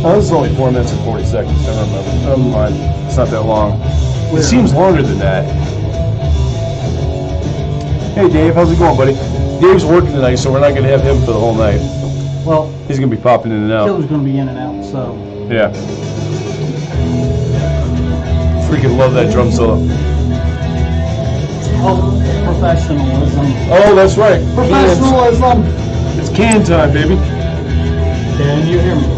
Oh, this is only 4 minutes and 40 seconds. I remember. Never mind. It's not that long. It seems longer than that. Hey, Dave. How's it going, buddy? Dave's working tonight, so we're not going to have him for the whole night. Well, he's going to be popping in and out. Killer's going to be in and out, so. Yeah. Freaking love that drum solo. Oh, professionalism. Oh, that's right. Professionalism. It's can time, baby. Can you hear me?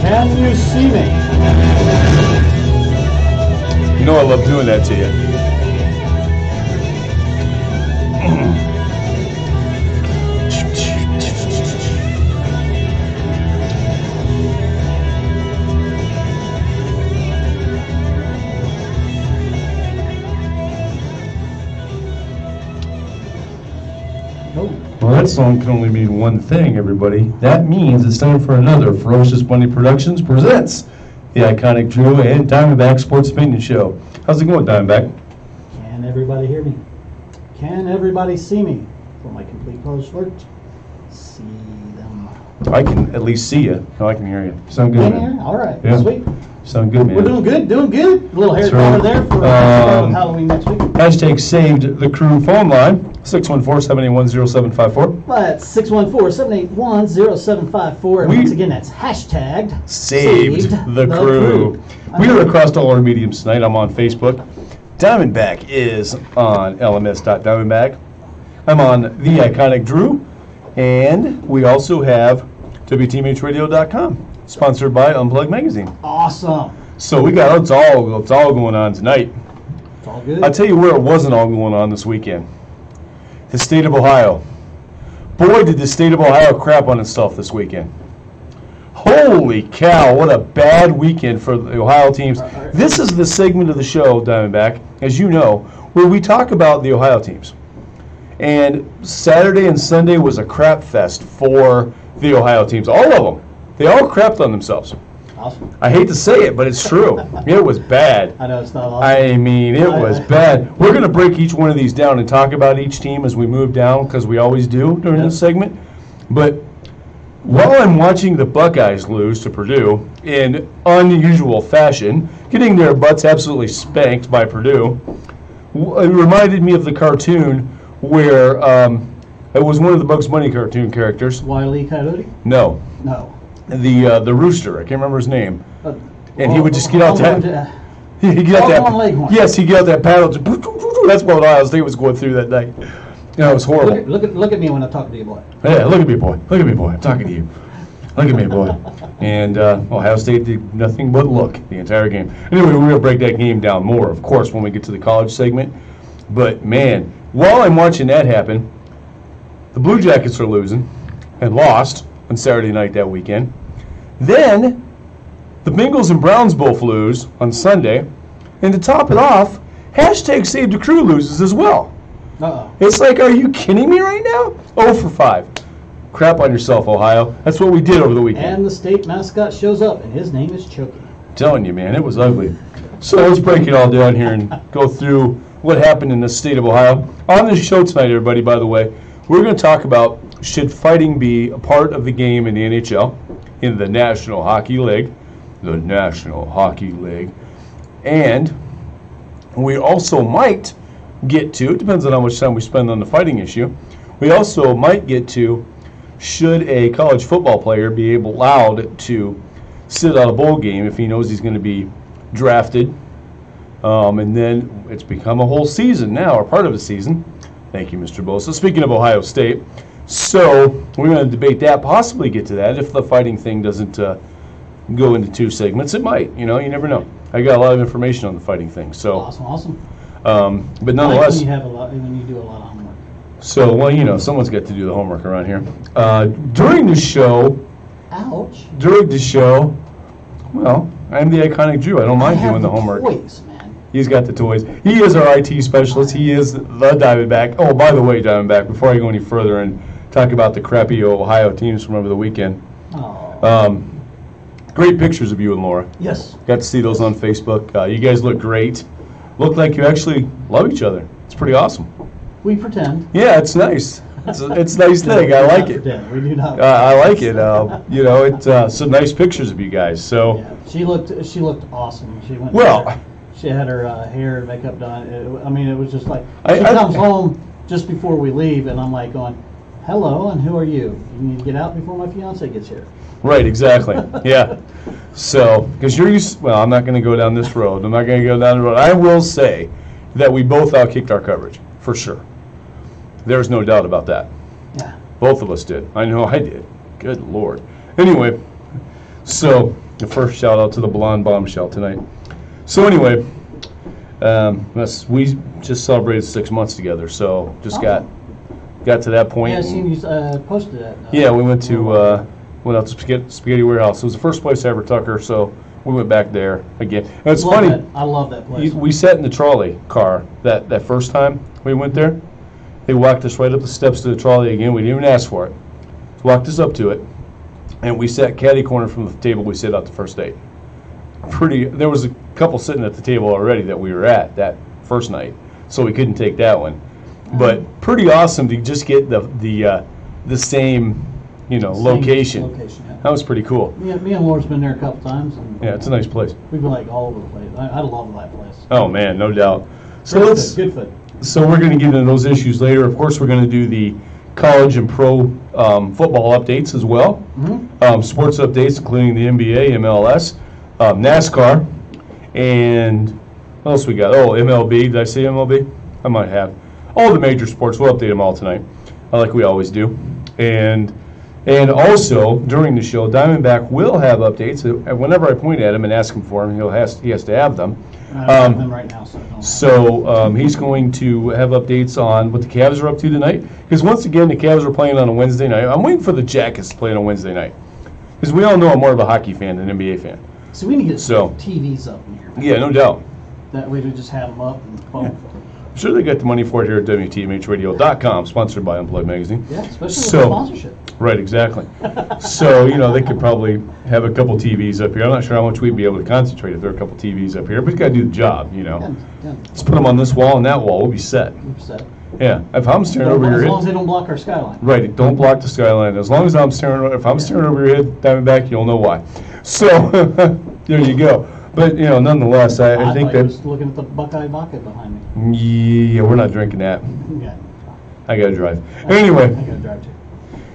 Can you see me? You know I love doing that to you. Well, that song can only mean one thing, everybody. That means it's time for another Ferocious Bunny Productions presents the iconic Drew and Diamondback Sports Opinion Show. How's it going, Diamondback? Can everybody hear me? Can everybody see me? For my complete closed alert, see them. I can at least see you. No, I can hear you. Sound good, man. All right, yeah. Sweet. Sound good, man. We're doing good, doing good. A little hair color there for Halloween next week. Hashtag saved the crew phone line, 614-781-0754. That's 614-781-0754. And once again, that's hashtagged saved the crew. We are across all our mediums tonight. I'm on Facebook. Diamondback is on LMS.DiAmOnDbAcK. I'm on The Iconic Drew. And we also have WTMHradio.com. Sponsored by Unplugged Magazine. Awesome. So we got it's all going on tonight. It's all good. I'll tell you where it wasn't all going on this weekend. The state of Ohio. Boy, did the state of Ohio crap on itself this weekend. Holy cow, what a bad weekend for the Ohio teams. This is the segment of the show, Diamondback, as you know, where we talk about the Ohio teams. And Saturday and Sunday was a crap fest for the Ohio teams. All of them. They all crapped on themselves. Awesome. I hate to say it, but it's true. It was bad. I know it's not awesome. I mean, it was bad. We're going to break each one of these down and talk about each team as we move down, because we always do during this segment. But while I'm watching the Buckeyes lose to Purdue in unusual fashion, getting their butts absolutely spanked by Purdue, it reminded me of the cartoon where it was one of the Bugs Bunny cartoon characters. Wile E. Coyote? No. No. The rooster, I can't remember his name, and he would just get out that. He'd get out that. Yes, he'd get out that paddle. That's what Ohio State was going through that night. You know, it was horrible. Look at me when I talk to you, boy. Yeah, look at me, boy. Look at me, boy. I'm talking to you. Look at me, boy. And Ohio State did nothing but look the entire game. Anyway, we're going to break that game down more, of course, when we get to the college segment. But man, while I'm watching that happen, the Blue Jackets are losing and lost on Saturday night that weekend. Then the Bengals and Browns both lose on Sunday. And to top it off, hashtag Save the Crew loses as well. Uh-oh. It's like, are you kidding me right now? 0 for 5. Crap on yourself, Ohio. That's what we did over the weekend. And the state mascot shows up, and his name is Chucky. I'm telling you, man, it was ugly. So let's break it all down here and go through what happened in the state of Ohio. On this show tonight, everybody, by the way, we're going to talk about should fighting be a part of the game in the NHL, in the National Hockey League, and we also might get to, it depends on how much time we spend on the fighting issue, we also might get to, should a college football player be allowed to sit out a bowl game if he knows he's going to be drafted, and then it's become a whole season now, or part of a season. Thank you, Mr. Bosa. Speaking of Ohio State, so we're going to debate that, possibly get to that. If the fighting thing doesn't go into 2 segments, it might. You know, you never know. I got a lot of information on the fighting thing. So awesome. But nonetheless, when you do a lot of homework. So, well, you know, someone's got to do the homework around here. During the show. Ouch. During the show, well, I'm the iconic Drew. I don't mind doing the homework. Toys, man. He's got the toys. He is our IT specialist. He is the Diamondback. Oh, by the way, Diamondback, before I go any further and talk about the crappy Ohio teams from over the weekend. Great pictures of you and Laura. Yes. Got to see those on Facebook. You guys look great. Look like you actually love each other. It's pretty awesome. We pretend. Yeah, it's nice. It's a nice thing. I like it. We do not. I like it. You know, it's some nice pictures of you guys. So yeah, she looked awesome. She went. Well, there. She had her hair and makeup done. I mean, it was just like I comes home just before we leave, and I'm like going, "Hello, and who are you? You need to get out before my fiance gets here." Right, exactly. Yeah. So, because you're used, well, I'm not going to go down this road. I'm not going to go down the road. I will say that we both outkicked our coverage, for sure. There's no doubt about that. Yeah. Both of us did. I know I did. Good Lord. Anyway, so the first shout out to the blonde bombshell tonight. So anyway, we just celebrated 6 months together. So just got to that point. Yeah, I seen you posted that. Yeah, we went out to Spaghetti Warehouse. It was the first place I ever took her, so we went back there again. And it's funny. I love that place. We sat in the trolley car that first time we went there. They walked us right up the steps to the trolley again. We didn't even ask for it. Walked us up to it, and we sat catty corner from the table we sat at the first date. There was a couple sitting at the table already that we were at that first night, so we couldn't take that one. But pretty awesome to just get the same, location. Yeah. That was pretty cool. Me and Laura's been there a couple times. And yeah, it's a nice place. We've been like all over the place. I love that place. Oh man, no doubt. So Good food. So we're going to get into those issues later. Of course, we're going to do the college and pro football updates as well. Mm-hmm. Sports updates, including the NBA, MLS, NASCAR, and what else we got? Oh, MLB. Did I say MLB? I might have. All the major sports. We'll update them all tonight, like we always do. And also, during the show, Diamondback will have updates. Whenever I point at him and ask him for them, he has to have them. I have them right now, so he's going to have updates on what the Cavs are up to tonight. Because once again, the Cavs are playing on a Wednesday night. I'm waiting for the Jackets to play on a Wednesday night. Because we all know I'm more of a hockey fan than an NBA fan. So we need to get TVs up in here. Yeah, no doubt. That way we just have them up and boom. Yeah. I'm sure they got the money for it here at WTMHradio.com, sponsored by Unplugged Magazine. Yeah, especially with the sponsorship. Right, exactly. So, they could probably have a couple TVs up here. I'm not sure how much we'd be able to concentrate if there are a couple TVs up here, but you got to do the job, Yeah. Let's put them on this wall and that wall. We'll be set. Yeah, if I'm staring over your head. As long as they don't block our skyline. Right, don't block the skyline. As long as if I'm staring over your head, Diamondback, you'll know why. So, there you go. But, nonetheless, I think that... I was looking at the Buckeye vodka behind me. Yeah, we're not drinking that. Yeah. I got to drive. Anyway. I got to drive too.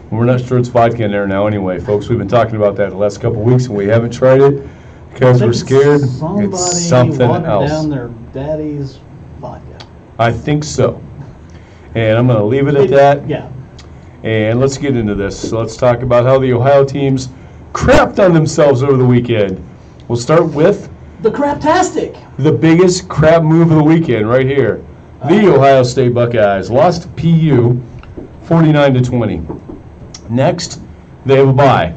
We're not sure it's vodka in there now anyway, folks. We've been talking about that the last couple of weeks, and we haven't tried it because we're scared it's something else. Down their daddy's vodka. I think so. And I'm going to leave it at that. Yeah. And let's get into this. So let's talk about how the Ohio teams crapped on themselves over the weekend. We'll start with the craptastic. The biggest crap move of the weekend right here. The Ohio State Buckeyes lost to PU 49-20. Next, they have a bye.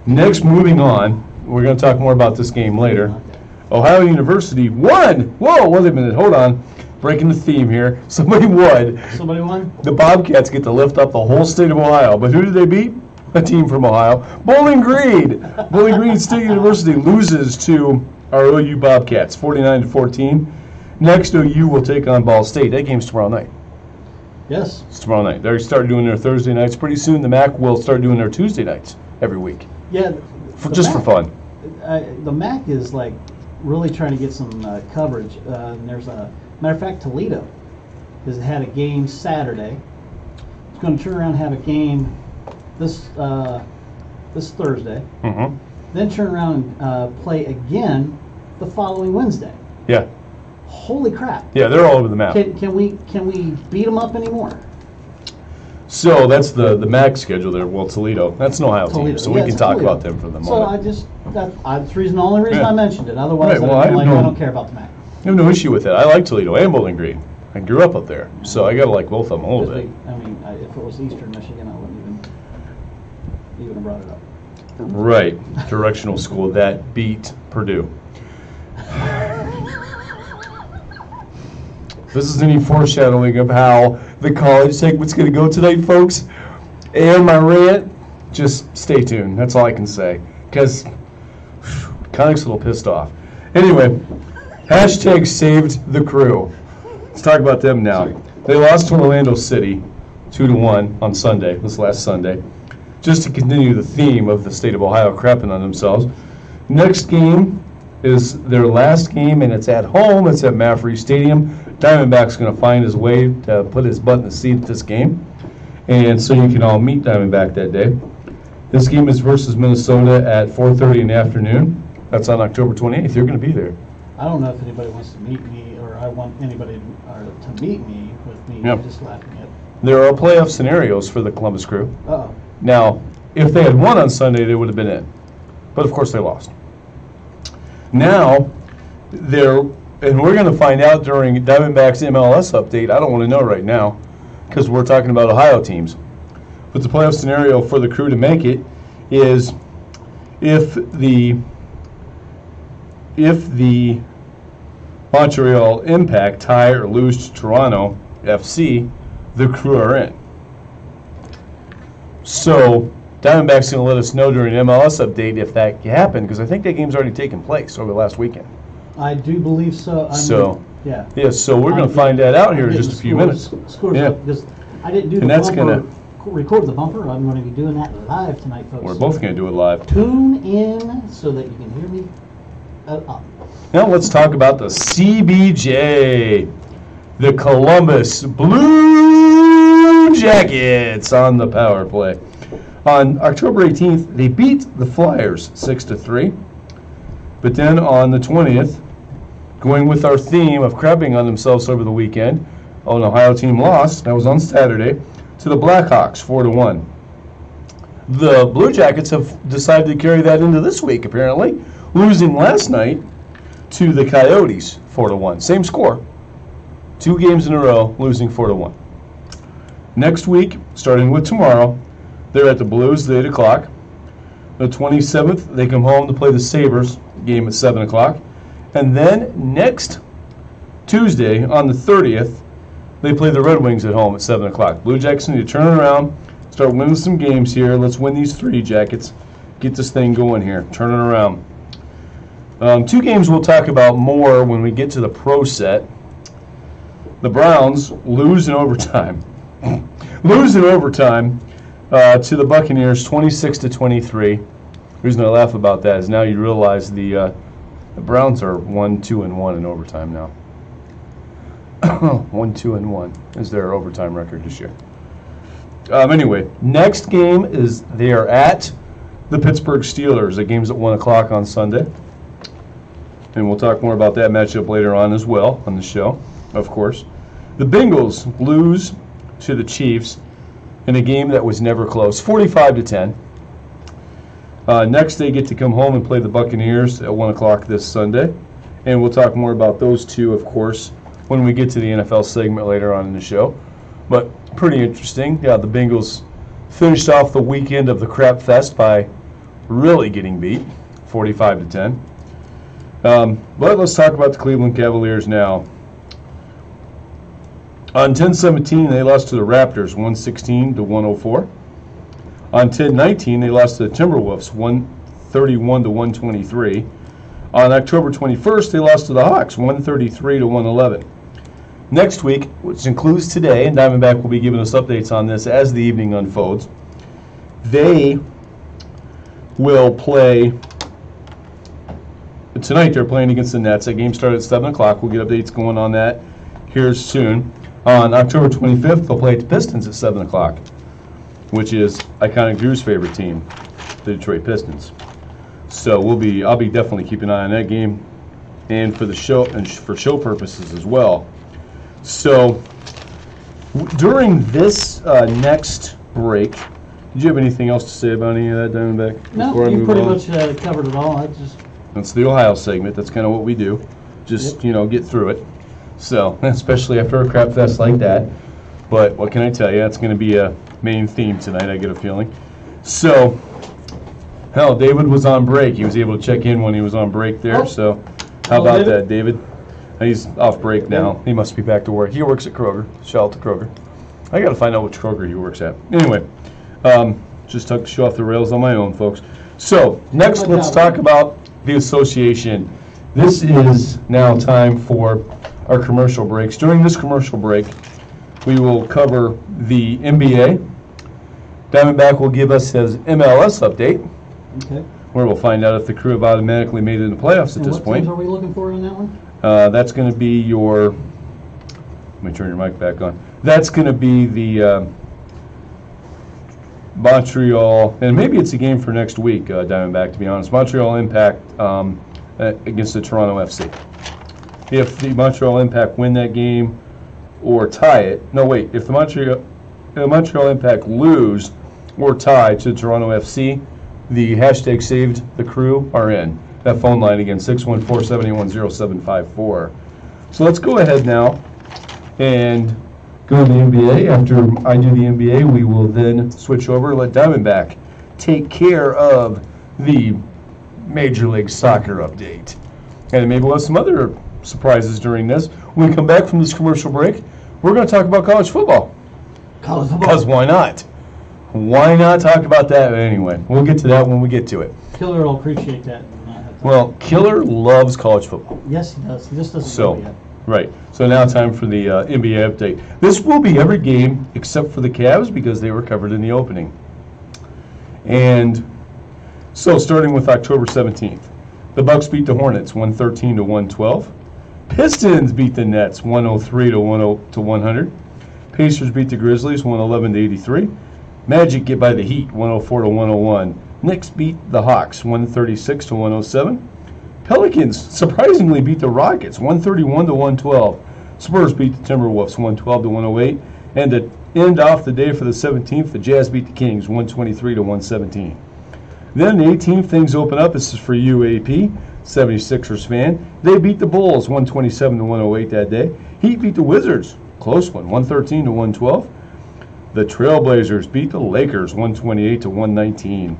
Next, moving on, we're going to talk more about this game later. Okay. Ohio University won. Whoa, wait a minute, hold on. Breaking the theme here. Somebody won. Somebody won? The Bobcats get to lift up the whole state of Ohio. But who did they beat? A team from Ohio. Bowling Green. Bowling Green State University loses to our OU Bobcats, 49-14. Next, OU will take on Ball State. That game's tomorrow night. Yes. It's tomorrow night. They start doing their Thursday nights. Pretty soon, the MAC will start doing their Tuesday nights every week. Yeah. For fun. The MAC is like really trying to get some coverage. And there's a matter of fact, Toledo has had a game Saturday. It's going to turn around and have a game this Thursday. Mm-hmm. Then turn around and play again the following Wednesday. Yeah. Holy crap! Yeah, they're all over the map. Can we beat them up anymore? So that's the MAC schedule there. Well, Toledo. That's an Ohio team, so we can talk about them for the moment. So that's the only reason I mentioned it. Otherwise, right, well, I don't care about the MAC. I have no issue with that. I like Toledo and Bowling Green. I grew up there, so I gotta like both of them a little bit. If it was Eastern Michigan, I wouldn't even have brought it up. Right, directional school that beat Purdue. This is any foreshadowing of how the college segment's going to go tonight, folks. And my rant, just stay tuned. That's all I can say. Because Connick's a little pissed off. Anyway, hashtag saved the crew. Let's talk about them now. They lost to Orlando City 2-1 on Sunday, this last Sunday, just to continue the theme of the state of Ohio crapping on themselves. Next game is their last game, and it's at home. It's at Maffrey Stadium. Diamondback's going to find his way to put his butt in the seat at this game, and so you can all meet Diamondback that day. This game is versus Minnesota at 4:30 in the afternoon. That's on October 28th. You're going to be there. I don't know if anybody wants to meet me, or I want anybody to meet me with me. Yep. Just laughing at. There are playoff scenarios for the Columbus Crew. Uh-oh. Now, if they had won on Sunday, they would have been in. But, of course, they lost. Now, and we're going to find out during Diamondback's MLS update. I don't want to know right now because we're talking about Ohio teams. But the playoff scenario for the Crew to make it is if the Montreal Impact tie or lose to Toronto FC, the Crew are in. So Diamondback's going to let us know during MLS update if that happened, because I think that game's already taken place over the last weekend. I do believe so. Yeah, so we're going to find that out here in just a few minutes. Yeah. Because I didn't do record the bumper. I'm going to be doing that live tonight, folks. We're both going to do it live. Tune in so that you can hear me. Now let's talk about the CBJ, the Columbus Blue Jackets on the power play. On October 18th, they beat the Flyers 6-3. But then on the 20th, going with our theme of crapping on themselves over the weekend, an Ohio team lost, that was on Saturday, to the Blackhawks 4-1. The Blue Jackets have decided to carry that into this week, apparently, losing last night to the Coyotes 4-1. Same score. 2 games in a row, losing 4-1. Next week, starting with tomorrow, they're at the Blues at 8 o'clock. The 27th, they come home to play the Sabres, game at 7 o'clock. And then next Tuesday, on the 30th, they play the Red Wings at home at 7 o'clock. Blue Jackets need to turn it around, start winning some games here. Let's win these 3, Jackets. Get this thing going here. Turn it around. 2 games we'll talk about more when we get to the pro set. The Browns lose in overtime. Lose in overtime to the Buccaneers 26-23. The reason I laugh about that is now you realize the Browns are 1-2-1 in overtime now. 1-2-1 is their overtime record this year. Anyway, next game is they are at the Pittsburgh Steelers. The game's at 1 o'clock on Sunday. And we'll talk more about that matchup later on as well on the show, of course. The Bengals lose to the Chiefs in a game that was never close, 45-10. Next, they get to come home and play the Buccaneers at 1 o'clock this Sunday. And we'll talk more about those two, of course, when we get to the NFL segment later on in the show. But pretty interesting. Yeah, the Bengals finished off the weekend of the crap fest by really getting beat, 45-10. But let's talk about the Cleveland Cavaliers now. On 10-17, they lost to the Raptors, 116-104. On 10-19, they lost to the Timberwolves, 131-123. On October 21st, they lost to the Hawks, 133-111. Next week, which includes today, and Diamondback will be giving us updates on this as the evening unfolds, they will play. Tonight, they're playing against the Nets. That game started at 7 o'clock. We'll get updates going on that here soon. On October 25th, they'll play the Pistons at 7 o'clock, which is Iconic Drew's favorite team, the Detroit Pistons. So I'll be definitely keeping an eye on that game, and for the show and for show purposes as well. So during this next break, did you have anything else to say about any of that, Diamondback? No, you pretty much covered it all. That's the Ohio segment. That's kind of what we do. Just get through it. So especially after a crap fest like that. But what can I tell you? That's going to be a main theme tonight, I get a feeling. So, hell, David was on break. He was able to check in when he was on break there. Oh. So, how about that, David? He's off break now. He must be back to work. He works at Kroger. Shout out to Kroger. I got to find out which Kroger he works at. Anyway, just took the show off the rails on my own, folks. So, next, let's talk about the association. This is now time for our commercial breaks. During this commercial break, we will cover the NBA. Diamondback will give us his MLS update, Okay. where we'll find out if the Crew have automatically made it in the playoffs at And this what point. teams are we looking for in that one? That's going to be your. Let me turn your mic back on. That's going to be the Montreal, and maybe it's a game for next week, Diamondback, to be honest. Montreal Impact against the Toronto FC. If the Montreal Impact win that game or tie it, no, wait, if the Montreal Impact lose or tie to Toronto FC, the hashtag saved the Crew are in. That phone line again, 614-781-0754. So let's go ahead now and go to the NBA. After I do the NBA, we will then switch over and let Diamondback take care of the Major League Soccer update. And maybe we'll have some other surprises during this. When we come back from this commercial break, we're going to talk about college football. College football. Because why not? Why not talk about that anyway? We'll get to that when we get to it. Killer will appreciate that. Well, Killer loves college football. Yes, he does. He just doesn't So, know it yet. right. So now time for the NBA update. This will be every game except for the Cavs because they were covered in the opening. And so starting with October 17th, the Bucks beat the Hornets 113-112. Pistons beat the Nets 103-100. Pacers beat the Grizzlies 111-83. Magic get by the Heat 104-101. Knicks beat the Hawks 136-107. Pelicans surprisingly beat the Rockets 131-112. Spurs beat the Timberwolves 112-108. And to end off the day for the 17th, the Jazz beat the Kings 123-117. Then the 18th, things open up. This is for you, AP, 76ers fan. They beat the Bulls 127-108 that day. Heat beat the Wizards, close one, 113-112. The Trailblazers beat the Lakers 128-119.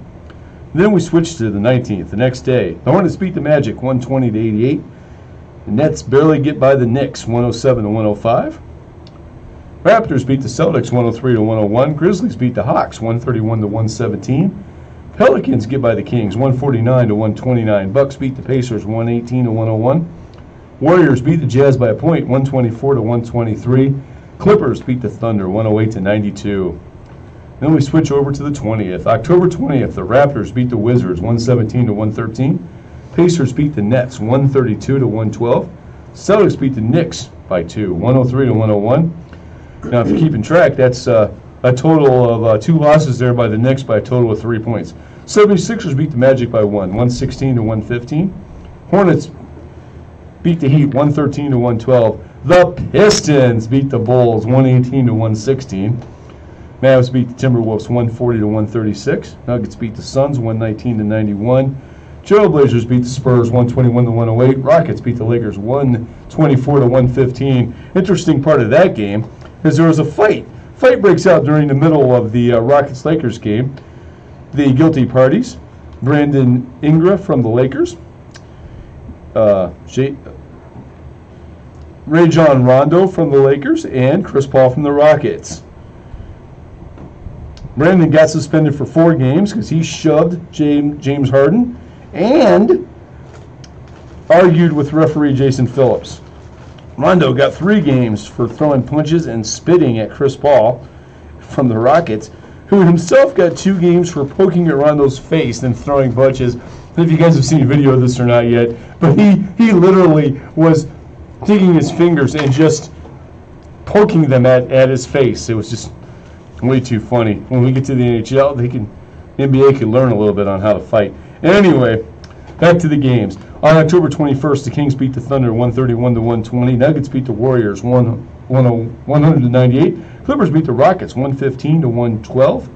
Then we switched to the 19th, the next day. The Hornets beat the Magic 120-88. The Nets barely get by the Knicks 107-105. Raptors beat the Celtics 103-101. Grizzlies beat the Hawks 131-117. Pelicans get by the Kings 149-129. Bucks beat the Pacers 118-101. Warriors beat the Jazz by a point 124-123. Clippers beat the Thunder 108-92. Then we switch over to the 20th. October 20th, the Raptors beat the Wizards 117-113. Pacers beat the Nets 132-112. Celtics beat the Knicks by 2, 103-101. Now, if you're keeping track, that's a total of 2 losses there by the Knicks by a total of 3 points. 76ers beat the Magic by 1, 116-115. Hornets beat the Heat 113-112. The Pistons beat the Bulls 118-116. Mavs beat the Timberwolves 140-136. Nuggets beat the Suns 119-91. Trailblazers beat the Spurs 121-108. Rockets beat the Lakers 124-115. Interesting part of that game is there was a fight. Fight breaks out during the middle of the Rockets-Lakers game. The guilty parties, Brandon Ingram from the Lakers, Rajon Rondo from the Lakers, and Chris Paul from the Rockets. Brandon got suspended for 4 games because he shoved James Harden and argued with referee Jason Phillips. Rondo got 3 games for throwing punches and spitting at Chris Paul from the Rockets, who himself got 2 games for poking at Rondo's face and throwing punches. I don't know if you guys have seen a video of this or not yet, but he literally was taking his fingers and just poking them at his face. It was just way too funny. When we get to the NHL, NBA can learn a little bit on how to fight. Anyway, back to the games. On October 21st, the Kings beat the Thunder 131-120. Nuggets beat the Warriors 100-98. Clippers beat the Rockets 115-112.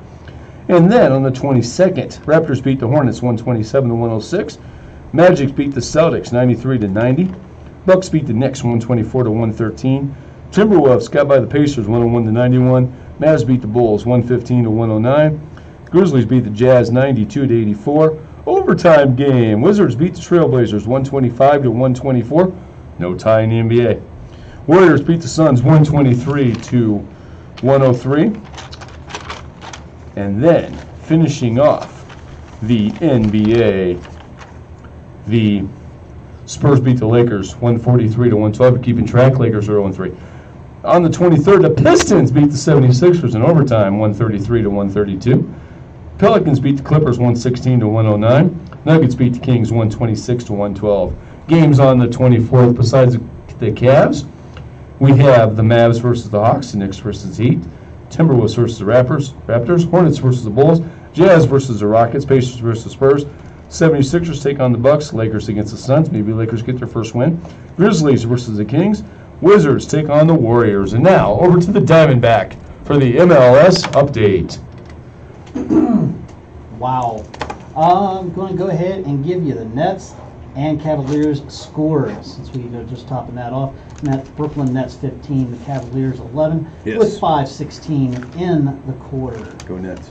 And then on the 22nd, Raptors beat the Hornets 127-106. Magic beat the Celtics 93-90. Bucks beat the Knicks 124-113. Timberwolves got by the Pacers 101-91. Mavs beat the Bulls 115-109. Grizzlies beat the Jazz 92-84. Overtime game. Wizards beat the Trailblazers 125-124. No tie in the NBA. Warriors beat the Suns 123-103. And then finishing off the NBA, the Spurs beat the Lakers 143-112. Keeping track, Lakers are 0-3. On the 23rd, the Pistons beat the 76ers in overtime, 133-132. Pelicans beat the Clippers 116-109. Nuggets beat the Kings 126-112. Games on the 24th, besides the Cavs, we have the Mavs versus the Hawks, the Knicks versus the Heat, Timberwolves versus the Raptors, Hornets versus the Bulls, Jazz versus the Rockets, Pacers versus the Spurs, 76ers take on the Bucks, Lakers against the Suns, maybe Lakers get their first win, Grizzlies versus the Kings, Wizards take on the Warriors. And now, over to the Diamondback for the MLS update. Wow. I'm going to go ahead and give you the Nets and Cavaliers scores, since we are just topping that off. Brooklyn Nets 15, the Cavaliers 11, with 5:16 in the quarter. Go Nets.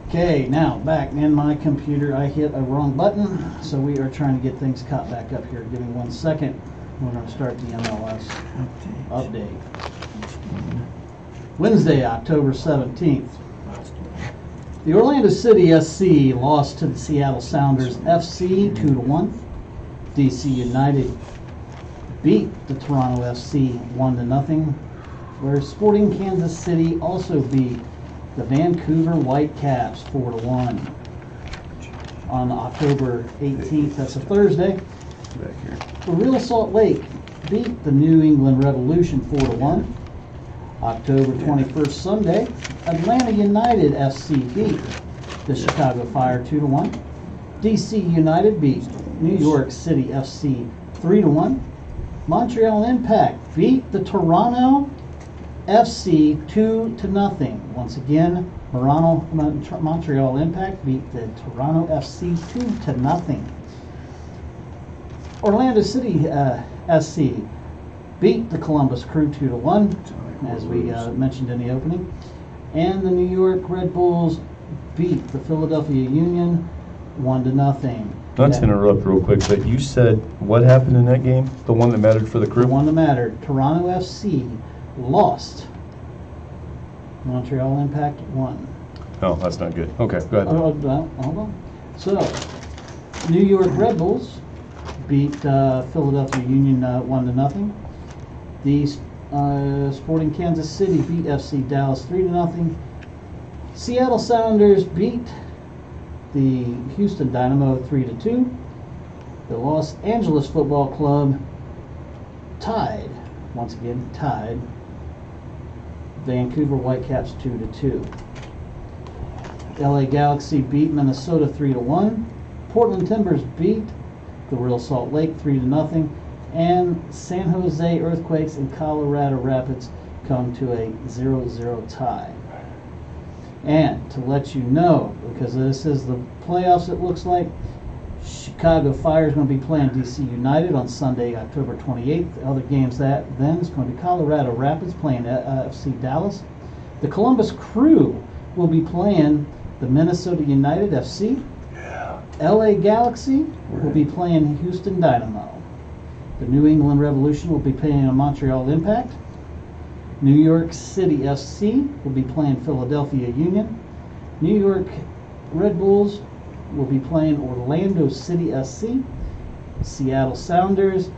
Okay, now back in my computer, I hit a wrong button, so we are trying to get things caught back up here. Give me 1 second. We're going to start the MLS update. Wednesday, October 17th. The Orlando City SC lost to the Seattle Sounders FC 2-1. DC United beat the Toronto FC 1-0. Where Sporting Kansas City also beat the Vancouver Whitecaps 4-1. On October 18th, that's a Thursday, the Real Salt Lake beat the New England Revolution 4-1. October 21st, Sunday, Atlanta United FC beat the Chicago Fire 2-1. DC United beat New York City FC 3-1. Montreal Impact beat the Toronto FC 2-0. Once again, Montreal Impact beat the Toronto FC 2-0. Orlando City SC beat the Columbus Crew 2-1, as we mentioned in the opening. And the New York Red Bulls beat the Philadelphia Union 1-0. Not to interrupt real quick, but you said what happened in that game? The one that mattered for the Crew? The one that mattered. Toronto FC lost. Montreal Impact won. Oh, that's not good. Okay, go ahead. Hold on. So, New York Red Bulls beat Philadelphia Union 1-0. The Sporting Kansas City beat FC Dallas 3-0. Seattle Sounders beat the Houston Dynamo 3-2. The Los Angeles Football Club tied Vancouver Whitecaps 2-2. LA Galaxy beat Minnesota 3-1. Portland Timbers beat the Real Salt Lake 3-0. And San Jose Earthquakes and Colorado Rapids come to a 0-0 tie. And to let you know, because this is the playoffs, it looks like, Chicago Fire is going to be playing DC United on Sunday, October 28th. The other games then is going to be Colorado Rapids playing FC Dallas. The Columbus Crew will be playing the Minnesota United FC. LA Galaxy will be playing Houston Dynamo. The New England Revolution will be playing Montreal Impact. New York City FC will be playing Philadelphia Union. New York Red Bulls will be playing Orlando City SC. Seattle Sounders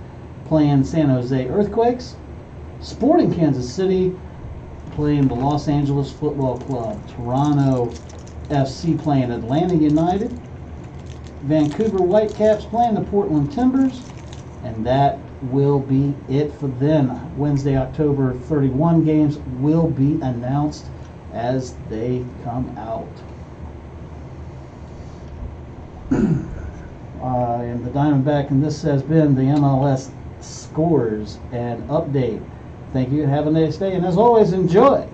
playing San Jose Earthquakes. Sporting Kansas City playing the Los Angeles Football Club. Toronto FC playing Atlanta United. Vancouver Whitecaps playing the Portland Timbers. And that will be it for them. Wednesday, October 31 games will be announced as they come out. And the Diamondback, and this has been the MLS scores and update. Thank you. Have a nice day, and as always, enjoy.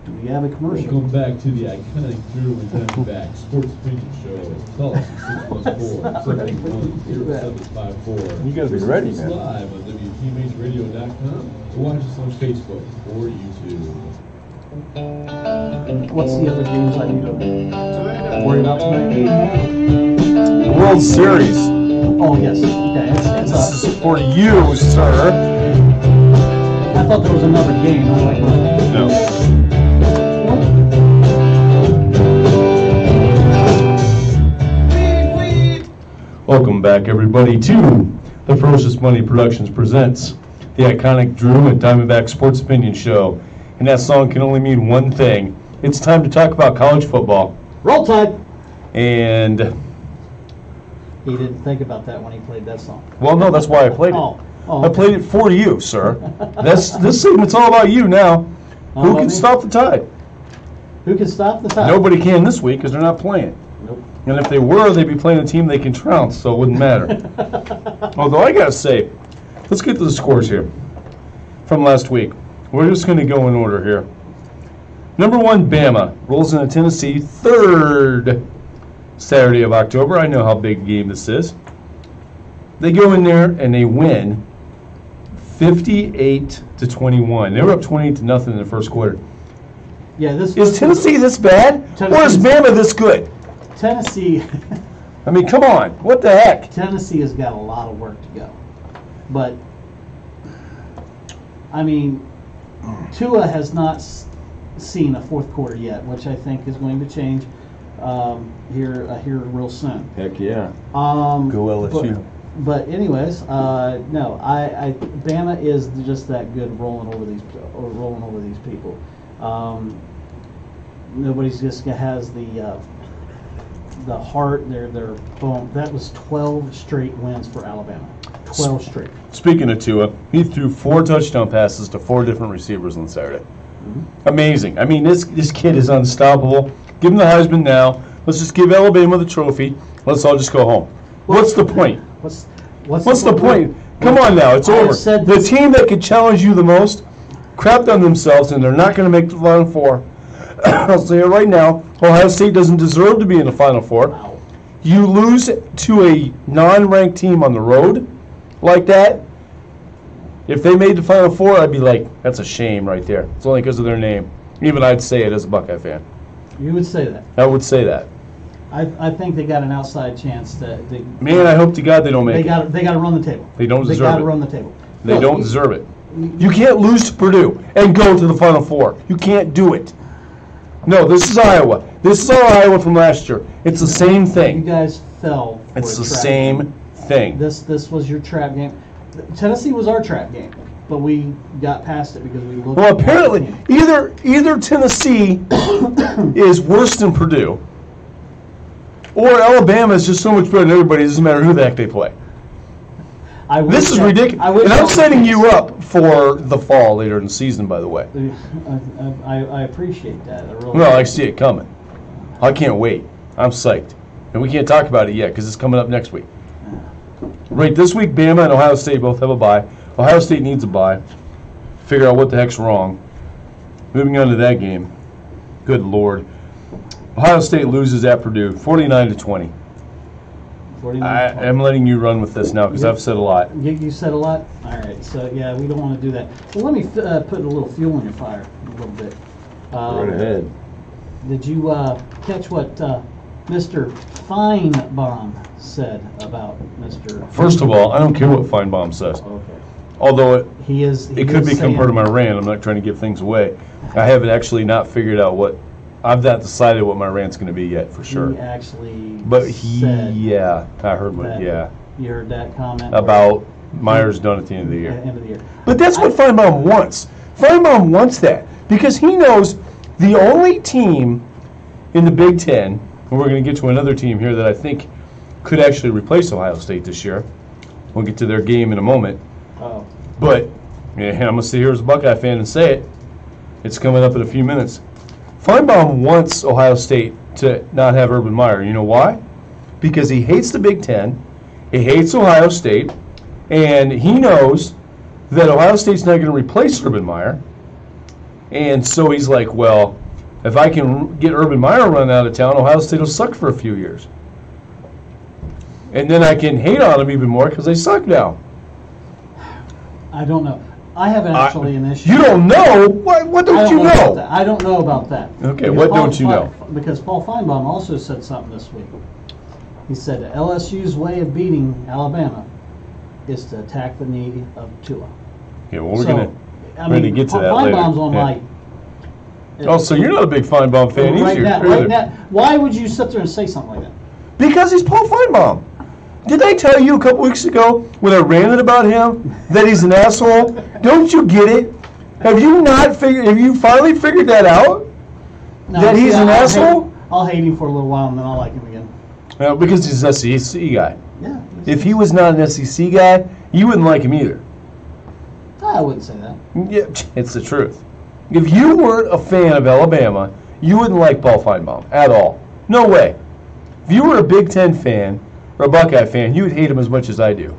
Do we have a commercial? Welcome back to the iconic Drew and Diamondback Sports Opinion Show. Call us at 614-781-0754. You gotta be ready, man. Live on WTMHradio.com or watch us on Facebook or YouTube. What's the other games I need to worry about tonight? The World Series. Oh, yes. Okay. This is for you, sir. I thought there was another game. I'm like, No. Welcome back, everybody, to the Ferocious Money Productions presents the iconic Drew and Diamondback Sports Opinion Show. And that song can only mean one thing. It's time to talk about college football. Roll Tide! And, He didn't think about that when he played that song. well, no, that's why I played it. I played it for you, sir. This segment's all about you now. Who can stop the Tide? Who can stop the Tide? Nobody can this week because they're not playing. Nope. And if they were, they'd be playing a team they can trounce, so it wouldn't matter. Although I gotta say, let's get to the scores here from last week. We're just going to go in order here. Number 1, Bama rolls into Tennessee, 3rd Saturday of October. I know how big a game this is. They go in there and they win 58-21. They were up 28-0 in the first quarter. Yeah, Is Tennessee this bad? Or is Bama this good? Tennessee. I mean, come on. What the heck? Tennessee has got a lot of work to go. But, I mean, Tua has not seen a fourth quarter yet, which I think is going to change here real soon. Heck yeah. Go LSU. But anyways, no, I Bama is just that good rolling over these people. Nobody's just has the heart. They're boom. That was 12 straight wins for Alabama. 12 straight. Speaking of Tua, he threw 4 touchdown passes to 4 different receivers on Saturday. Mm-hmm. Amazing. I mean, this kid is unstoppable. Give him the Heisman now. Let's just give Alabama the trophy. Let's all just go home. What's the point? What's the point? Come on now, it's over. The team that could challenge you the most crapped on themselves, and they're not going to make the Final Four. I'll say it right now. Ohio State doesn't deserve to be in the Final Four. Wow. You lose to a non-ranked team on the road like that. If they made the Final Four, I'd be like, that's a shame right there. It's only because of their name. Even I'd say it as a Buckeye fan. You would say that. I would say that. I think they got an outside chance to. Man, I hope to God they don't make it. They got to run the table. They don't deserve it. They got to run the table. They don't deserve it. You can't lose to Purdue and go to the Final Four. You can't do it. No, this is Iowa. This is our Iowa from last year. It's the same thing. You guys fell for It's a the trap same game. thing. This was your trap game. Tennessee was our trap game, but we got past it because we looked. Well, apparently, either Tennessee is worse than Purdue, or Alabama is just so much better than everybody. It doesn't matter who the heck they play. This is ridiculous. And I'm setting you up for the fall later in the season, by the way. I appreciate that. I really Well, I see it coming. I can't wait. I'm psyched. And we can't talk about it yet because it's coming up next week. Right, this week, Bama and Ohio State both have a bye. Ohio State needs a bye. Figure out what the heck's wrong. Moving on to that game. Good Lord. Ohio State loses at Purdue, 49-20. I'm letting you run with this now because I've said a lot. You said a lot? All right, so yeah, we don't want to do that. Well, let me put a little fuel in your fire a little bit. Right ahead. Did you catch what Mr. Feinbaum said about Mr. First of all, I don't care what Feinbaum says. Okay. Although it could become saying, part of my rant. I'm not trying to give things away. I haven't actually not figured out what I've not decided what my rant's going to be yet for sure. He actually said I heard what, yeah. You heard that comment? About Myers done at the end of the year. End of the year. But that's what Feinbaum wants. Feinbaum wants that because he knows the only team in the Big Ten, and we're going to get to another team here that I think could actually replace Ohio State this year. We'll get to their game in a moment. Oh. But yeah, I'm going to sit here as a Buckeye fan and say it. It's coming up in a few minutes. Feinbaum wants Ohio State to not have Urban Meyer. You know why? Because he hates the Big Ten, he hates Ohio State, and he knows that Ohio State's not going to replace Urban Meyer. And so he's like, well, if I can get Urban Meyer run out of town, Ohio State will suck for a few years. And then I can hate on them even more because they suck now. I don't know. I have actually an issue. You don't know? What don't you know? I don't know about that. Okay, what don't you know? Because Paul Feinbaum also said something this week. He said that LSU's way of beating Alabama is to attack the knee of Tua. Yeah, well, we're going to get to that later. Feinbaum's on my... Oh, so you're not a big Feinbaum fan either. Right now, why would you sit there and say something like that? Because he's Paul Feinbaum. Did I tell you a couple weeks ago when I ranted about him that he's an asshole? Don't you get it? Have you not figured? Have you finally figured that out? No, That he's an asshole? I'll hate him for a little while and then I'll like him again. Well, because he's an SEC guy. Yeah. If he was not an SEC guy, you wouldn't like him either. I wouldn't say that. Yeah, it's the truth. If you weren't a fan of Alabama, you wouldn't like Paul Feinbaum at all. No way. If you were a Big Ten fan or a Buckeye fan, you would hate him as much as I do.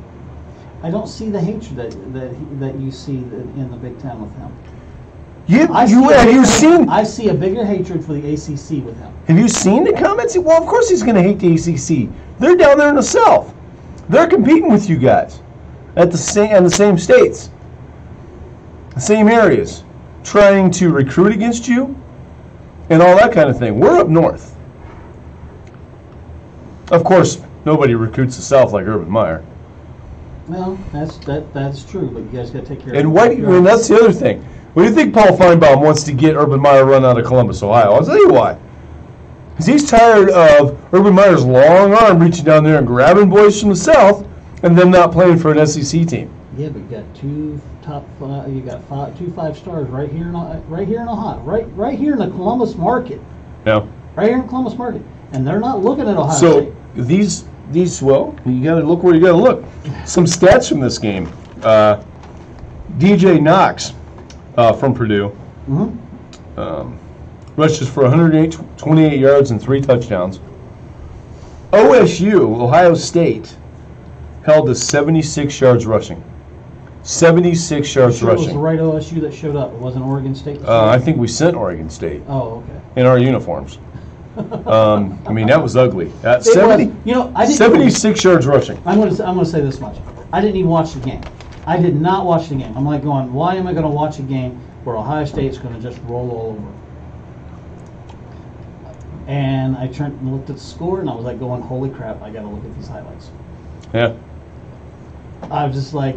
I don't see the hatred that you see in the Big Ten with him. I see a bigger hatred for the ACC with him. Have you seen the comments? Well, of course he's going to hate the ACC. They're down there in the South. They're competing with you guys at the same states, the same areas, trying to recruit against you and all that kind of thing. We're up north. Of course, nobody recruits the South like Urban Meyer. Well, that's true, but you guys got to take care And of and that's the other thing. What do you think Paul Feinbaum wants to get Urban Meyer run out of Columbus, Ohio? I'll tell you why. Because he's tired of Urban Meyer's long arm reaching down there and grabbing boys from the South and them not playing for an SEC team. Yeah, but you got two 5 stars right here in Ohio, right here in the Columbus market. Yeah. Right here in Columbus market, and they're not looking at Ohio State. So these well, you got to look where you got to look. Some stats from this game. DJ Knox from Purdue rushes for 128 yards and 3 touchdowns. OSU, Ohio State, held to 76 yards rushing. 76 yards rushing. It was the right OSU that showed up. It wasn't Oregon State. I think we sent Oregon State. Oh, okay. In our uniforms. I mean, that was ugly. 76 yards rushing. I'm going to say this much. I didn't even watch the game. I did not watch the game. I'm like going, why am I going to watch a game where Ohio State's going to just roll all over? And I turned and looked at the score, and I was like going, holy crap, I got to look at these highlights. Yeah. I was just like,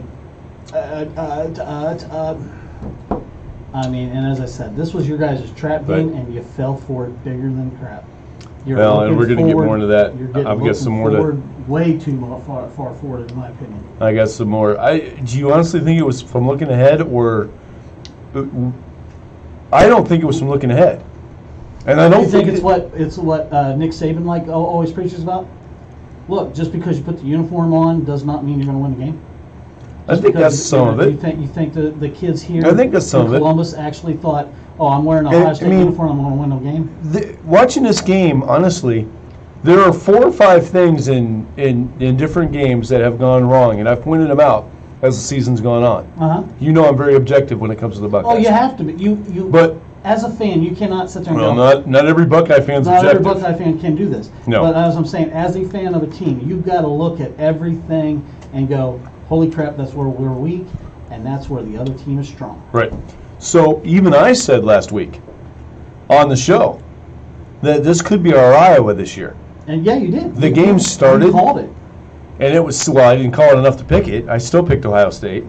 I mean, and as I said, this was your guys' trap game, and you fell for it bigger than crap. And we're going to get more into that. I've got some more to. Way too far forward, in my opinion. I got some more. Do you honestly think it was from looking ahead, or? I don't think it was from looking ahead. And I don't think it's what Nick Saban always preaches about. Look, just because you put the uniform on does not mean you're going to win the game. I think that's some of it. You think the kids here I think that's some of it. Columbus actually thought, oh, I'm wearing a Ohio State uniform, I'm going to win the game? Watching this game, honestly, there are 4 or 5 things in different games that have gone wrong, and I've pointed them out as the season's gone on. You know I'm very objective when it comes to the Buckeyes. Oh, you have to be. But as a fan, you cannot sit there and go, not every Buckeye fan's objective. Not every Buckeye fan can do this. No. But as I'm saying, as a fan of a team, you've got to look at everything and go, holy crap, that's where we're weak, and that's where the other team is strong. Right. So even I said last week on the show that this could be our Iowa this year. And yeah, you did. The game started. You called it. And it was, well, I didn't call it enough to pick it. I still picked Ohio State.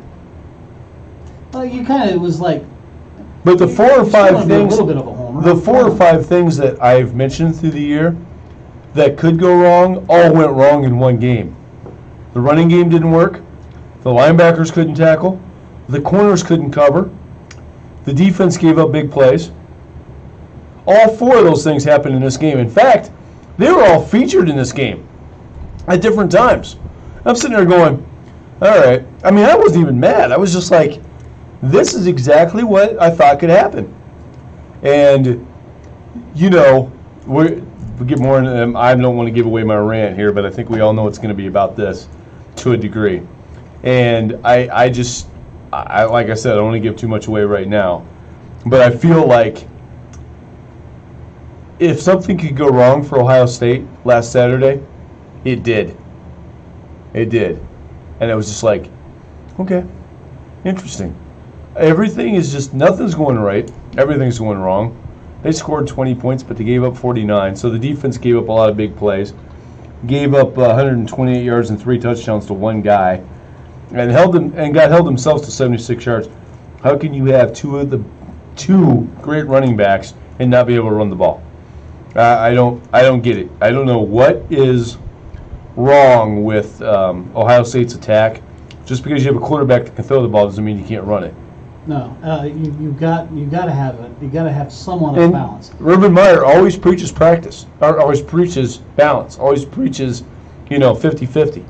Well, you kind of was like. But the 4 or 5 things. A little bit of a homer. The 4 or 5 things that I've mentioned through the year that could go wrong all went wrong in one game. The running game didn't work. The linebackers couldn't tackle. The corners couldn't cover. The defense gave up big plays. All 4 of those things happened in this game. In fact, they were all featured in this game at different times. I'm sitting there going, all right. I mean, I wasn't even mad. I was just like, this is exactly what I thought could happen. And, you know, we'll get more into them. I don't want to give away my rant here, but I think we all know it's going to be about this to a degree. And I like I said, I don't want to give too much away right now. But I feel like if something could go wrong for Ohio State last Saturday, it did. It did. And it was just like, okay, interesting. Everything is just, nothing's going right. Everything's going wrong. They scored 20 points, but they gave up 49. So the defense gave up a lot of big plays. Gave up 128 yards and 3 touchdowns to one guy. And held themselves to 76 yards. How can you have two great running backs and not be able to run the ball? I don't get it. I don't know what is wrong with Ohio State's attack. Just because you have a quarterback that can throw the ball doesn't mean you can't run it. No, you got to have it. You got to have somewhat of balance. Urban Meyer always preaches practice. Always preaches balance. Always preaches, 50-50.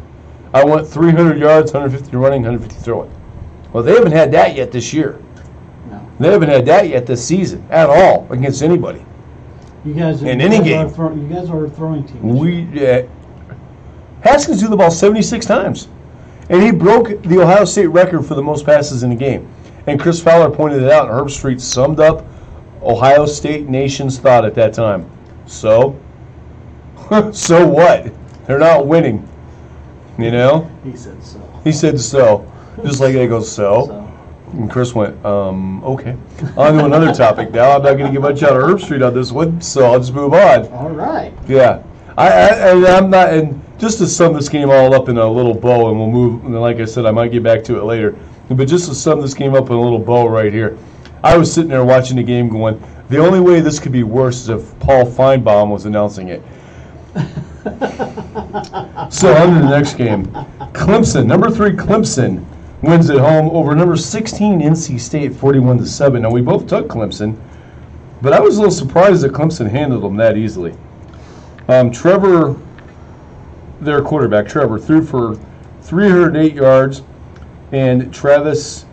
I want 300 yards, 150 running, 150 throwing. Well, they haven't had that yet this year. No. They haven't had that yet this season at all against anybody. You guys are, in any game. You guys are a throwing team. Haskins threw the ball 76 times, and he broke the Ohio State record for the most passes in a game. And Chris Fowler pointed it out, and Herb Street summed up Ohio State Nation's thought at that time. So? So what? They're not winning. He said so. He said so. Just like they go, so? And Chris went, okay. On to another topic now. I'm not going to give much out of Herb Street on this one, so I'll just move on. All right. Yeah. I'm not, and just to sum this game all up in a little bow, and we'll move, and like I said, I might get back to it later. But just to sum this game up in a little bow right here, I was sitting there watching the game going, the only way this could be worse is if Paul Feinbaum was announcing it. So on to the next game. Clemson, number 3 Clemson wins at home over number 16 NC State 41-7. Now we both took Clemson, but I was a little surprised that Clemson handled them that easily. Trevor, their quarterback, threw for 308 yards, and Travis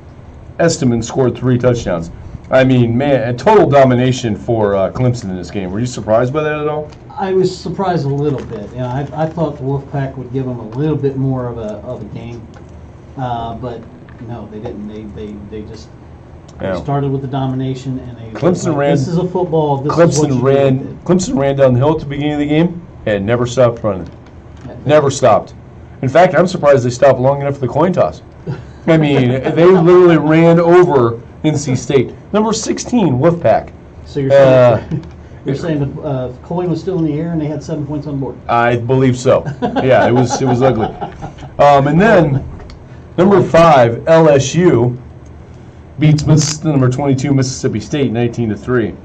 Esteman scored 3 touchdowns. I mean, man, a total domination for Clemson in this game. Were you surprised by that at all? I was surprised a little bit. I thought the Wolfpack would give them a little bit more of a game, but no, they didn't. They just started with the domination, and they Clemson ran. This is a football. Clemson ran down the hill at the beginning of the game and never stopped running. Never stopped. In fact, I'm surprised they stopped long enough for the coin toss. I mean, they literally ran over NC State. Number 16, Wolfpack. So you're saying the coin was still in the air and they had 7 points on board? I believe so. Yeah, it was ugly. And then number 5, LSU beats number 22 Mississippi State 19-3.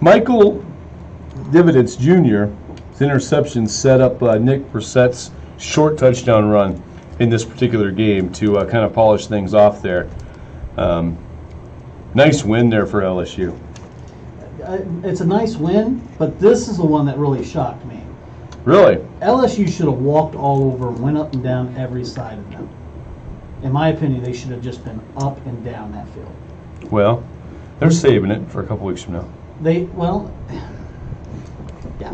Michael Dividends Jr.'s interception set up Nick Brissett's short touchdown run in this particular game to kind of polish things off there. Nice win there for LSU. It's a nice win, but this is the one that really shocked me. Really? LSU should have walked all over and went up and down every side of them. In my opinion, they should have just been up and down that field. Well, they're saving it for a couple weeks from now. Yeah.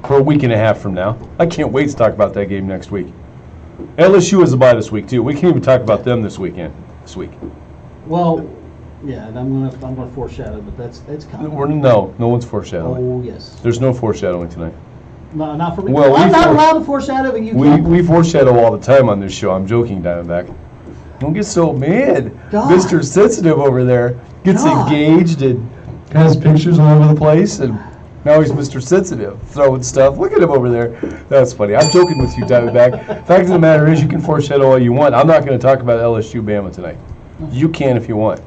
For a week and a half from now. I can't wait to talk about that game next week. LSU has a bye this week, too. We can't even talk about them this week. Well, yeah, and I'm gonna foreshadow, but it's coming. No one's foreshadowing. Oh yes. There's no foreshadowing tonight. No, not for me. Well, I'm not allowed to foreshadow, but you can. We foreshadow all the time on this show. I'm joking, Diamondback. Don't get so mad. God. Mr. Sensitive over there gets God. engaged and has pictures all over the place, and now he's Mr. Sensitive, throwing stuff. Look at him over there. That's funny. I'm joking with you, Diamondback. Fact of the matter is, you can foreshadow all you want. I'm not going to talk about LSU Bama tonight. You can if you want.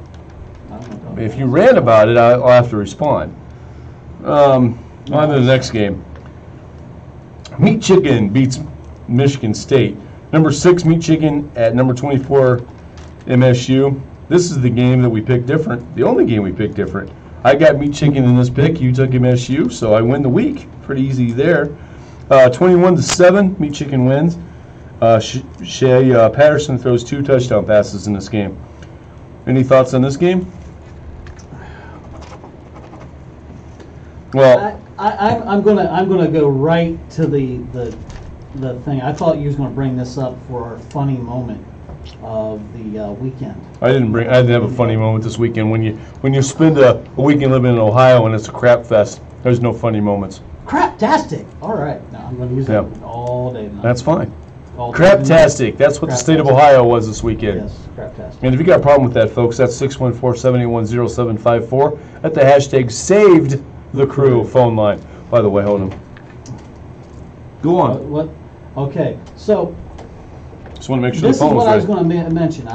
If you rant about it, I'll have to respond. On to the next game. Meat Chicken beats Michigan State. Number 6, Meat Chicken at number 24, MSU. This is the game that we picked different. The only game we picked different. I got Meat Chicken in this pick. You took MSU, so I win the week. Pretty easy there. 21-7, Meat Chicken wins. Shea Patterson throws 2 touchdown passes in this game. Any thoughts on this game? Well, I'm gonna go right to the thing. I thought you was gonna bring this up for our funny moment of the weekend. I didn't have a funny moment this weekend. When you spend a weekend living in Ohio and it's a crap fest, there's no funny moments. Craptastic. All right, now I'm gonna use that all day tonight. That's fine. Craptastic. That's what the state of Ohio was this weekend. Yes, craptastic. And if you got a problem with that, folks, that's 614-781-0754 at the hashtag Saved the Crew phone line. By the way, hold on. Go on. What? Okay, so just want to make sure this the phone is what was I was ready. going to mention.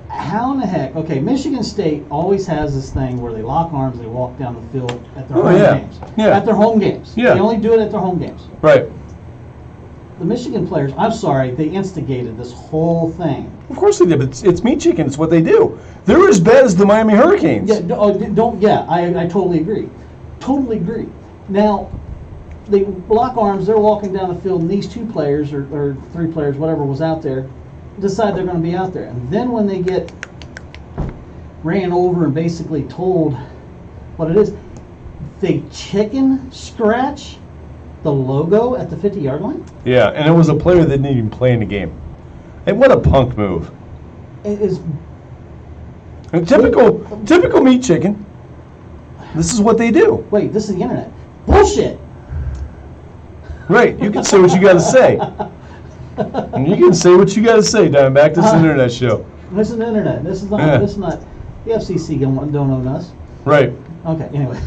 How in the heck? Okay, Michigan State always has this thing where they lock arms, they walk down the field at their home games. Yeah. At their home games. Yeah. They only do it at their home games. Right. the Michigan players, I'm sorry, they instigated this whole thing. Of course they did, but it's meat chicken. It's what they do. They're as bad as the Miami Hurricanes. Yeah, I totally agree. Totally agree. Now, they lock arms, they're walking down the field, and these two players, or three players, whatever was out there, decide they're going to be out there. And then when they get ran over and basically told what it is, they chicken scratch the logo at the 50-yard line? Yeah, and it was a player that didn't even play in the game. And what a punk move. It is And typical meat chicken. This is what they do. Wait, this is the internet. Bullshit. Right, you can say what you got to say. And you can say what you got to say, Diamondback. This is an internet show. This is the internet. This is not. Yeah. This is not. The FCC don't own us. Right. Okay. Anyway.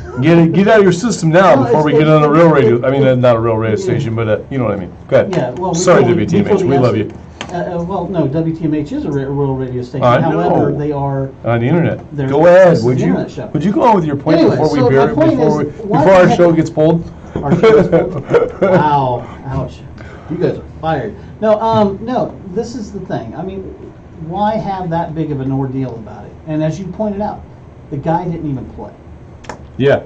Get out of your system now No, before we it's- get on a real radio. I mean, it- not a real radio station, but you know what I mean. Go ahead. Yeah. Well. Sorry, before WTMH. We the love FC you. Well, no. WTMH is a rural radio station. I However, know. they are. On the internet. They're- Go ahead. this is Would the you? internet show. Would you go on with your point Anyway, before we so bear my point before is, we, why before our the heck- show gets pulled? Our show is full. Wow. Ouch. You guys are fired. No. No. This is the thing. I mean, why have that big of an ordeal about it? And as you pointed out, the guy didn't even play. Yeah.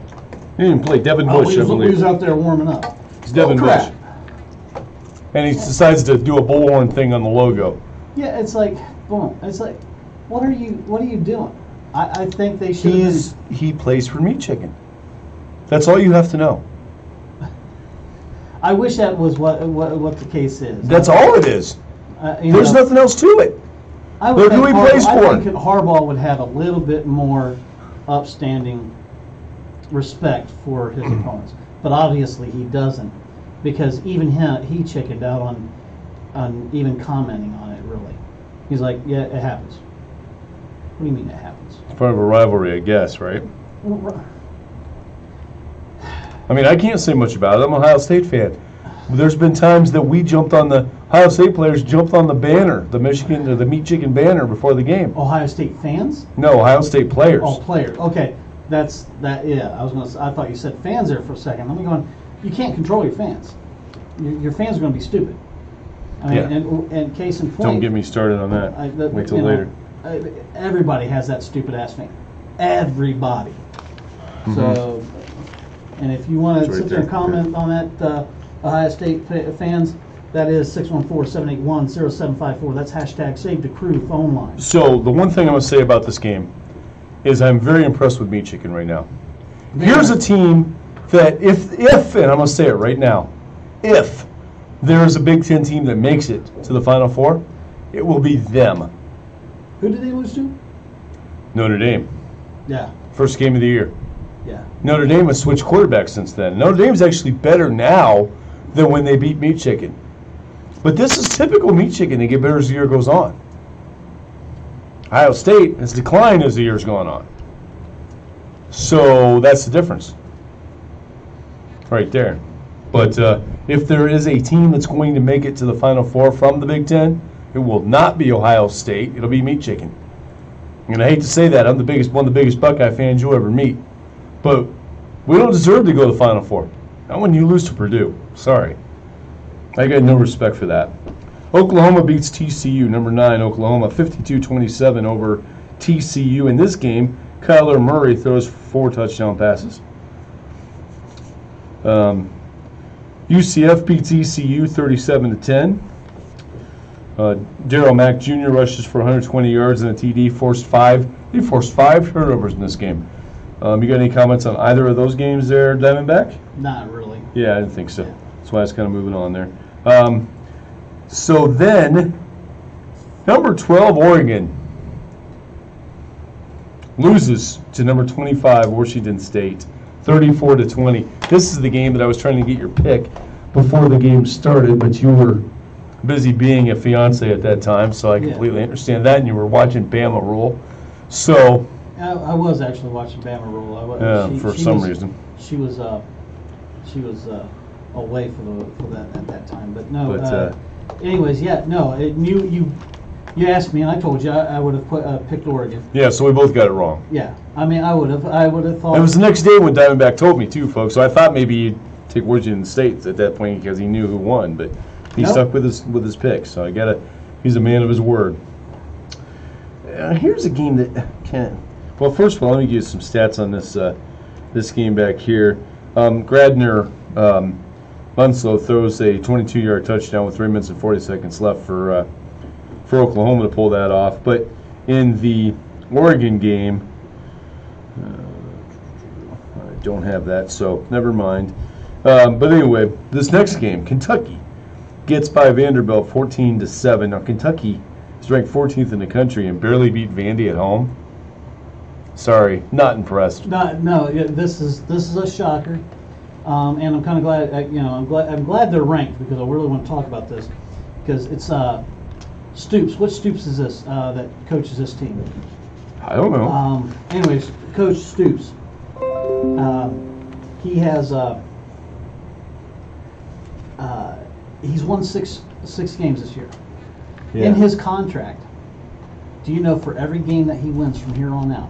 He didn't play. Devin Bush, he I was believe. out there warming up. It's Devin Bush. crap. And he decides to do a bullhorn thing on the logo. Yeah, it's like, boom. It's like, what are you doing? I think they should. He plays for meat chicken. That's all you have to know. I wish that was what the case is. That's all it is. There's nothing else to it. I Look think who he plays I for. think Harbaugh would have a little bit more upstanding respect for his opponents, but obviously he doesn't, because even he chickened out on even commenting on it. Really, he's like, yeah, it happens. What do you mean it happens? It's part of a rivalry, I guess, right? I mean, I can't say much about it. I'm an Ohio State fan. There's been times that we jumped on the Ohio State players jumped on the banner, the Michigan or the meat chicken banner before the game. Ohio State fans? No, Ohio State players. Oh, players. Okay, that's that. Yeah, I thought you said fans there for a second. Let me go on. You can't control your fans. Your fans are going to be stupid. I mean, Yeah. and case in point. Don't get me started on that. Wait till later. Everybody has that stupid ass fan. Everybody. So, and if you want to It's sit right there and there. comment on that, Ohio State fans, that is 614-781-0754. That's hashtag Save the Crew phone line. So the one thing I'm going to say about this game is I'm very impressed with meat chicken right now. Here's a team that if and I'm going to say it right now, if there's a Big Ten team that makes it to the Final Four, it will be them. Who did they lose to? Notre Dame. Yeah, First game of the year. yeah. Notre Dame has switched quarterbacks since then. Notre Dame's actually better now than when they beat meat chicken. But this is typical meat chicken. They get better as the year goes on. Ohio State has declined as the year's gone on. So that's the difference. Right there. But if there is a team that's going to make it to the Final Four from the Big Ten, it will not be Ohio State. It'll be meat chicken. And I hate to say that. I'm one of the biggest Buckeye fans you'll ever meet. But we don't deserve to go to the Final Four. Not when you lose to Purdue. Sorry. I got no respect for that. Oklahoma beats TCU, number 9, Oklahoma, 52-27 over TCU. In this game, Kyler Murray throws 4 touchdown passes. UCF beats ECU 37-10. Darryl Mack Jr. rushes for 120 yards and a TD. He forced 5 turnovers in this game. You got any comments on either of those games there, Diamondback? Not really. Yeah, I didn't think so. That's why I was kind of moving on there. So then, number 12, Oregon, loses to number 25, Washington State, 34-20. This is the game that I was trying to get your pick before the game started, but you were busy being a fiance at that time, so I completely understand that, and you were watching Bama Rule. So I was actually watching Bama Rule. for some reason. She was away for that at that time. But no. Anyways, yeah, no. You asked me, and I told you I would have picked Oregon. Yeah, so we both got it wrong. Yeah, I mean, I would have thought. It was the next day when Diamondback told me too, folks. So I thought maybe you'd take Washington State at that point because he knew who won, but He stuck with his pick, so he's a man of his word. Here's a game that can't. Well, first of all, let me give you some stats on this game back here. Gradner Munslow throws a 22-yard touchdown with 3 minutes and 40 seconds left for Oklahoma to pull that off. But in the Oregon game, I don't have that, so never mind. But anyway, this next game, Kentucky gets by Vanderbilt 14-7. Now Kentucky is ranked 14th in the country and barely beat Vandy at home. Sorry, not impressed. No, this is a shocker, and I'm kind of glad. I'm glad they're ranked because I really want to talk about this because it's Stoops. What Stoops is this that coaches this team? I don't know. Anyways, Coach Stoops. He has he's won six games this year. Yeah. In his contract, do you know for every game that he wins from here on out,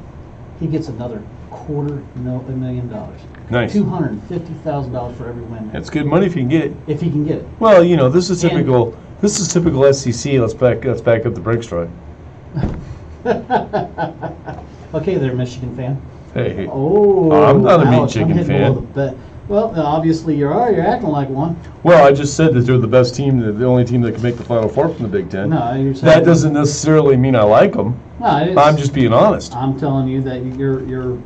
he gets another $250,000. Nice. $250,000 for every win. That's good money if you can get it. If he can get it. Well, this is typical. This is typical SEC. Let's back up the brakes, Troy. Okay, there, Michigan fan. Hey. Oh, I'm not a meat Alex, chicken fan. Well, obviously you are. You're acting like one. Well, I just said that they're the best team, the only team that can make the Final Four from the Big Ten. No, you're saying that doesn't necessarily mean I like them. No, I'm just being honest. I'm telling you that you're.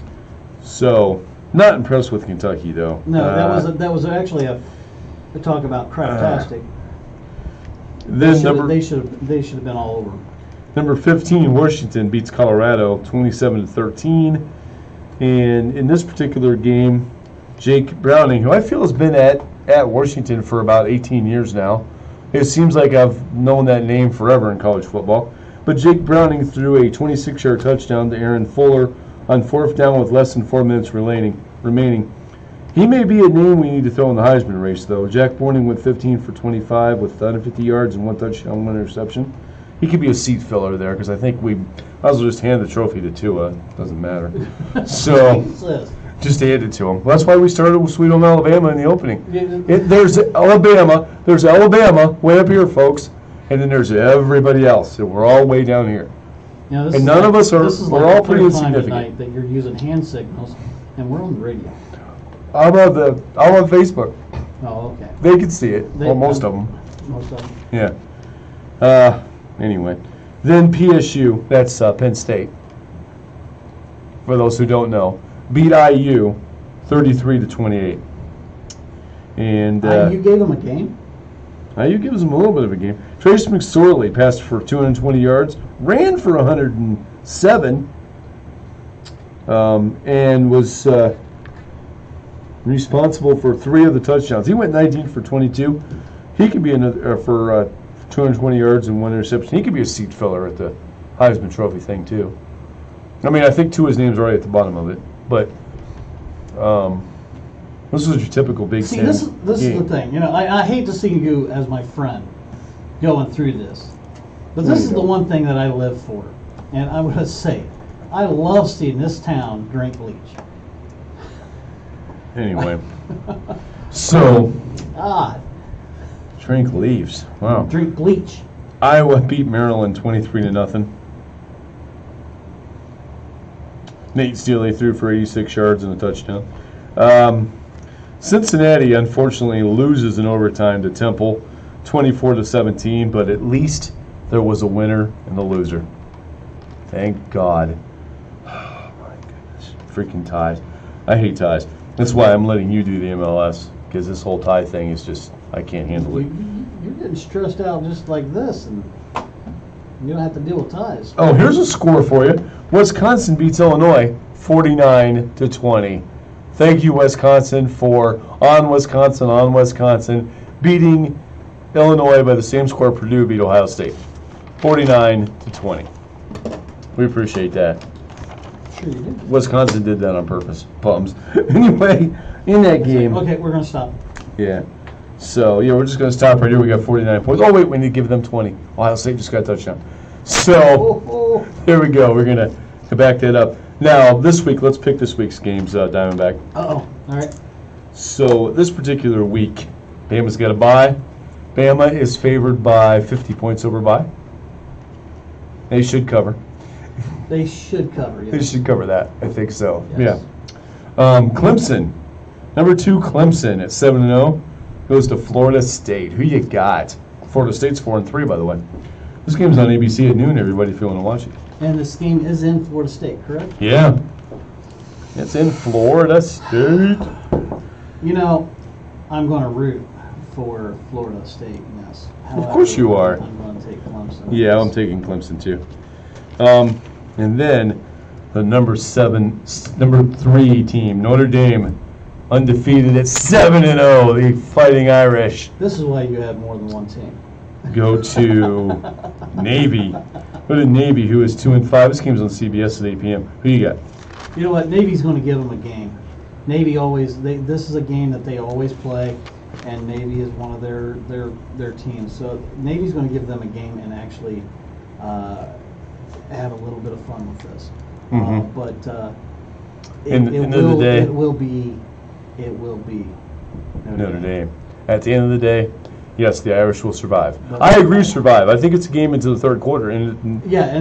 So, not impressed with Kentucky though. No, that was actually a talk about craptastic. Then they should have been all over them. Number 15, Washington beats Colorado 27-13, and in this particular game, Jake Browning, who I feel has been at Washington for about 18 years now. It seems like I've known that name forever in college football. But Jake Browning threw a 26-yard touchdown to Aaron Fuller on 4th down with less than 4 minutes remaining. He may be a name we need to throw in the Heisman race, though. Jack Browning went 15 for 25 with 150 yards and 1 touchdown, 1 interception. He could be a seat filler there because I think I was just hand the trophy to Tua. Doesn't matter. So just hand it to him. That's why we started with Sweet Home Alabama in the opening. There's Alabama way up here, folks, and then there's everybody else, and we're all way down here. And none of us are. We're all pretty insignificant. That you're using hand signals, and we're on the radio. I'm on Facebook. Oh, okay. They can see it. Well, most of them. Most of them. Yeah. Anyway, then PSU, that's Penn State. For those who don't know, beat IU 33-28. And IU gave them a game? IU gives them a little bit of a game. Trace McSorley passed for 220 yards, ran for 107, and was responsible for 3 of the touchdowns. He went 19 for 22. He could be another for 220 yards and 1 interception. He could be a seat filler at the Heisman Trophy thing too. I mean, I think Tua's name's already at the bottom of it, but this is your typical Big Ten. This is the thing. I hate to see you as my friend going through this, but this is the one thing that I live for, and I'm going to say, I love seeing this town drink bleach. Anyway, so God. Drink leaves. Wow. Drink bleach. Iowa beat Maryland 23-0. Nate Steele threw for 86 yards and a touchdown. Cincinnati unfortunately loses in overtime to Temple, 24-17. But at least there was a winner and a loser. Thank God. Oh my goodness, freaking ties. I hate ties. That's why I'm letting you do the MLS because this whole tie thing is just. I can't handle it. You're getting stressed out just like this, and you don't have to deal with ties. Oh, here's a score for you. Wisconsin beats Illinois 49-20. Thank you, Wisconsin, for on Wisconsin beating Illinois by the same score Purdue beat Ohio State, 49-20. We appreciate that. Sure you did. Wisconsin did that on purpose. Bums. Anyway, in that game. Okay, we're gonna stop. Yeah. So, we're just going to stop right here. We got 49 points. Oh, wait, we need to give them 20. Ohio State just got a touchdown. So, there we go. We're going to back that up. Now, this week, let's pick this week's games, Diamondback. Uh-oh. All right. So, this particular week, Bama's got a bye. Bama is favored by 50 points over by. They should cover. They should cover. Yes. They should cover that. I think so. Yes. Yeah. Clemson, number 2 Clemson at 7-0 goes to Florida State. Who you got? Florida State's 4-3, by the way. This game's on ABC at noon. Everybody, if you want to watch it. And this game is in Florida State, correct? Yeah. It's in Florida State. You know, I'm going to root for Florida State, yes. However, Of course you are. I'm going to take Clemson. Yeah, I'm taking Clemson too. And then the number 3 team, Notre Dame, undefeated at 7-0, the Fighting Irish. This is why you have more than one team. Go to Navy. Go to Navy, who is 2-5. This game's on CBS at 8 p.m. Who you got? You know what? Navy's going to give them a game. Navy always. This is a game that they always play, and Navy is one of their teams. So Navy's going to give them a game and actually have a little bit of fun with this. Mhm. But In the end of the day, it will be Notre Dame. At the end of the day, yes, the Irish will survive. I agree, survive. I think it's a game into the third quarter, and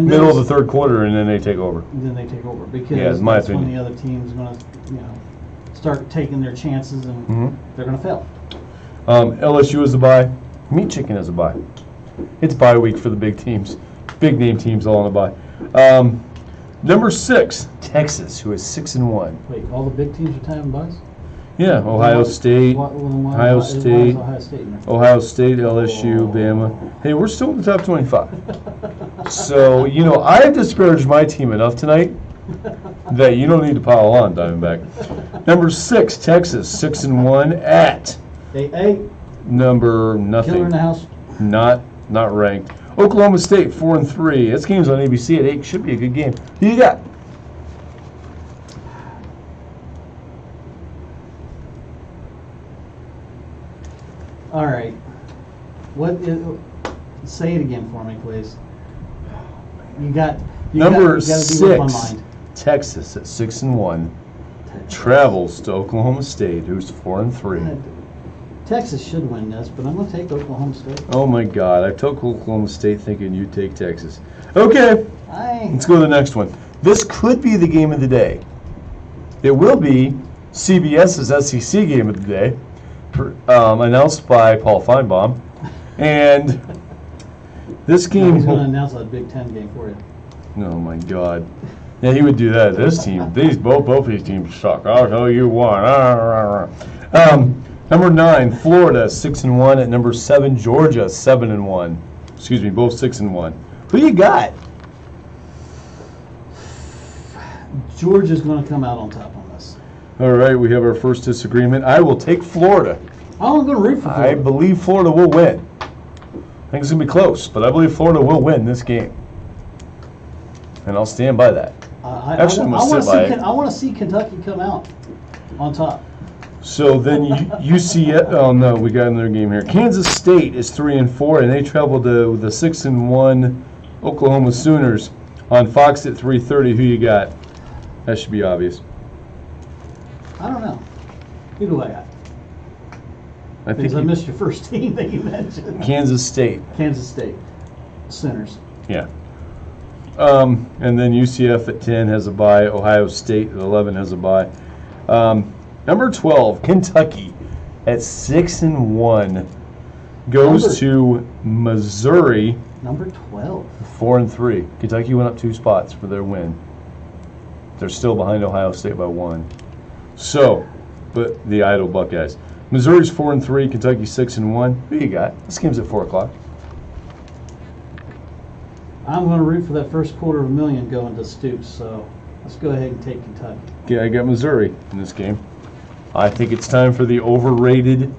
middle of the third quarter, and then they take over. Then they take over because Yeah, in my that's opinion. when the other team's going to, start taking their chances, and Mhm. they're going to fail. LSU is a bye. Meat Chicken is a bye. It's bye week for the big teams. Big name teams all on a bye. Number 6, Texas, who is 6-1. Wait, all the big teams are having buys? Yeah, Ohio State, Ohio State, Ohio State in there? Ohio State, LSU, Bama. Hey, we're still in the top 25. So, I've disparaged my team enough tonight that you don't need to pile on, Diamondback. Number 6, Texas, 6-1 at Hey, number killer in nothing. the house. Not ranked. Oklahoma State, 4-3. This game's on ABC at 8. Should be a good game. Who you got? All right. Say it again for me, please. Number you gotta be with my 6, mind. Texas at 6-1. Travels to Oklahoma State, who's 4-3. Texas should win this, but I'm going to take Oklahoma State. Oh my God! I took Oklahoma State thinking you'd take Texas. Okay, let's go to the next one. This could be the game of the day. It will be CBS's SEC game of the day, announced by Paul Feinbaum, and this game. He's going to announce a Big Ten game for you. Oh my God! Yeah, he would do that. This team, both these teams suck. I'll tell you what. Number 9, Florida, 6-1. At number 7, Georgia, 7-1. Excuse me, both 6-1. Who you got? Georgia's going to come out on top on this. All right, we have our first disagreement. I will take Florida. I'm going to root for Florida. I believe Florida will win. I think it's going to be close, but I believe Florida will win this game. And I'll stand by that. Actually, I'm going to sit by it. I want to see Kentucky come out on top. So then UCF. Oh no, we got another game here. Kansas State is 3-4, and they travel to the 6-1 Oklahoma Sooners on Fox at 3:30. Who you got? That should be obvious. I don't know. Who do I got? I think Because I missed your first team that you mentioned. Kansas State. Kansas State Sooners. Yeah. And then UCF at 10 has a bye. Ohio State at 11 has a bye. Number 12, Kentucky at 6-1 goes to Missouri. Number 12. 4-3. Kentucky went up 2 spots for their win. They're still behind Ohio State by 1. So, but the idle Buckeyes. Missouri's 4-3. Kentucky 6-1. Who you got? This game's at 4 o'clock. I'm going to root for that first $250,000 going to Stoops. So let's go ahead and take Kentucky. Yeah, I got Missouri in this game. I think it's time for the overrated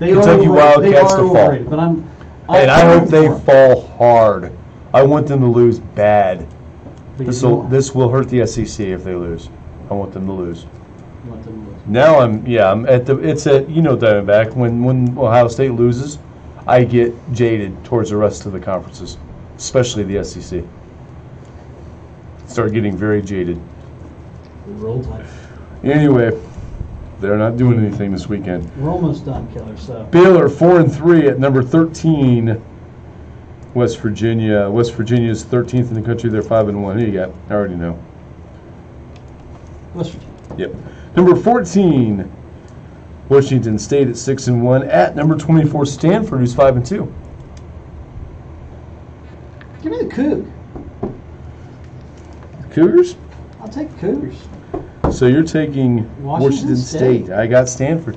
They Kentucky are Wildcats to fall. overrated, but and I hope they fall hard. I want them to lose bad. This will hurt the SEC if they lose. I want them to lose. Now I'm at Diamondback. When Ohio State loses, I get jaded towards the rest of the conferences, especially the SEC. Start getting very jaded. Roll Tide. Anyway, They're not doing anything this weekend. We're almost done, Killer. So Baylor 4-3 at number 13. West Virginia. West Virginia's 13th in the country. They're 5-1. Who you got? I already know. West Virginia. Yep. Number 14. Washington State at 6-1 at number 24. Stanford, who's 5-2. Give me the Coug. Cougars. I'll take the Cougars. So you're taking Washington State. I got Stanford.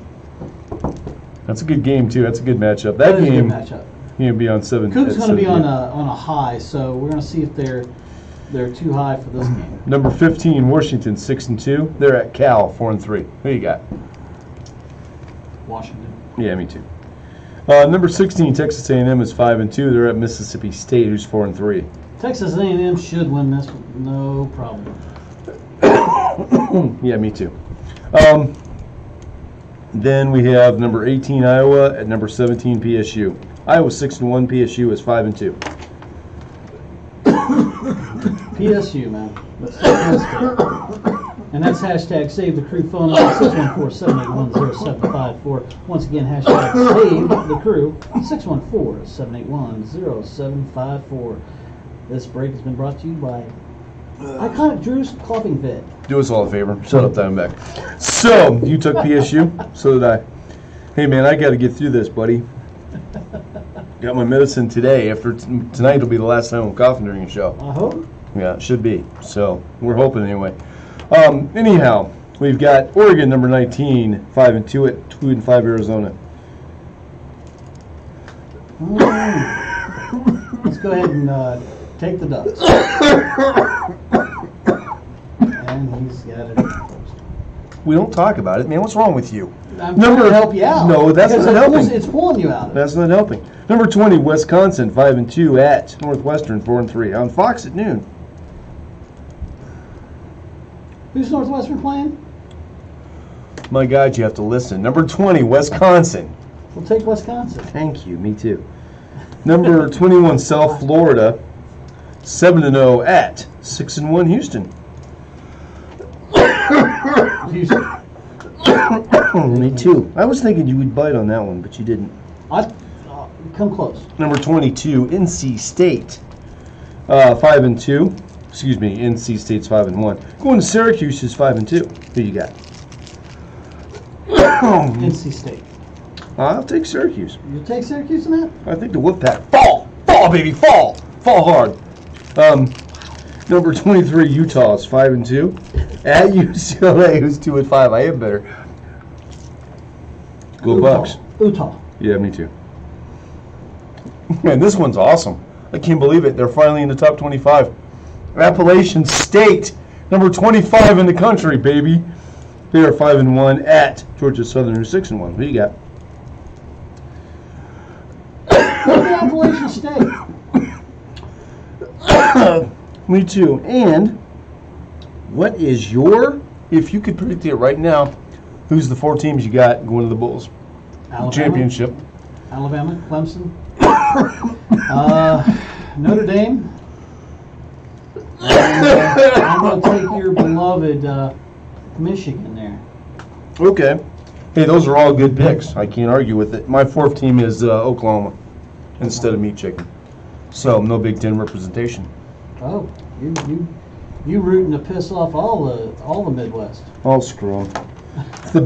That's a good game too. That's a good matchup. That is game a good matchup. Going to be on 7. Coug's going to be on a high, so we're going to see if they're too high for this game. Number 15, Washington 6-2. They're at Cal 4-3. Who you got? Washington. Yeah, me too. Number 16, Texas A&M is 5-2. They're at Mississippi State, who's 4-3. Texas A&M should win this one, no problem. Yeah, me too. Then we have number 18, Iowa, at number 17, PSU. Iowa 6-1, PSU is 5-2. PSU, man. Let's take this game. And that's hashtag save the crew phone number 614-781-0754. Once again, hashtag save the crew 614-781-0754. This break has been brought to you by Iconic Drew's Coughing Fit. Do us all a favor. Shut up, Diamondback. So, you took PSU. So did I. Hey, man, I got to get through this, buddy. Got my medicine today. After tonight will be the last time I'm coughing during a show. I hope. Yeah, it should be. So, we're hoping anyway. Anyhow, we've got Oregon, number 19, 5-2 at 2-5 Arizona. Let's go ahead and take the Ducks. And he's got it first. We don't talk about it, man. What's wrong with you? I'm trying to help you out. No, that's not helping. It's pulling you out. That's not helping. Number 20, Wisconsin, 5-2 at Northwestern, 4-3 on Fox at noon. Who's Northwestern playing? My God, you have to listen. Number 20, Wisconsin. We'll take Wisconsin. Thank you. Me too. Number 21, South Florida, 7-0 at 6-1 Houston. Houston. Me too. I was thinking you would bite on that one, but you didn't. Come close. Number 22, NC State, 5-2. Excuse me, NC State's 5-1. Going to Syracuse is 5-2. Who you got? NC State. I'll take Syracuse. You take Syracuse in that? I think the Wolfpack. Fall, baby, fall hard. Number 23, Utah is 5-2 at UCLA, who's 2-5. I am better. Go Bucks. Utah. Yeah, me too. Man, this one's awesome. I can't believe it. They're finally in the top 25. Appalachian State, number 25 in the country, baby. They are 5-1 at Georgia Southern, who's 6-1. Who you got? Appalachian State. Me too. And what is your, if you could predict it right now, who's the 4 teams you got going to the Bulls? Alabama. Championship. Alabama, Clemson. Notre Dame. And, I'm going to take your beloved Michigan there. Okay. Hey, those are all good picks. I can't argue with it. My 4th team is Oklahoma instead of Meat Chicken. So, no Big Ten representation. Oh, you rooting to piss off all the Midwest. I'll screw them. If the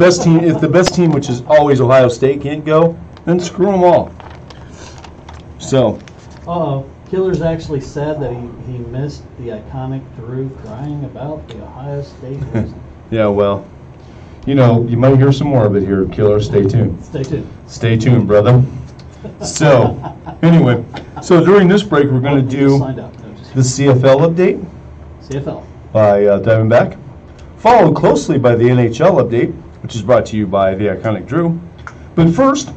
best team, which is always Ohio State, can't go, then screw them all. So. Uh-oh. Killer's actually said that he missed the iconic Drew crying about the Ohio State losing. Yeah, well, you might hear some more of it here, Killer. Stay tuned. Stay tuned. Stay tuned, brother. So, anyway, during this break, we're going to do the CFL update. CFL. By Diamondback, followed closely by the NHL update, which is brought to you by the iconic Drew. But first,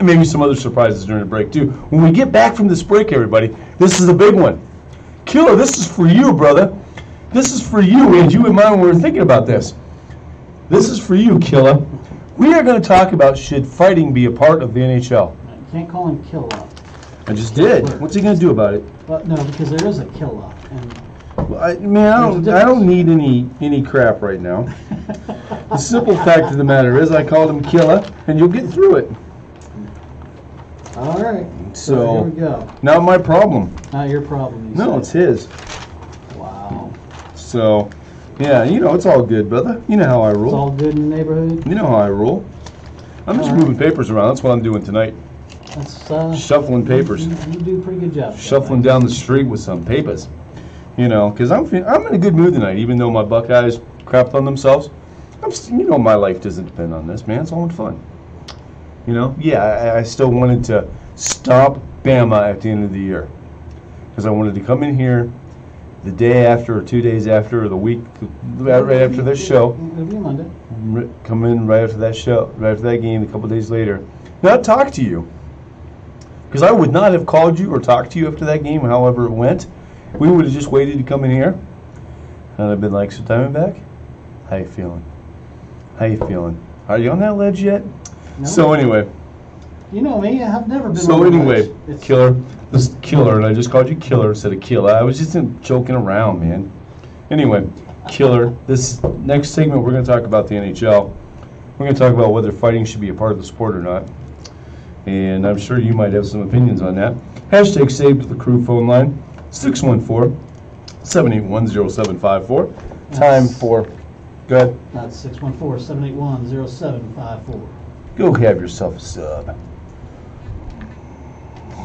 maybe some other surprises during the break, too. When we get back from this break, everybody, this is a big one. Killer, this is for you, brother. This is for you, and you and mine when we were thinking about this. This is for you, Killer. We are going to talk about should fighting be a part of the NHL. You can't call him Killa. I just did. What's he going to do about it? Well, no, because there is a Killa. And well, I don't need any crap right now. The simple fact of the matter is I called him Killa, and you'll get through it. All right. So, here we go. Not my problem. Not your problem. No, it's his. Wow. So, yeah, it's all good, brother. You know how I It's rule. all good in the neighborhood. You know how I rule. I'm just moving papers around. That's what I'm doing tonight. That's Shuffling papers. You do a pretty good job. Shuffling down the street with some papers. Because I'm in a good mood tonight, even though my Buckeyes crapped on themselves. My life doesn't depend on this, man. It's all in fun. Yeah, I still wanted to stop Bama at the end of the year. Because I wanted to come in here the day after or 2 days after or the week right after this show. It'll be Monday. Come in right after that show, right after that game, a couple days later. Not talk to you. Because I would not have called you or talked to you after that game, however it went. We would have just waited to come in here. And I've been like, so Diamondback, how you feeling? How you feeling? Are you on that ledge yet? No. So anyway. You know me, I've never been So on the anyway, ledge. It's- Killer, this Killer, and I just called you Killer instead of Killa. I was just joking around, man. Anyway, Killer, this next segment we're going to talk about the NHL. We're going to talk about whether fighting should be a part of the sport or not. And I'm sure you might have some opinions on that. Hashtag saved to the crew phone line, 614-781-0754. Time for, go ahead. That's 614-781-0754. Go have yourself a sub.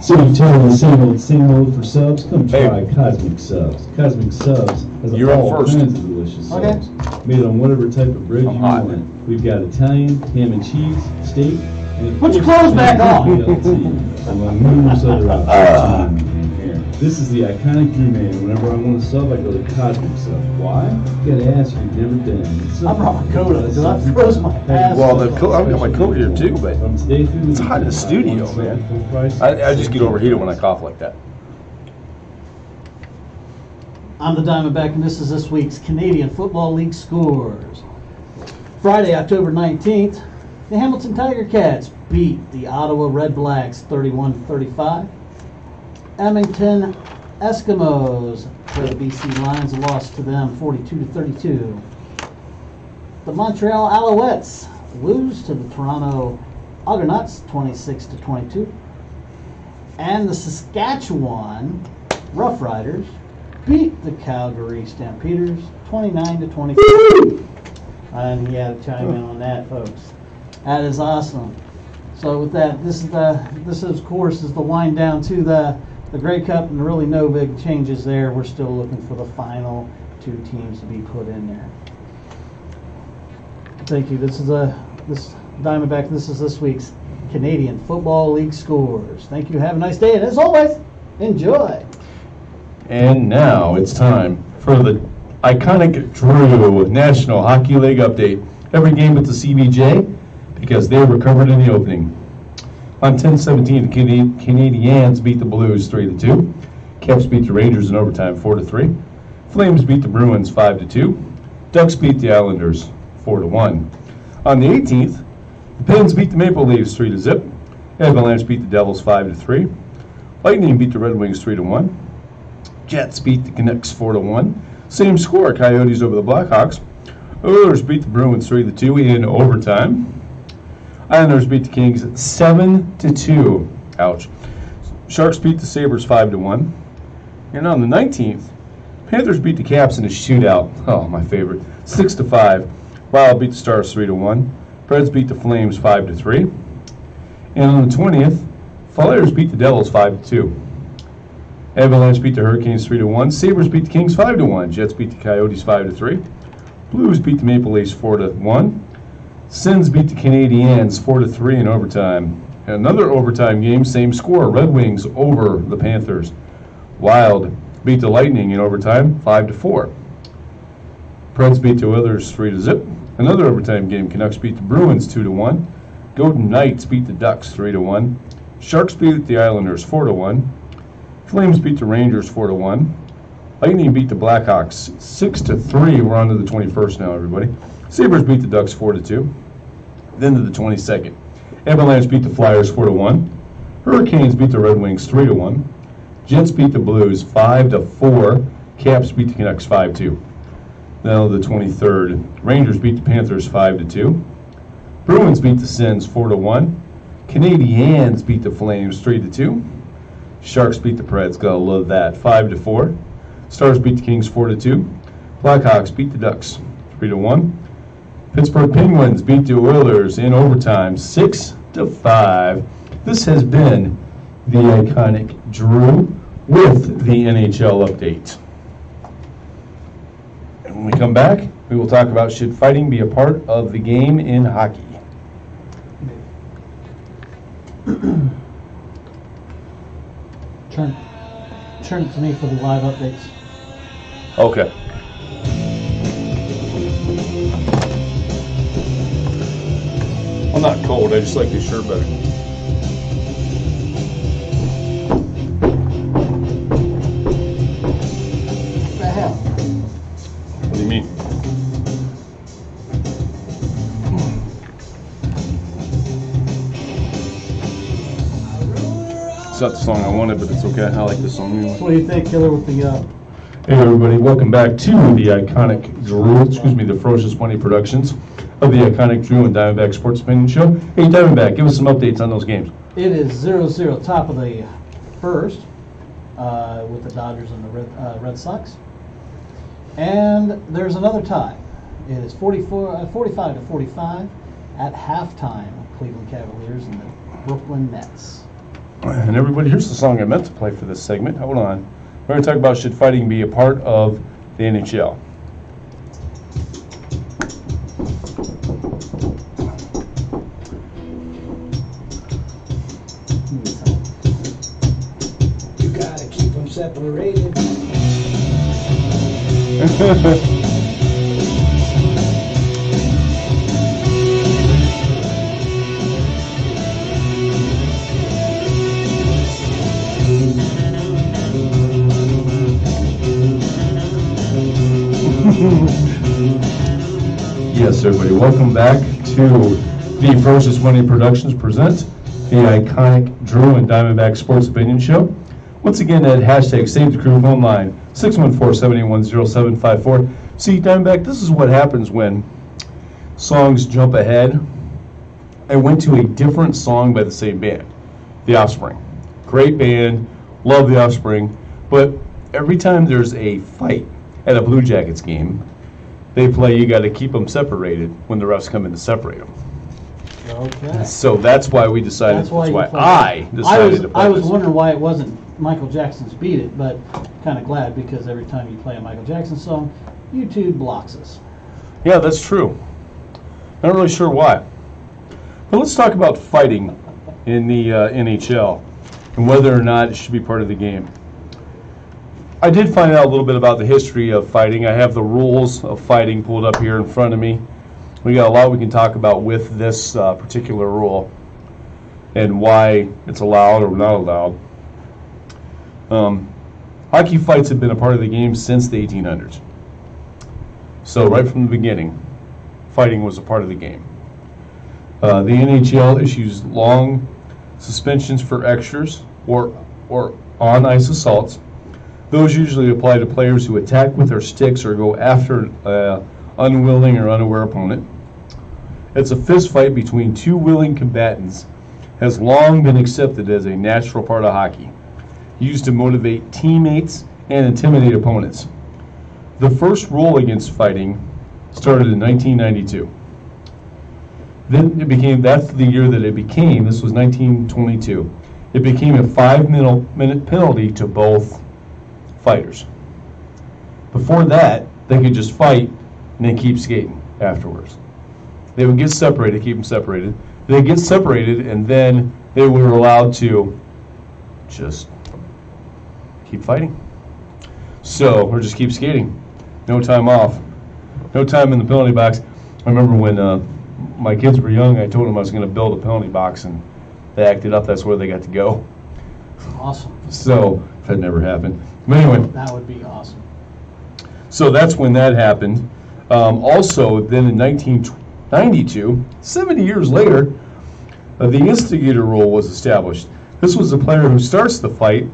So you tell me same old for subs? Come Hey. try Cosmic Subs. Cosmic Subs has You're up all first. kinds of delicious Okay. subs. Made on whatever type of bread I'm you hot. want. We've got Italian, ham and cheese, steak, and of Put your course, clothes back on. BLT, among numerous other options. This is the iconic Drew Man. Whenever I want a sub, I go to Cosmic Sub. Why? You gotta ask, you've never done. I brought my coat up because I froze my ass. Well, I've got my coat here too, but From today through it's hot in the studio, man. I just get overheated when I cough like that. I'm the Diamondback, and this is this week's Canadian Football League scores. Friday, October 19th, the Hamilton Tiger Cats beat the Ottawa Red Blacks 31-35. Edmonton Eskimos play the BC Lions, lost to them 42-32. The Montreal Alouettes lose to the Toronto Argonauts 26-22. And the Saskatchewan Roughriders beat the Calgary Stampeders 29-24. And he had to chime in on that, folks. That is awesome. So with that, this is of course is the wind down to the Grey Cup, and really no big changes there. We're still looking for the final two teams to be put in there. Thank you. This Diamondback. This is this week's Canadian Football League scores. Thank you. Have a nice day, and as always, enjoy. And now it's time for the iconic Drew National Hockey League update. Every game with the CBJ, because they were covered in the opening. On 10-17, the Canadiens beat the Blues 3-2. Caps beat the Rangers in overtime 4-3. Flames beat the Bruins 5-2. Ducks beat the Islanders 4-1. On the 18th, the Pens beat the Maple Leafs 3-0. Avalanche beat the Devils 5-3. Lightning beat the Red Wings 3-1. Jets beat the Canucks 4-1. Same score, Coyotes over the Blackhawks. Oilers beat the Bruins 3-2 in overtime. Islanders beat the Kings 7-2. Ouch. Sharks beat the Sabres 5-1. And on the 19th, Panthers beat the Caps in a shootout. Oh, my favorite. 6-5. Wild beat the Stars 3-1. Preds beat the Flames 5-3. And on the 20th, Flyers beat the Devils 5-2. Avalanche beat the Hurricanes 3-1. Sabres beat the Kings 5-1. Jets beat the Coyotes 5-3. Blues beat the Maple Leafs 4-1. Sens beat the Canadiens 4-3 in overtime. And another overtime game, same score. Red Wings over the Panthers. Wild beat the Lightning in overtime 5-4. Preds beat the Oilers 3-0. Another overtime game. Canucks beat the Bruins 2-1. Golden Knights beat the Ducks 3-1. Sharks beat the Islanders 4-1. Flames beat the Rangers 4-1. Lightning beat the Blackhawks 6-3. We're on to the 21st now, everybody. Sabres beat the Ducks 4-2. Then to the 22nd. Avalanche beat the Flyers 4-1. Hurricanes beat the Red Wings Now the 23rd, Rangers beat the Panthers 5-2. Bruins beat the Sens 4-1. Canadiens beat the Flames 3-2. Sharks beat the Preds, gotta love that, 5-4. Stars beat the Kings 4-2. Blackhawks beat the Ducks 3-1. Pittsburgh Penguins beat the Oilers in overtime 6-5. This has been the iconic Drew with the NHL update. And when we come back, we will talk about should fighting be a part of the game in hockey. Turn it to me for the live updates. Okay. I'm not cold, I just like this shirt better. What the hell? What do you mean? It's not the song I wanted, but it's okay. I like this song anyway. So what do you think, Killer, with the Hey everybody, welcome back to the iconic Drew, the Ferocious Money Productions of the iconic Drew and Diamondback Sports Opinion Show. Hey Diamondback, give us some updates on those games. It is 0-0 top of the first with the Dodgers and the Red Sox. And there's another tie. It is 45-45 at halftime. Cleveland Cavaliers and the Brooklyn Nets. And everybody, here's the song I meant to play for this segment. Hold on. We're going to talk about should fighting be a part of the NHL. You gotta keep them separated. Yes, everybody, welcome back to the Ferocious Money Productions present the iconic Drew and Diamondback Sports Opinion Show. Once again, at hashtag Save the Crew phone line 614-781-0754. See, Diamondback, this is what happens when songs jump ahead. I went to a different song by the same band, The Offspring. Great band, love The Offspring, but every time there's a fight at a Blue Jackets game, they play You Gotta Keep Them Separated when the refs come in to separate them. Okay. So that's why we decided, That's why I decided to play I was this. wondering why it wasn't Michael Jackson's Beat It, but kind of glad because every time you play a Michael Jackson song, YouTube blocks us. Yeah, that's true. Not really sure why. But let's talk about fighting in the NHL and whether or not it should be part of the game. I did find out a little bit about the history of fighting. I have the rules of fighting pulled up here in front of me. We got a lot we can talk about with this particular rule and why it's allowed or not allowed. Hockey fights have been a part of the game since the 1800s. So right from the beginning, fighting was a part of the game. The NHL issues long suspensions for extras or on-ice assaults. Those usually apply to players who attack with their sticks or go after an unwilling or unaware opponent. It's a fist fight between two willing combatants has long been accepted as a natural part of hockey, used to motivate teammates and intimidate opponents. The first rule against fighting started in 1992. Then that's the year that it became, this was 1922, it became a 5-minute penalty to both fighters. Before that, they could just fight and then keep skating afterwards. They would get separated, keep them separated. They'd get separated, and then they were allowed to just keep fighting. So, or just keep skating. No time off. No time in the penalty box. I remember when my kids were young, I told them I was going to build a penalty box, and they acted up. That's where they got to go. Awesome. So, that never happened. But anyway. That would be awesome. So that's when that happened. Also, then in 1992, 70 years later, the instigator rule was established. This was the player who starts the fight,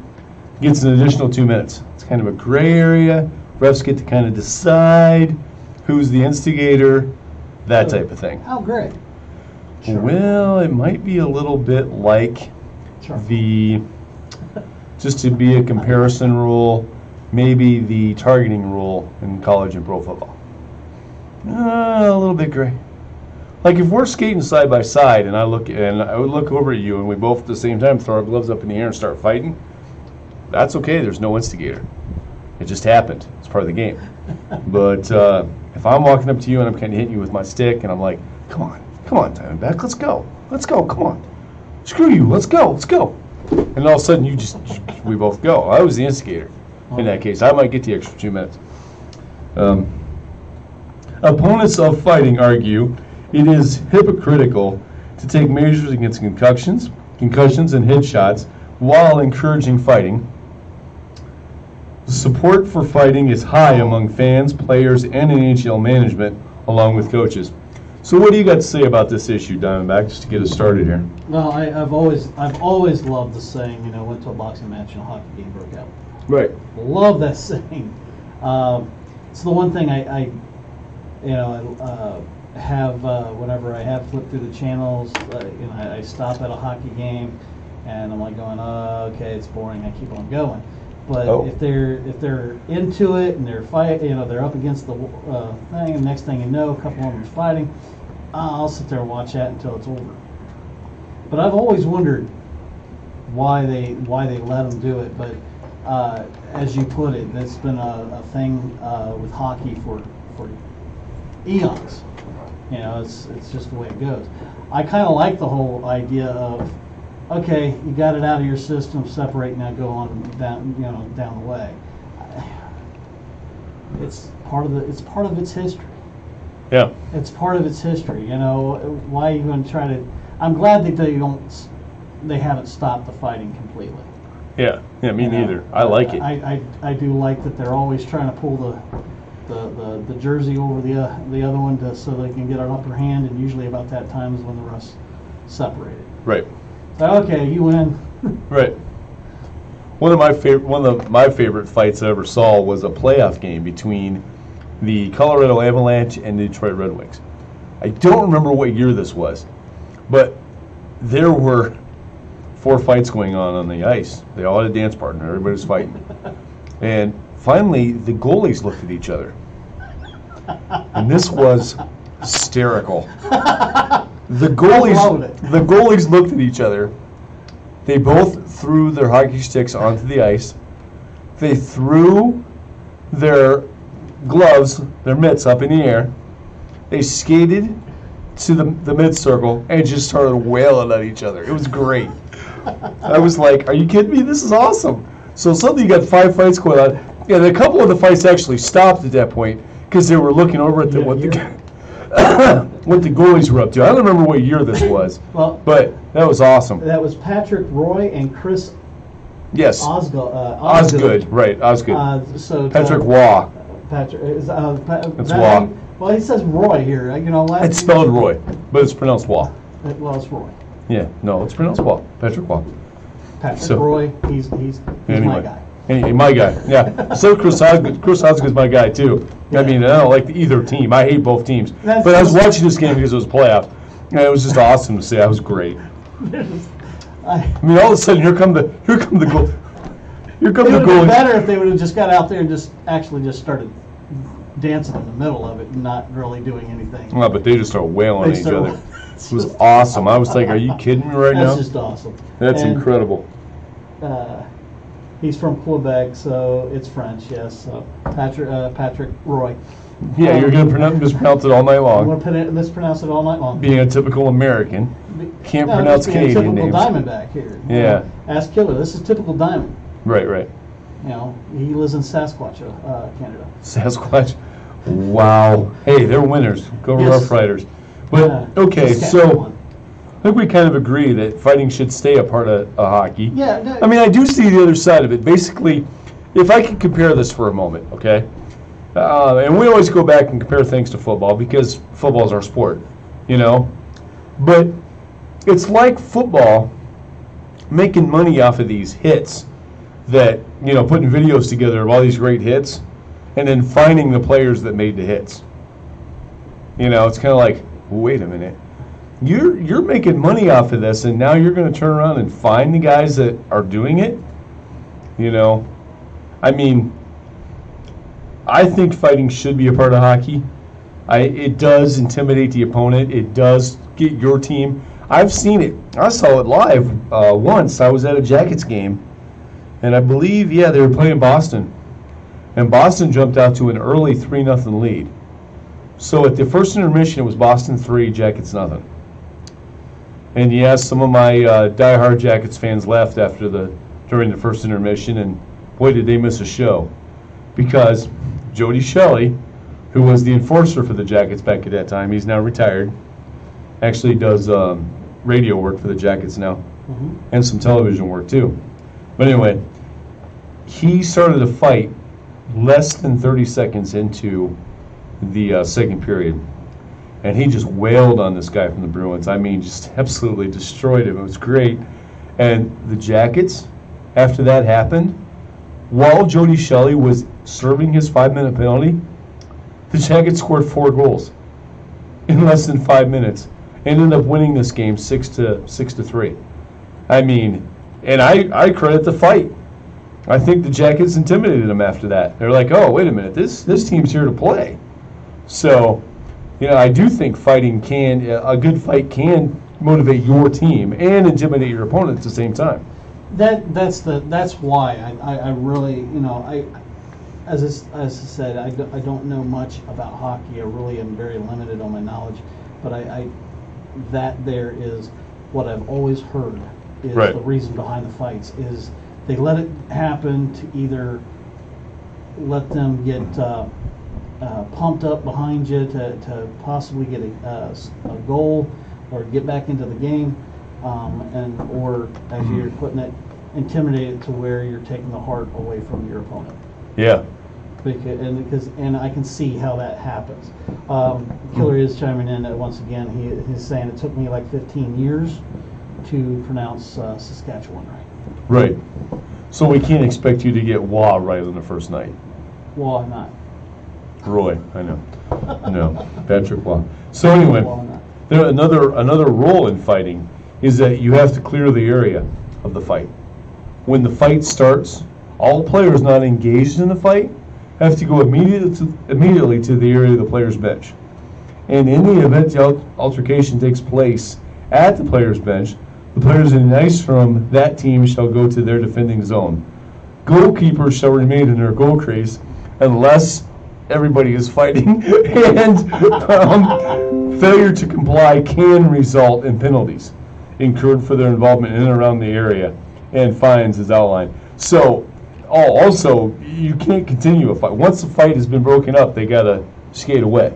gets an additional 2 minutes. It's kind of a gray area. Refs get to kind of decide who's the instigator, that type of thing. Oh, great. Sure. Well, it might be a little bit like Sure. just to be a comparison rule, maybe the targeting rule in college and pro football. A little bit gray. Like if we're skating side by side and I would look over at you and we both at the same time throw our gloves up in the air and start fighting, that's okay. There's no instigator. It just happened. It's part of the game. But if I'm walking up to you and I'm kind of hitting you with my stick and I'm like, come on, Diamondback, let's go, come on. Screw you, let's go. And all of a sudden we both go. I was the instigator in that case. I might get the extra 2 minutes. Opponents of fighting argue it is hypocritical to take measures against concussions, and headshots while encouraging fighting. Support for fighting is high among fans, players, and NHL management, along with coaches. So what do you got to say about this issue, Diamondback, just to get us started here? Well, I've always loved the saying, went to a boxing match and a hockey game broke out. Right. Love that saying. It's the one thing I have whenever I have flipped through the channels. I stop at a hockey game, and I'm like going, okay, it's boring. I keep on going. But if they're into it and they're they're up against the thing, and next thing you know, a couple of them are fighting. I'll sit there and watch that until it's over. But I've always wondered why they let them do it. But as you put it, it's been a thing with hockey for eons. It's just the way it goes. I kind of like the whole idea of, okay, you got it out of your system, separate, now go on down the way. It's part of its history. Yeah. It's part of its history. Why are you going to try to? I'm glad that they haven't stopped the fighting completely. Yeah. Yeah. Me neither. I like it. I do like that they're always trying to pull the jersey over the other one so they can get an upper hand, and usually about that time is when the rest separated. Right. So okay, you win. Right. One of my favorite fights I ever saw was a playoff game between the Colorado Avalanche and the Detroit Red Wings. I don't remember what year this was, but there were 4 fights going on the ice. They all had a dance partner. Everybody was fighting. And finally, the goalies looked at each other. And this was hysterical. The goalies looked at each other. They both threw their hockey sticks onto the ice. They threw their gloves, their mitts, up in the air. They skated to the mid-circle and just started wailing at each other. It was great. I was like, are you kidding me? This is awesome. So suddenly you got 5 fights going on. Yeah, a couple of the fights actually stopped at that point because they were looking over at what the goalies were up to. I don't remember what year this was, but that was awesome. That was Patrick Roy and Chris. Yes. Osgood. Right, Osgood. So Patrick Waugh. Patrick. It's Waugh. Well, he says Roy here. It's spelled Roy, but it's pronounced Waugh. Well, it's Roy. Yeah, no, it's pronounced Waugh. Patrick Waugh. Patrick Roy. He's my guy. Anyway, my guy. Yeah. So Chris Osgood's my guy too. Yeah. I mean, I don't like either team. I hate both teams. But I was watching this game because it was playoff, and it was just awesome to see. That was great. I mean, all of a sudden, here come the goal. Here come the goal. It would have been better if they would have just got out there and just started dancing in the middle of it and not really doing anything. Well, but they just started wailing at each other. It was awesome. I was like, are you kidding me right now? That's just awesome. That's incredible. He's from Quebec, so it's French, yes. So Patrick Roy. Yeah, you're going to mispronounce it all night long. I'm going to mispronounce it all night long. Being a typical American, can't pronounce Canadian names. Typical Diamondback here. Yeah. Ask Killer. This is typical Diamond. Right. He lives in Sasquatch, Canada. Sasquatch. Wow. Hey, they're winners. Go Rough Riders. But okay, so I think we kind of agree that fighting should stay a part of hockey. Yeah. No, I mean, I do see the other side of it. Basically, if I could compare this for a moment, okay? And we always go back and compare things to football because football is our sport, But it's like football making money off of these hits that, putting videos together of all these great hits and then finding the players that made the hits. It's kind of like, wait a minute. You're making money off of this, and now you're going to turn around and find the guys that are doing it? I mean, I think fighting should be a part of hockey. It does intimidate the opponent. It does get your team. I've seen it. I saw it live once. I was at a Jackets game, and I believe, they were playing Boston. And Boston jumped out to an early 3-0 lead. So at the first intermission, it was Boston 3, Jackets nothing. And yes, some of my diehard Jackets fans left during the first intermission, and boy, did they miss a show. Because Jody Shelley, who was the enforcer for the Jackets back at that time, he's now retired, actually does radio work for the Jackets now, and some television work too. But anyway, he started a fight less than 30 seconds into the second period. And he just wailed on this guy from the Bruins. I mean, just absolutely destroyed him. It was great. And the Jackets, after that happened, while Jody Shelley was serving his 5-minute penalty, the Jackets scored 4 goals in less than 5 minutes. Ended up winning this game 6-3. I mean, and I credit the fight. I think the Jackets intimidated them after that. They're like, oh, wait a minute, this team's here to play. So, I do think a good fight can motivate your team and intimidate your opponent at the same time. That's why I really, as I said, I don't know much about hockey. I really am very limited on my knowledge, but that there is what I've always heard is right. The reason behind the fights is they let it happen to either let them get pumped up behind you to possibly get a goal or get back into the game, or as you're putting it, intimidate it to where you're taking the heart away from your opponent. Yeah. And I can see how that happens. Killer is chiming in once again. He's saying it took me like 15 years to pronounce Saskatchewan right. Right. So we can't expect you to get Wah right on the first night. Wah not. Roy, I know. No, Patrick Wah. So anyway, another rule in fighting is that you have to clear the area of the fight. When the fight starts, all players not engaged in the fight have to go immediately to the area of the player's bench. And in the event the altercation takes place at the player's bench, the players in the ice from that team shall go to their defending zone. Goalkeepers shall remain in their goal crease unless everybody is fighting, and failure to comply can result in penalties incurred for their involvement in and around the area, and fines as outlined. So, also, you can't continue a fight. Once the fight has been broken up, they got to skate away.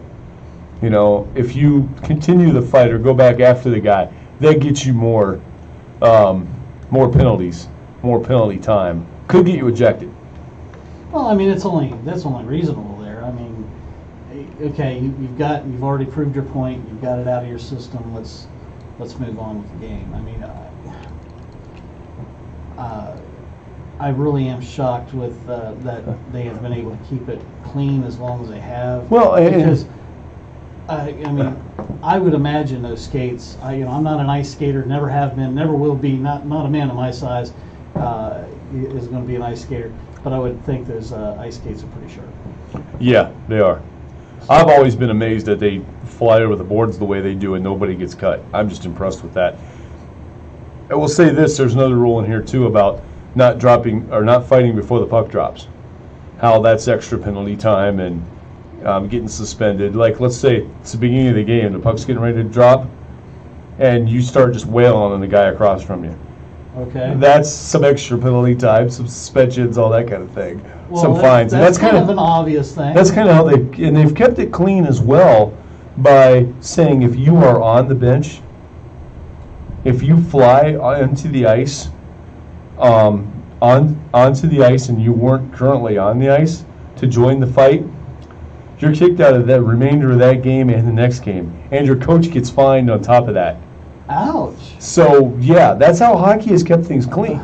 If you continue the fight or go back after the guy, that gets you more penalties, more penalty time. Could get you ejected. Well, I mean, that's only reasonable there. I mean, okay, you've already proved your point. You've got it out of your system. Let's move on with the game. I mean, I really am shocked with that they have been able to keep it clean as long as they have. Well, because I mean, I would imagine those skates. I'm not an ice skater. Never have been. Never will be. Not a man of my size is going to be an ice skater. But I would think those ice skates are pretty sharp. Yeah, they are. I've always been amazed that they fly over the boards the way they do and nobody gets cut. I'm just impressed with that. I will say this, there's another rule in here too about not dropping or not fighting before the puck drops. How that's extra penalty time and getting suspended. Like, let's say it's the beginning of the game, the puck's getting ready to drop, and you start just wailing on the guy across from you. Okay. That's some extra penalty time, some suspensions, all that kind of thing. Well, some fines. That's kind of an obvious thing. That's kind of how they've kept it clean as well by saying if you are on the bench, if you fly onto the ice, onto the ice and you weren't currently on the ice to join the fight, you're kicked out of that remainder of that game and the next game, and your coach gets fined on top of that. Ouch. So yeah, that's how hockey has kept things clean.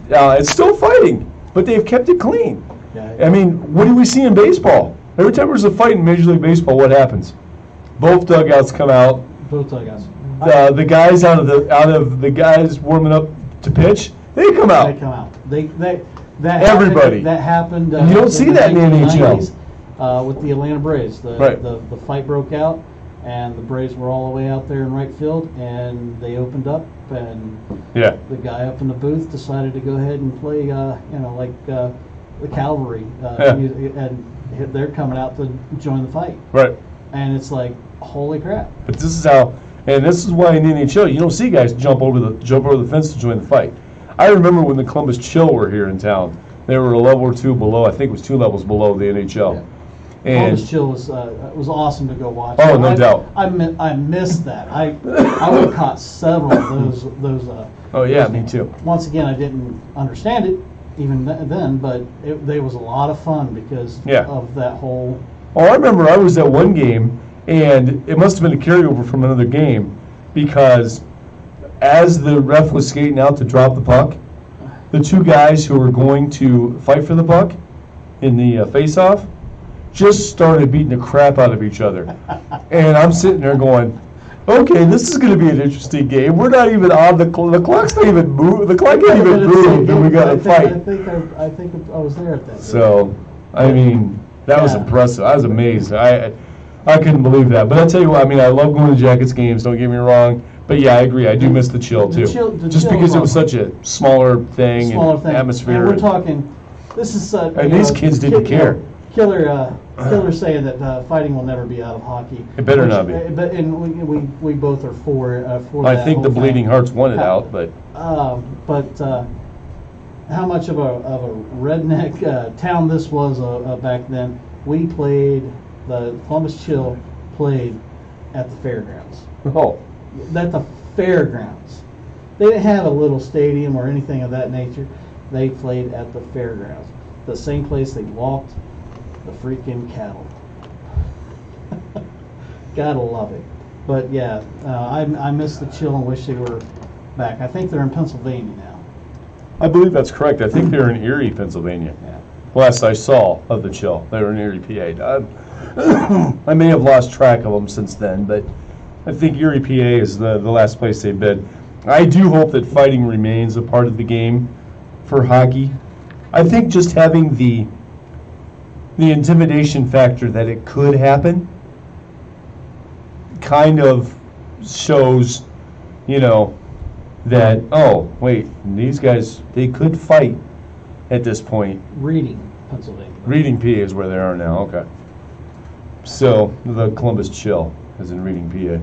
It's still fighting, but they've kept it clean. Yeah. I mean, what do we see in baseball? Every time there's a fight in Major League Baseball, what happens? Both dugouts come out. Both dugouts. The guys out of the guys warming up to pitch, they come out. They come out. That Everybody. That happened. You don't see that in the NHL. 1990s, with the Atlanta Braves. The fight broke out, and the Braves were all the way out there in right field, and they opened up, and the guy up in the booth decided to go ahead and play, like the cavalry, and they're coming out to join the fight. Right. And it's like, holy crap. But this is how, and this is why in the NHL you don't see guys jump over the fence to join the fight. I remember when the Columbus Chill were here in town. They were a level or two below. I think it was 2 levels below the NHL. Yeah. And Columbus Chill was awesome to go watch. Oh, no doubt. I missed that. I would have caught several of those. Oh yeah, me too. Once again, I didn't understand it even then, but there was a lot of fun because of that whole. Oh, I remember I was at one game, and it must have been a carryover from another game, because as the ref was skating out to drop the puck, the 2 guys who were going to fight for the puck in the face-off just started beating the crap out of each other. And I'm sitting there going, okay, this is going to be an interesting game. We're not even on the clock's not even move. The clock can't even move, and we got to fight. I think I was there at that. So, I mean, that was impressive. I was amazed. I couldn't believe that. But I tell you what, I mean, I love going to Jackets games. Don't get me wrong. But yeah, I agree. I do miss the chill too. Just because it was such a smaller thing and atmosphere. And we're talking. This is. And these kids didn't care. Killer saying that fighting will never be out of hockey. It better not be. But we both are for. I think the Bleeding Hearts won it out, but. How much of a redneck town this was back then? We played. The Columbus Chill played at the fairgrounds. Oh. At the fairgrounds. They didn't have a little stadium or anything of that nature. They played at the fairgrounds. The same place they walked the freaking cattle. Gotta love it. But yeah, I miss the Chill and wish they were back. I think they're in Pennsylvania now. I believe that's correct. I think they're in Erie, Pennsylvania. Yeah. Last I saw of the Chill, they were in Erie, PA. I may have lost track of them since then, but I think Erie, PA is the last place they've been. I do hope that fighting remains a part of the game for hockey. I think just having the intimidation factor that it could happen kind of shows, that, oh, wait, these guys, they could fight at this point. Reading, Pennsylvania. Reading, PA is where they are now, okay. So, the Columbus Chill is in Reading, PA.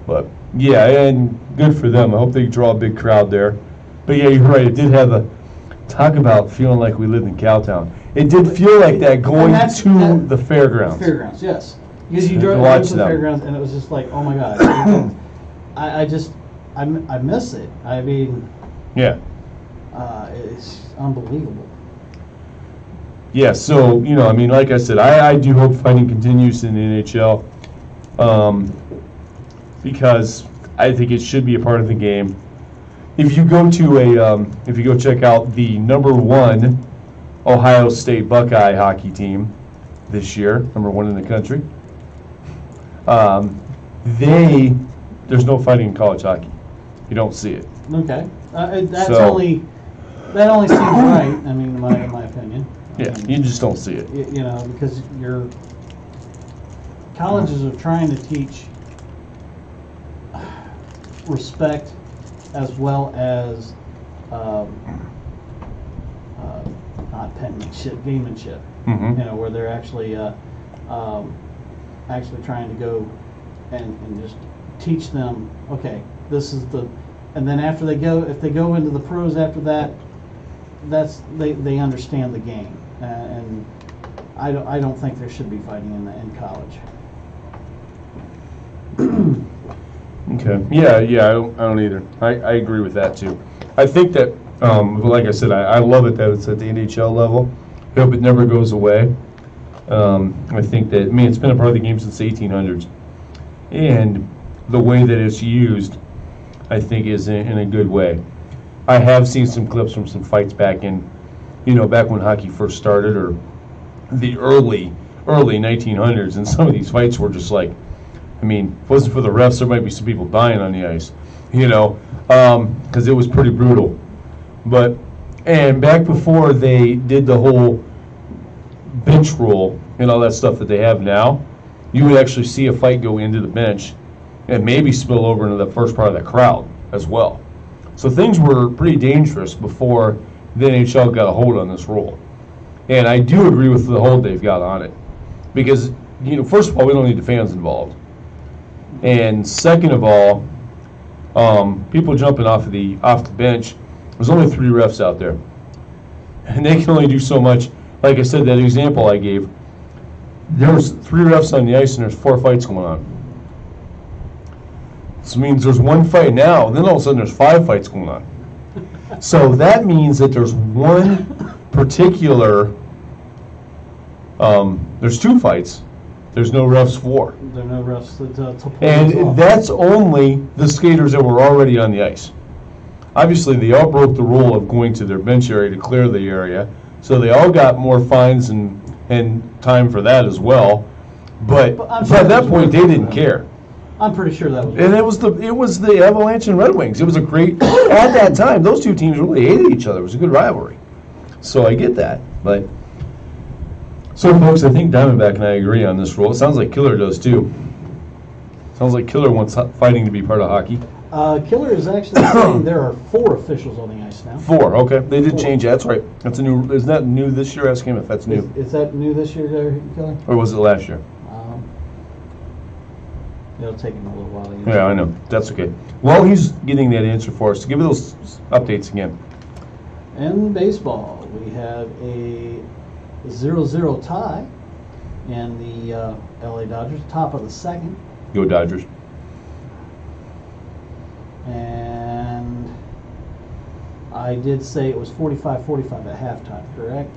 But, yeah, and good for them. I hope they draw a big crowd there. But, yeah, you're right. It did have talk about feeling like we lived in Cowtown. It did feel like that going to the fairgrounds. Fairgrounds, yes. Because you drove to the fairgrounds, and it was just like, oh, my God. I miss it. I mean, yeah. It's unbelievable. Yeah, so, I mean, like I said, I do hope fighting continues in the NHL, because I think it should be a part of the game. If you go check out the #1 Ohio State Buckeye hockey team this year, #1 in the country, there's no fighting in college hockey. You don't see it. Okay, that only seems right. I mean, in my opinion. Yeah, you just don't see it. Because your colleges are trying to teach respect as well as not penmanship, gamemanship. Mm-hmm. Where they're actually trying to go and just teach them. Okay, this is and then if they go into the pros after that, they understand the game. And I don't think there should be fighting in college. Okay. Yeah. I don't either. I agree with that too. I think that, like I said, I love it that it's at the NHL level. I hope it never goes away. I think that, it's been a part of the game since the 1800s, and the way that it's used, I think, is in a good way. I have seen some clips from some fights back back when hockey first started, or the early 1900s, and some of these fights were just like, I mean, if it wasn't for the refs, there might be some people dying on the ice, because it was pretty brutal. And back before they did the whole bench rule and all that stuff that they have now, you would actually see a fight go into the bench and maybe spill over into the first part of the crowd as well. So things were pretty dangerous before the NHL got a hold on this rule. And I do agree with the hold they've got on it. Because, first of all, we don't need the fans involved. And second of all, people jumping off the bench, there's only 3 refs out there. And they can only do so much. Like I said, that example I gave, there's 3 refs on the ice and there's 4 fights going on. This means there's 1 fight now, and then all of a sudden there's 5 fights going on. So that means that there's one particular, there's 2 fights. There's no refs for. There are no refs to pull those off. And that's only the skaters that were already on the ice. Obviously, they all broke the rule of going to their bench area to clear the area, so they all got more fines and time for that as well. But at that point, they didn't care. I'm pretty sure that was. And it was the Avalanche and Red Wings. It was a great at that time. Those 2 teams really hated each other. It was a good rivalry. So I get that, but so folks, I think Diamondback and I agree on this rule. It sounds like Killer does too. Sounds like Killer wants fighting to be part of hockey. Killer is actually saying there are 4 officials on the ice now. 4, okay. They did 4. change that. That's right. That's a new. Isn't that new this year? Ask him if that's new. Is that new this year, Killer? Or was it last year? It'll take him a little while to answer. Yeah, I know. That's okay. Well, he's getting that answer for us. Give me those updates again. In baseball, we have a 0-0 tie in the LA Dodgers, top of the 2nd. Go Dodgers. And I did say it was 45-45 at halftime, correct?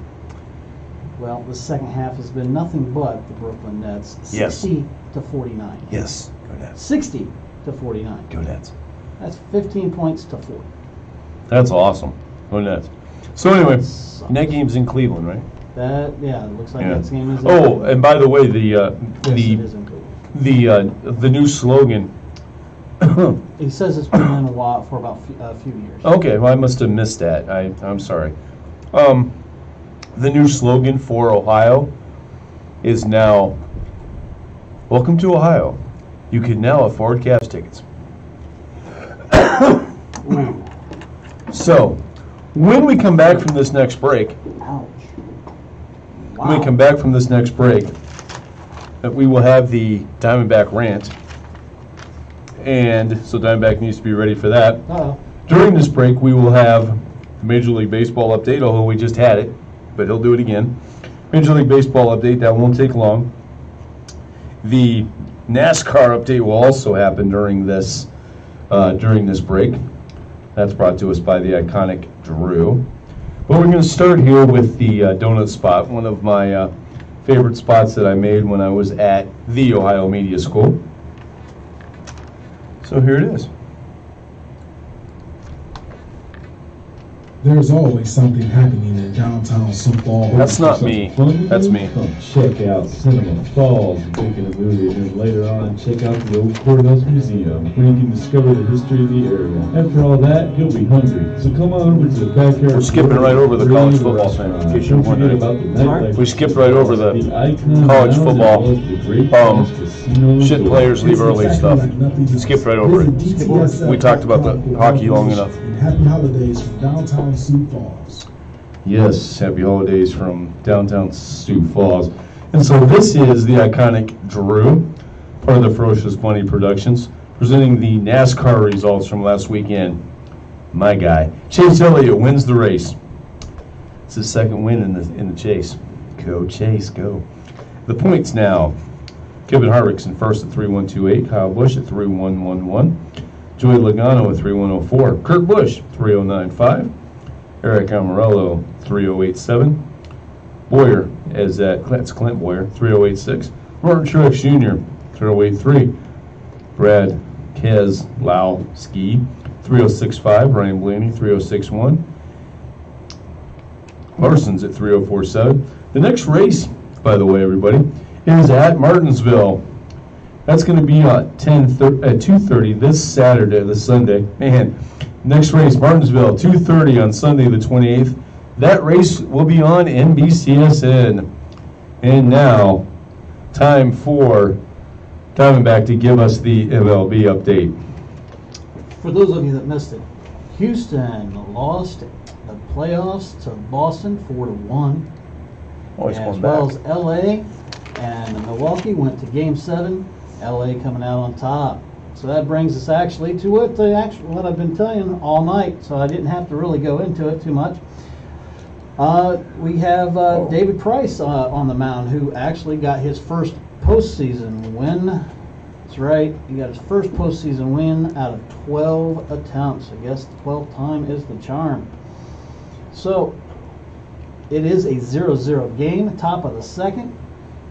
Well, the second half has been nothing but the Brooklyn Nets, 60-49. Yes. Go Nets. 60-49. Go Nets. That's 15 points to 4. That's awesome. Go Nets. So anyway, that game's in Cleveland, right? It looks like that game is. Oh, and by the way, the new slogan. He says it's been in a while for about a few years. Okay, well I must have missed that. I'm sorry. The new slogan for Ohio is now, "Welcome to Ohio. You can now afford Cavs tickets." So, when we come back from this next break, Ouch. Wow. when we come back from this next break, we will have the Diamondback rant. And so Diamondback needs to be ready for that. Uh-oh. During this break, we will have the Major League Baseball update, although we just had it, but he'll do it again. Major League Baseball update, that won't take long. The NASCAR update will also happen during this break. That's brought to us by the iconic Drew. But we're going to start here with the donut spot, one of my favorite spots that I made when I was at the Ohio Media School. So here it is. There's always something happening in downtown Sioux Falls. That's not me. That's me. Come check out Cinema Falls, making a movie, and then later on check out the old Courthouse Museum, where you can discover the history of the area. After all that, you'll be hungry. So come on over to the backyard. We're skipping right over the college football thing, in case you're wondering. We skipped right over the college football. Shit players leave early stuff. Skipped right over it. We talked about the hockey long enough. Happy holidays from downtown Sioux Falls. Yes, happy holidays from downtown Sioux Falls. And so this is the iconic Drew, part of the Ferocious Bunny Productions, presenting the NASCAR results from last weekend. My guy, Chase Elliott wins the race. It's his 2nd win in the chase. Go Chase, go. The points now. Kevin Harvick's in first at 3.128. Kyle Busch at 3.111. Joey Logano at 3.104. Kurt Busch, 3.095. Eric Almirola, 3.087. Boyer, that's Clint Boyer, 3.086. Martin Truex Jr., 3.083. Brad Keselowski, 3.065. Ryan Blaney, 3.061. Larson's at 3.047. The next race, by the way, everybody, is at Martinsville. That's going to be at 2:30 this Saturday, this Sunday. Man, next race, Martinsville, 2:30 on Sunday the 28th. That race will be on NBCSN. And now, time for Diamondback to give us the MLB update. For those of you that missed it, Houston lost the playoffs to Boston 4-1. Always As going well back. as LA and Milwaukee went to Game 7. LA coming out on top. So that brings us actually to what I've been telling you all night. So I didn't have to really go into it too much. We have David Price on the mound, who actually got his first postseason win. That's right, he got his first postseason win out of 12 attempts. I guess the 12th time is the charm. So it is a 0-0 game, top of the second,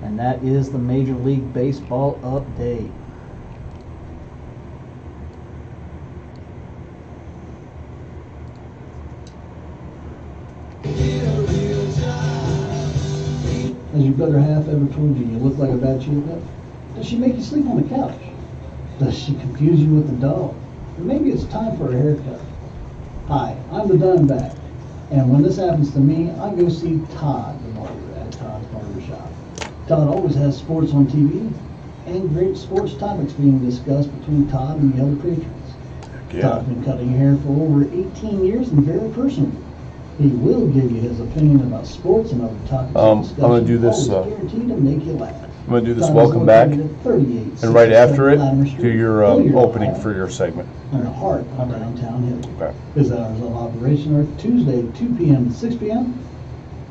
and that is the Major League Baseball update. Has your better half ever told you look like a bad chewing? Does she make you sleep on the couch? Does she confuse you with the dog? Or maybe it's time for a haircut. Hi, I'm the Diamondback, and when this happens to me, I go see Todd, the barber, at Todd's Barbershop. Todd always has sports on TV, and great sports topics being discussed between Todd and the other patrons. Yeah. Todd's been cutting hair for over 18 years and very personal. He will give you his opinion about sports and other topics. I'm going to do this. Guaranteed to make you laugh. I'm going to do this welcome back, and right after it, do your opening for your segment. In the heart of downtown Hill. Okay. His hours of operation are Tuesday 2 p.m. to 6 p.m.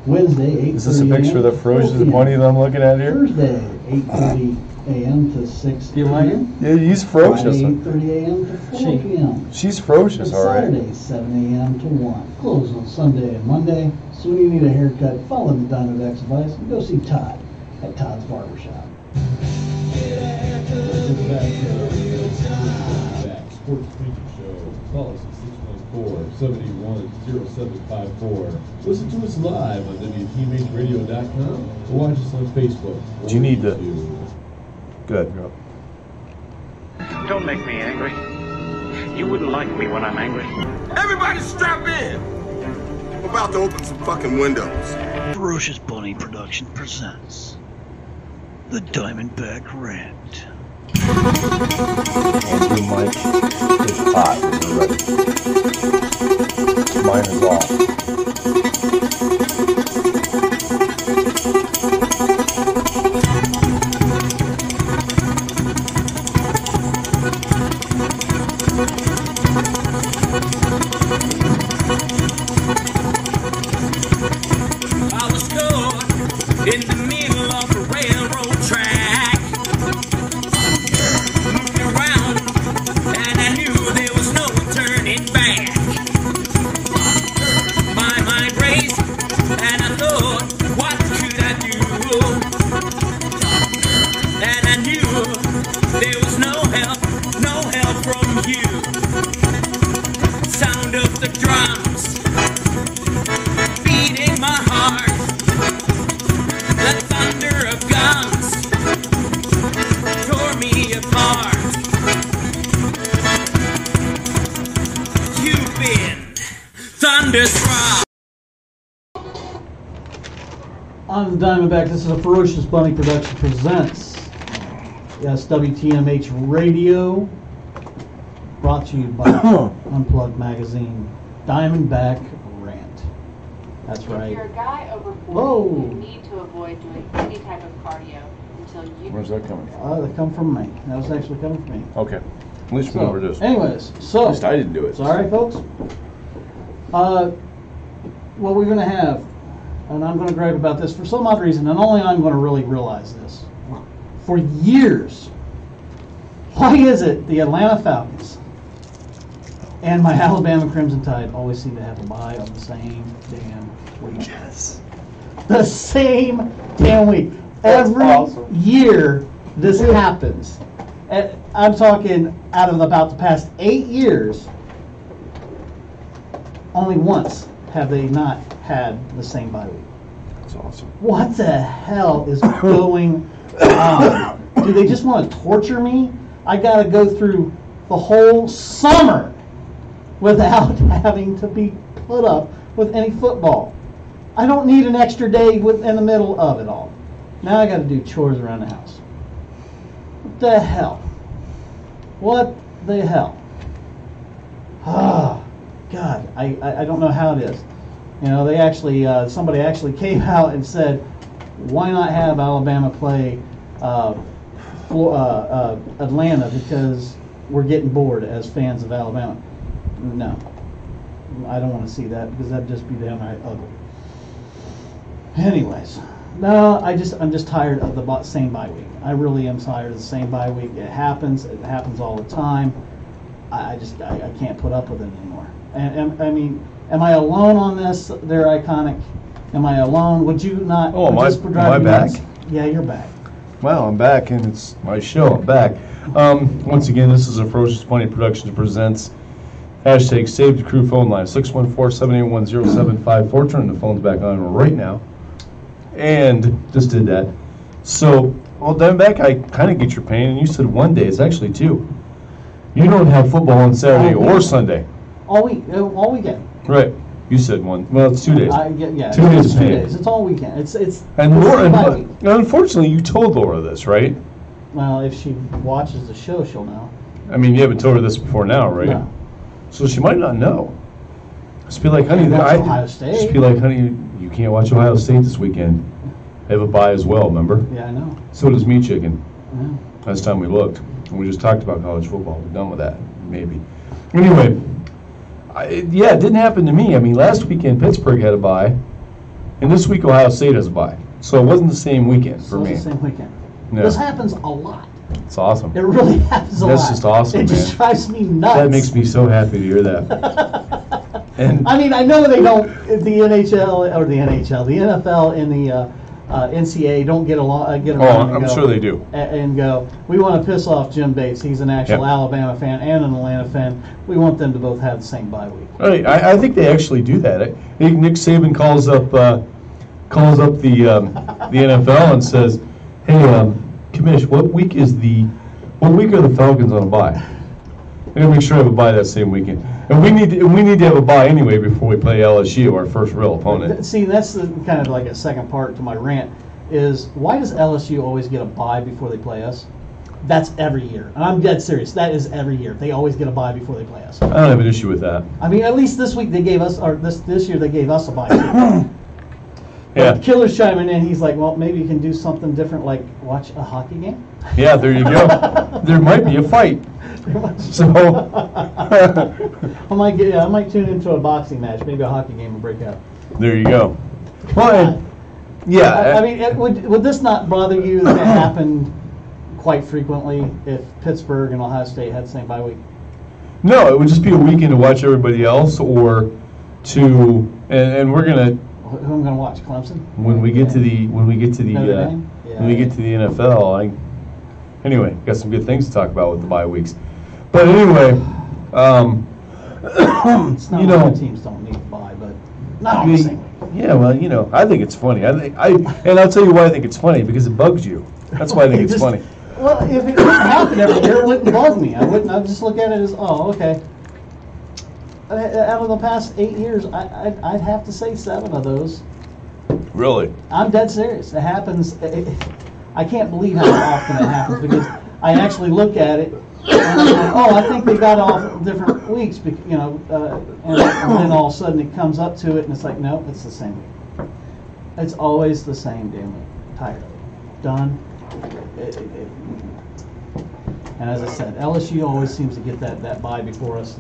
Wednesday 8:30 Is this a picture of the ferocious bunny that I'm looking at here? Thursday 8:30 a.m. to 6 Do you like it? Yeah, he's ferocious. Friday 8:30 a.m. to 4 p.m. She's ferocious, And all right. Saturday 7 a.m. to 1. Closed on Sunday and Monday. So when you need a haircut, follow the Diamondback's advice and go see Todd at Todd's Barbershop. Back Sports Preaching Show. Call us at 614-781-0754. Listen to us live on WTMHradio.com or watch us on Facebook. Do you need to- YouTube. Good. Go. Don't make me angry. You wouldn't like me when I'm angry. Everybody strap in! I'm about to open some fucking windows. Ferocious Bunny Production presents the Diamondback Rant. And your mic is hot when you're ready. Mine is off. I was caught in the middle of a railroad track. Moved around, and I knew there was no turning back. My mind raced, and I thought, what could I do? And I knew there was no help from you. Sound of the drums beating my heart, the thunder of guns tore me apart. You've been thunderstruck. On the Diamondback, this is a Ferocious Bunny Production presents. Yes, WTMH Radio, brought to you by Unplugged Magazine, Diamondback Rant. That's If right. you're a guy over 40, Whoa. you need to avoid doing any type of cardio until you... Where's that coming from? That come from me. That was actually coming from me. Okay. At least we know where it is. Anyways, At so least I didn't do it. it's all right, folks. What we're going to have, and I'm going to gripe about this for some odd reason, and only I'm going to really realize this. For years, why is it the Atlanta Falcons and my Alabama Crimson Tide always seem to have a bye on the same damn week? Yes. The same damn week. Every year this happens. And I'm talking out of about the past 8 years, only once have they not had the same bye week. That's awesome. What the hell is going on? do they just want to torture me? I got to go through the whole summer without having to be put up with any football. I don't need an extra day in the middle of it all. Now I got to do chores around the house. What the hell? What the hell? Ah, God, I don't know how it is. You know, they actually somebody actually came out and said, why not have Alabama play Atlanta because we're getting bored as fans of Alabama. No, I don't want to see that because that'd just be downright ugly. Anyways, no, I'm just tired of the same bye week. I really am tired of the same bye week. It happens all the time. I can't put up with it anymore. And I mean, am I alone on this? They're iconic. Am I alone? Would you not? Oh, am I back? Yeah, you're back. Wow, I'm back, and it's my show. I'm back. Once again, this is a Ferocious Pony Productions presents hashtag Save the Crew phone line 614-781-0754. Turning the phones back on right now, and just did that. So, well, Diamondback, I kind of get your pain, and you said one day. It's actually two. You don't have football on Saturday or Sunday. All weekend. Right. You said one. Well, it's 2 days. Yeah, 2 days of it's 2 pain. days. It's all weekend. It's and Laura, unfortunately, you told Laura this, right? Well, if she watches the show, she'll know. I mean, you haven't told her this before now, right? No. So she might not know. Just be like, honey, Ohio State. Just be like, honey, you can't watch Ohio State this weekend. They have a bye as well, remember? Yeah, I know. So does Meat Chicken. Yeah. Last time we looked. And we just talked about college football. We're done with that, maybe. Anyway, it didn't happen to me. I mean, last weekend Pittsburgh had a bye, and this week Ohio State has a bye. So it wasn't the same weekend for me. It's the same weekend. No. This happens a lot. It's awesome. It really happens a lot. That's just awesome, It just drives me nuts. That makes me so happy to hear that. And I mean, I know they don't, the NFL and the NCAA don't get along. I'm sure they do. And go, we want to piss off Jim Bates. He's an actual Alabama fan and an Atlanta fan. We want them to both have the same bye week. Right. I think they actually do that. I think Nick Saban calls up the NFL and says, "Hey, Commish, what week are the Falcons on a bye? I gotta make sure I have a bye that same weekend, and we need to have a bye anyway before we play LSU, our first real opponent." See, that's kind of like a second part to my rant. Is why does LSU always get a bye before they play us? That's every year, and I'm dead serious. That is every year. They always get a bye before they play us. I don't have an issue with that. I mean, at least this week they gave us, or this year they gave us a bye. Yeah. Killer's chiming in. He's like, well, maybe you can do something different, like watch a hockey game. Yeah, there you go. There might be a fight. So I might tune into a boxing match. Maybe a hockey game will break out. There you go. Well, I mean, would this not bother you that it happened quite frequently if Pittsburgh and Ohio State had the same bye week? No, it would just be a weekend to watch everybody else, or and we're gonna. Who I'm going to watch? Clemson. When we get to the NFL, anyway, got some good things to talk about with the bye weeks. But anyway, it's not like teams don't need to bye, but not on the same week. Yeah, well, I think it's funny. And I'll tell you why I think it's funny, because it bugs you. That's why I think it's funny. Well, if it didn't happen every year, it wouldn't bug me. I'd just look at it as, oh, okay. Out of the past 8 years, I'd have to say 7 of those. Really? I'm dead serious. It happens. I can't believe how often it happens, because I actually look at it and I'm like, oh, I think they got off different weeks, and then all of a sudden it comes up to it and it's like, no, it's the same week. It's always the same damn week. Tired of it. Done. And as I said, LSU always seems to get that bye before us.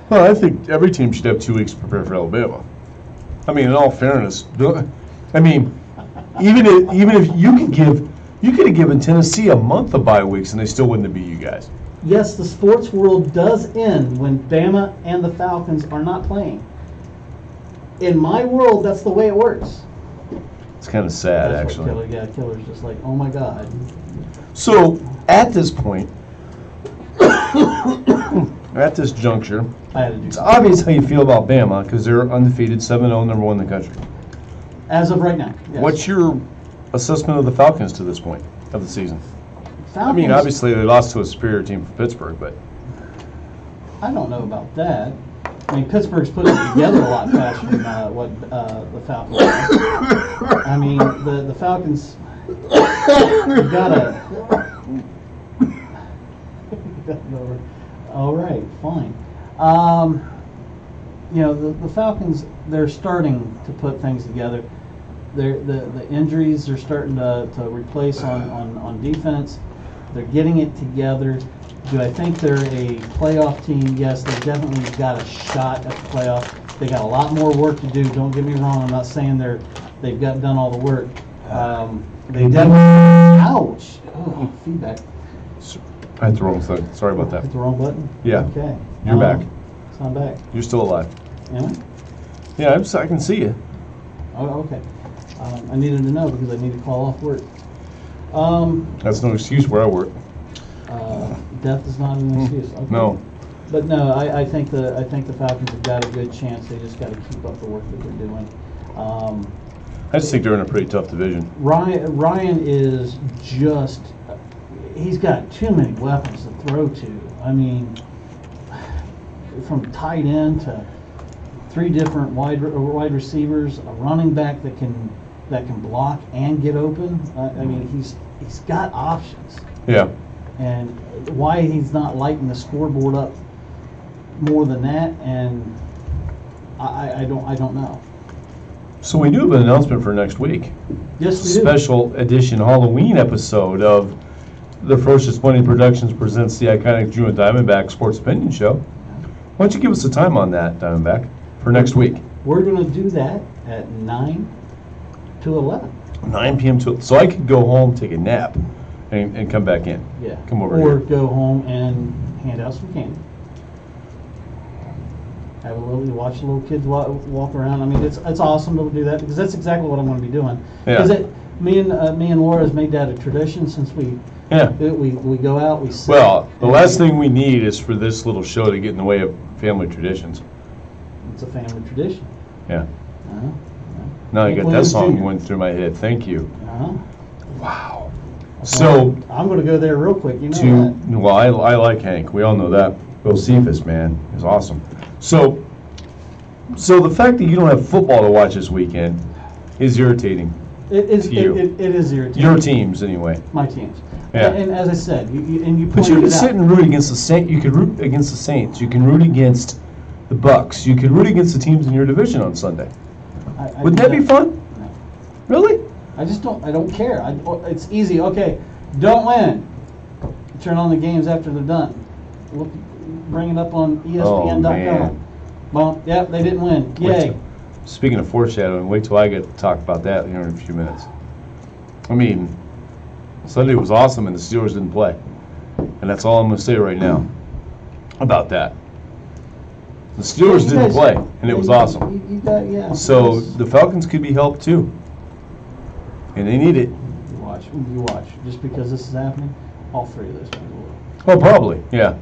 Well, I think every team should have 2 weeks to prepare for Alabama. I mean, in all fairness, I mean, even if you could have given Tennessee a month of bye weeks and they still wouldn't have beat you guys. Yes, the sports world does end when Bama and the Falcons are not playing. In my world, that's the way it works. It's kind of sad, that's actually. Killer's just like, oh my God. So, at this point, at this juncture, it's obvious how you feel about Bama, because they're undefeated, 7-0, number 1 in the country. As of right now, yes. What's your assessment of the Falcons to this point of the season? Falcons, I mean, obviously they lost to a superior team from Pittsburgh, but I don't know about that. I mean, Pittsburgh's putting it together a lot faster than what the Falcons are. I mean, the Falcons, you gotta... All right, fine. You know, the Falcons, they're starting to put things together. The injuries are starting to replace on defense. They're getting it together. Do I think they're a playoff team? Yes, they definitely got a shot at the playoff. They got a lot more work to do. Don't get me wrong. I'm not saying they've done all the work. They definitely. Ouch! Oh, feedback. I hit the wrong thing. Sorry about that. Hit the wrong button. Yeah. Okay. You're back. So I'm back. You're still alive. Am I? Yeah, I can see you. Oh, okay. I needed to know because I need to call off work. That's no excuse where I work. Death is not an excuse. Okay. No. But no, I think the Falcons have got a good chance. They just got to keep up the work that they're doing. I just think they're in a pretty tough division. Ryan is just, he's got too many weapons to throw to. I mean, from tight end to 3 different wide receivers, a running back that can block and get open. I mean, he's got options. Yeah. And why he's not lighting the scoreboard up more than that, and I don't know. So we do have an announcement for next week. Yes, we do. Special edition Halloween episode of the Ferocious Bunny Productions presents the iconic Drew and Diamondback Sports Opinion Show. Why don't you give us a time on that, Diamondback, for next week? We're going to do that at 9 to 11. 9 p.m. So I could go home, take a nap, and come back in. Yeah. Come over or here. go home and hand out some candy. Have a little, watch the little kids walk around. I mean, it's awesome to do that because that's exactly what I'm going to be doing. Yeah. Because me and Laura has made that a tradition since we go out, we sit. Well, the last thing we need is for this little show to get in the way of family traditions. It's a family tradition. Yeah. Uh-huh. Now I got that Williams song Jr. going through my head. Thank you. Uh-huh. Wow. So I'm going to go there real quick. You know that. Well, I like Hank. We all know that. Josephus, man, is awesome. So the fact that you don't have football to watch this weekend is irritating. It is. to you. It is irritating. Your teams, anyway. My teams. Yeah. And as I said, you But you pointed can it sit out. and root against the Saints. You could root against the Saints. You can root against the Bucks. You could root against the teams in your division on Sunday. Wouldn't that be fun? No. Really? I just don't. I don't care. It's easy. Okay, don't win. Turn on the games after they're done. Look, bring it up on ESPN.com. man. Well, yep, they didn't win. Yay. Speaking of foreshadowing, wait till I get to talk about that here in a few minutes. I mean, Sunday was awesome and the Steelers didn't play. And that's all I'm going to say right now about that. The Steelers didn't play, and it was awesome. Yeah. So the Falcons could be helped too. And they need it. You watch. Just because this is happening, all 3 of those people will. Oh, probably, yeah.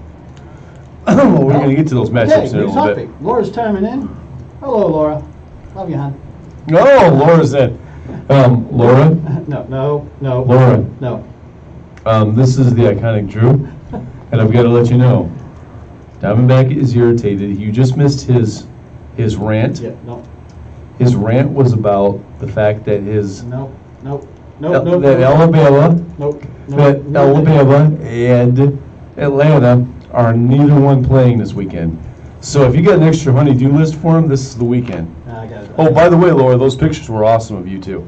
Well, we're going to get to those matchups in a new little topic. bit. Laura's chiming in. Hello, Laura. Love you, hon. Oh, Laura's in. Laura? No. Laura. No. This is the iconic Drew, and I've got to let you know, Diamondback is irritated. You just missed his rant. Yeah, no. His rant was about the fact that his Nope. Alabama and Atlanta are neither one playing this weekend. So if you got an extra honey-do list for him, this is the weekend. I got it. Oh, by the way, Laura, those pictures were awesome of you too.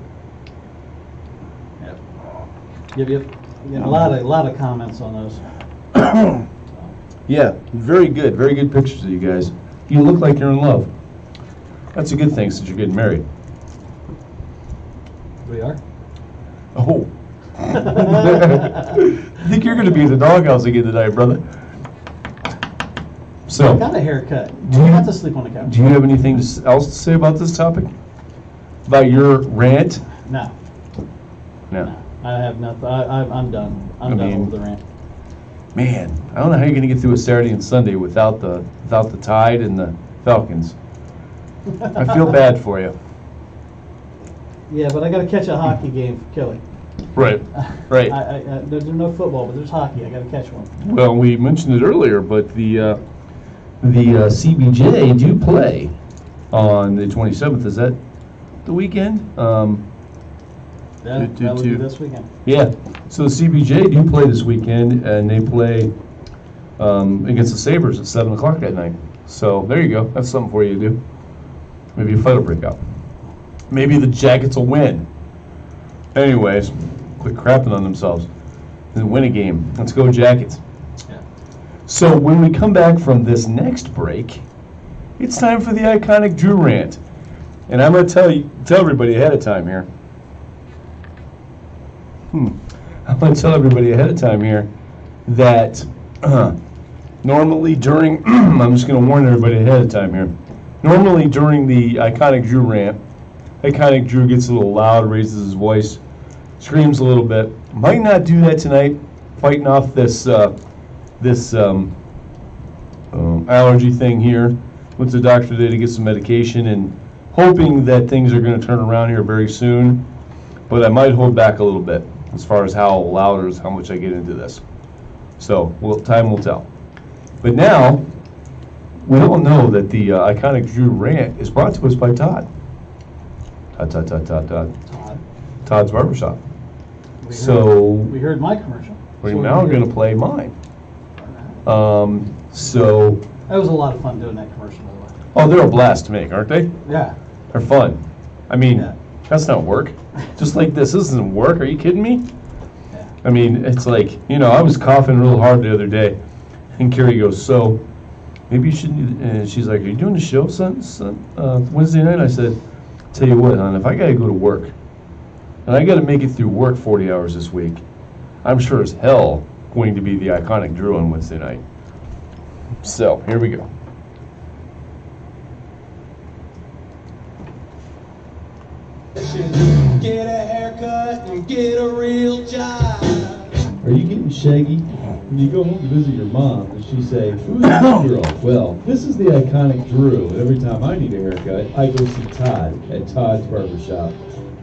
Yep. A lot of comments on those. Yeah, very good pictures of you guys. You look like you're in love. That's a good thing since you're getting married. We are. Oh. I think you're going to be in the doghouse again tonight, brother. So, I got a haircut. Do you have to sleep on the couch? do you have anything else to say about this topic? About your rant? No. I have nothing. I'm done. I'm done with the rant. Man, I don't know how you're going to get through a Saturday and Sunday without the Tide and the Falcons. I feel bad for you. Yeah, but I got to catch a hockey game for Kelly. Right, right. There's no football, but there's hockey. I got to catch one. Well, we mentioned it earlier, but the CBJ do play on the 27th. Is that the weekend? Yeah, that would be this weekend. Yeah. So the CBJ do play this weekend, and they play against the Sabres at 7 o'clock that night. So there you go. That's something for you to do. Maybe a fight will break out. Maybe the Jackets will win. Anyways, quit crapping on themselves and win a game. Let's go Jackets. Yeah. So when we come back from this next break, it's time for the iconic Drew rant. And I'm going to tell everybody ahead of time here. I'm going to tell everybody ahead of time here that normally during, I'm just going to warn everybody ahead of time here. Normally during the iconic Drew rant, iconic Drew gets a little loud, raises his voice, screams a little bit. Might not do that tonight, fighting off this allergy thing here. Went to the doctor today to get some medication and hoping that things are going to turn around here very soon. But I might hold back a little bit as far as how loud or how much I get into this. So time will tell. But now, we all know that the iconic Drew rant is brought to us by Todd. Todd's Barbershop. We heard my commercial. We're now going to play mine. So. That was a lot of fun doing that commercial, by the way. Oh, they're a blast to make, aren't they? Yeah. They're fun. I mean, Yeah. that's not work. Just like this isn't work. Are you kidding me? Yeah. I mean, it's like, I was coughing real hard the other day. And Carrie goes, so, maybe you shouldn't, and she's like, are you doing the show Wednesday night? I said, tell you what, hon, if I got to go to work, and I got to make it through work 40 hours this week, I'm sure as hell going to be the iconic Drew on Wednesday night. So, here we go. Get a haircut and get a real job. Are you getting shaggy? When you go home to visit your mom, does she say, who's that girl? Well, this is the iconic Drew, and every time I need a haircut, I go see Todd at Todd's Barbershop.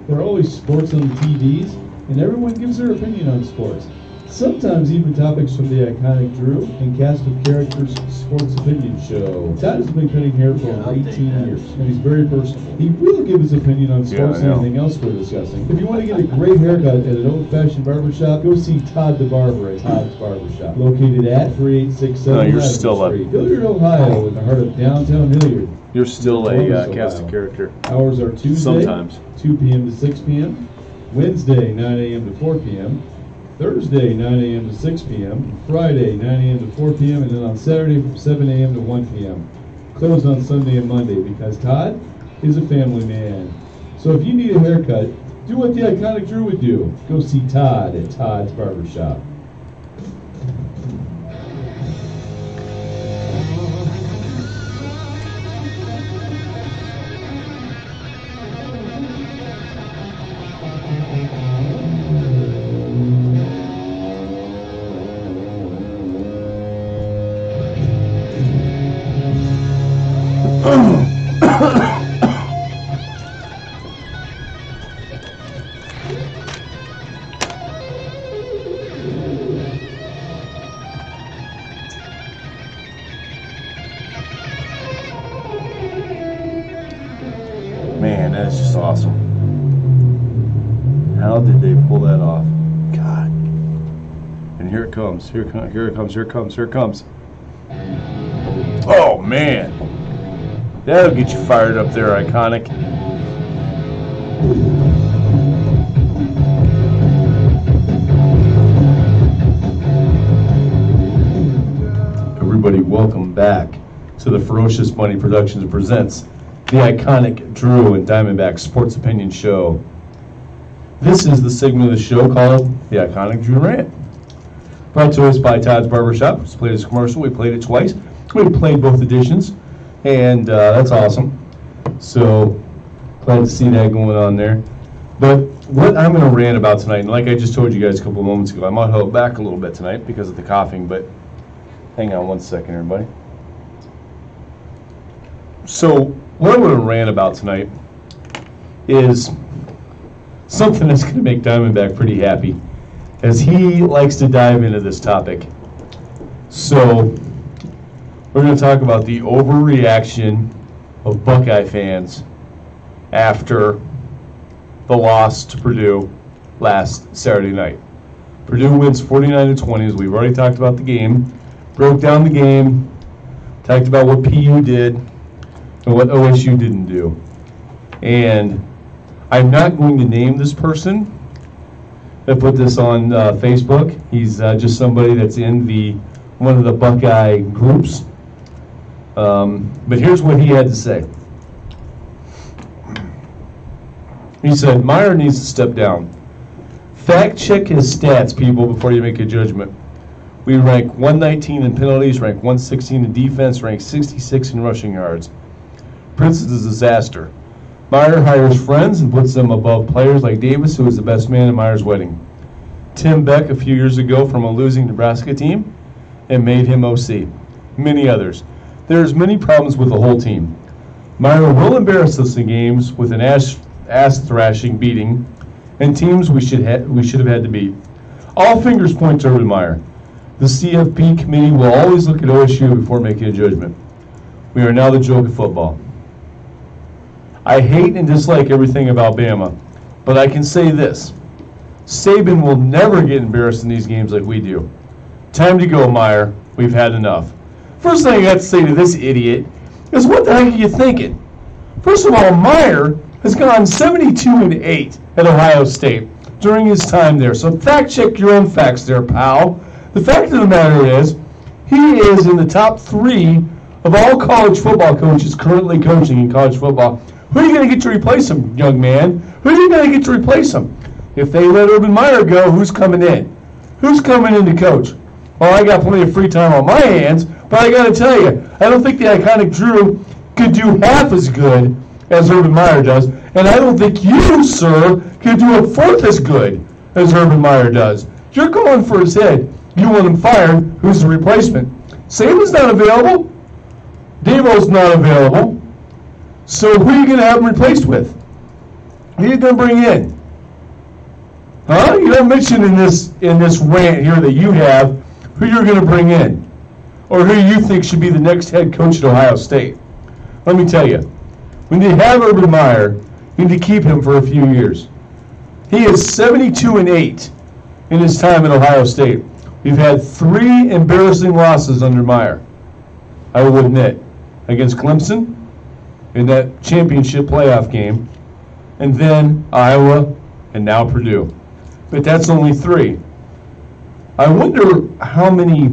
There are always sports on the TVs, and everyone gives their opinion on sports. Sometimes even topics from the iconic Drew and cast of characters' sports opinion show. Todd has been cutting hair for over 18 years, and he's very personable. He will give his opinion on sports and anything else we're discussing. If you want to get a great haircut at an old-fashioned barbershop, go see Todd the Barber at Todd's Barbershop, located at 3867 No, you're still Street, Hilliard, Ohio, in the heart of downtown Hilliard. You're still a cast of character. Hours are Tuesday, Sometimes. 2 p.m. to 6 p.m., Wednesday, 9 a.m. to 4 p.m., Thursday, 9 a.m. to 6 p.m., Friday, 9 a.m. to 4 p.m., and then on Saturday from 7 a.m. to 1 p.m. Closed on Sunday and Monday because Todd is a family man. So if you need a haircut, do what the iconic Drew would do. Go see Todd at Todd's Barbershop. Man, that is just awesome. How did they pull that off? God. And here it comes. Here it comes. Here it comes. Here it comes. Here it comes. Oh, man. That'll get you fired up there, iconic. Everybody, welcome back to the Ferocious Bunny Productions presents the iconic Drew and DiamondBack Sports Opinion Show. This is the segment of the show called the iconic Drew Rant. Brought to us by Todd's Barbershop. Just played this commercial. We played it twice. We played both editions, and that's awesome. So glad to see that going on there. But what I'm going to rant about tonight, and like I just told you guys a couple of moments ago, I might hold back a little bit tonight because of the coughing, but hang on one second, everybody. So what I'm going to rant about tonight is something that's going to make Diamondback pretty happy, as he likes to dive into this topic. So we're going to talk about the overreaction of Buckeye fans after the loss to Purdue last Saturday night. Purdue wins 49-20, as we've already talked about the game, broke down the game, talked about what PU did and what OSU didn't do. And I'm not going to name this person that put this on Facebook. He's just somebody that's in one of the Buckeye groups. But here's what he had to say. He said, Meyer needs to step down. Fact check his stats, people, before you make a judgment. We rank 119 in penalties, rank 116 in defense, rank 66 in rushing yards. Prince is a disaster. Meyer hires friends and puts them above players like Davis, who was the best man at Meyer's wedding. Tim Beck a few years ago from a losing Nebraska team and made him OC. Many others. There's many problems with the whole team. Meyer will embarrass us in games with an ass-thrashing beating and teams we should have had to beat. All fingers point to Urban Meyer. The CFP committee will always look at OSU before making a judgment. We are now the joke of football. I hate and dislike everything about Bama, but I can say this. Saban will never get embarrassed in these games like we do. Time to go, Meyer. We've had enough. First thing I got to say to this idiot is, what the heck are you thinking? First of all, Meyer has gone 72-8 at Ohio State during his time there. So fact check your own facts there, pal. The fact of the matter is, he is in the top 3 of all college football coaches currently coaching in college football. Who are you going to get to replace him, young man? Who are you going to get to replace him? If they let Urban Meyer go, who's coming in? Who's coming in to coach? Well, I got plenty of free time on my hands, but I got to tell you, I don't think the iconic Drew could do half as good as Urban Meyer does, and I don't think you, sir, could do a fourth as good as Urban Meyer does. You're going for his head. You want him fired. Who's the replacement? Saban's not available. Davo's not available. So who are you going to have him replaced with? Who are you going to bring in? Huh? You don't mention in this rant here that you have who you're going to bring in, or who you think should be the next head coach at Ohio State. Let me tell you, when you have Urban Meyer, you need to keep him for a few years. He is 72-8 in his time at Ohio State. We've had 3 embarrassing losses under Meyer, I will admit, against Clemson in that championship playoff game, and then Iowa, and now Purdue. But that's only 3. I wonder how many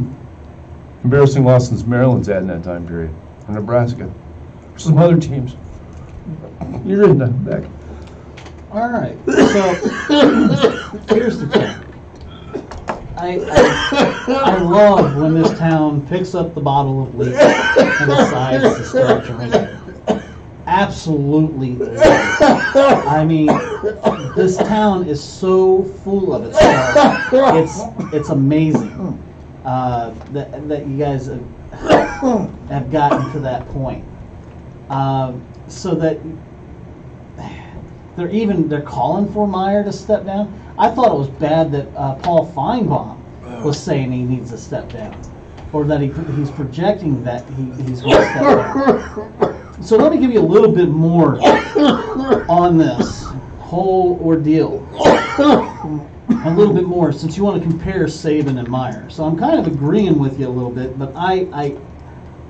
embarrassing losses Maryland's had in that time period, or Nebraska, or some other teams. You're in that back. All right. So here's the thing. I love when this town picks up the bottle of bleach and decides to start drinking it. Absolutely love it. I mean, this town is so full of itself. It's amazing that you guys have gotten to that point. So that they're calling for Meyer to step down. I thought it was bad that Paul Feinbaum was saying he needs to step down, or that he's projecting that he's going to step down. So let me give you a little bit more on this whole ordeal. A little bit more, since you want to compare Saban and Meyer. So I'm kind of agreeing with you a little bit, but I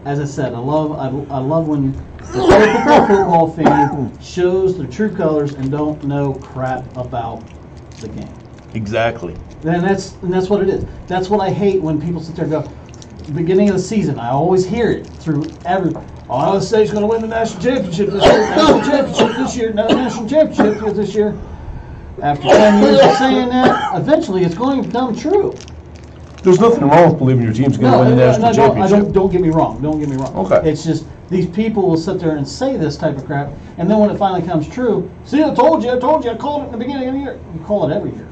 as I said, I love when the football fan shows their true colors and don't know crap about the game. Exactly. And that's what it is. That's what I hate when people sit there and go, beginning of the season, I always hear it through Ohio State's going to win the national championship this year, national championship this year, national championship this year. After 10 years of saying that, eventually it's going to come true. There's nothing wrong with believing your team's going to win the national championship. Don't get me wrong. Don't get me wrong. Okay. It's just these people will sit there and say this type of crap, and then when it finally comes true, see, I told you, I called it in the beginning of the year. You call it every year.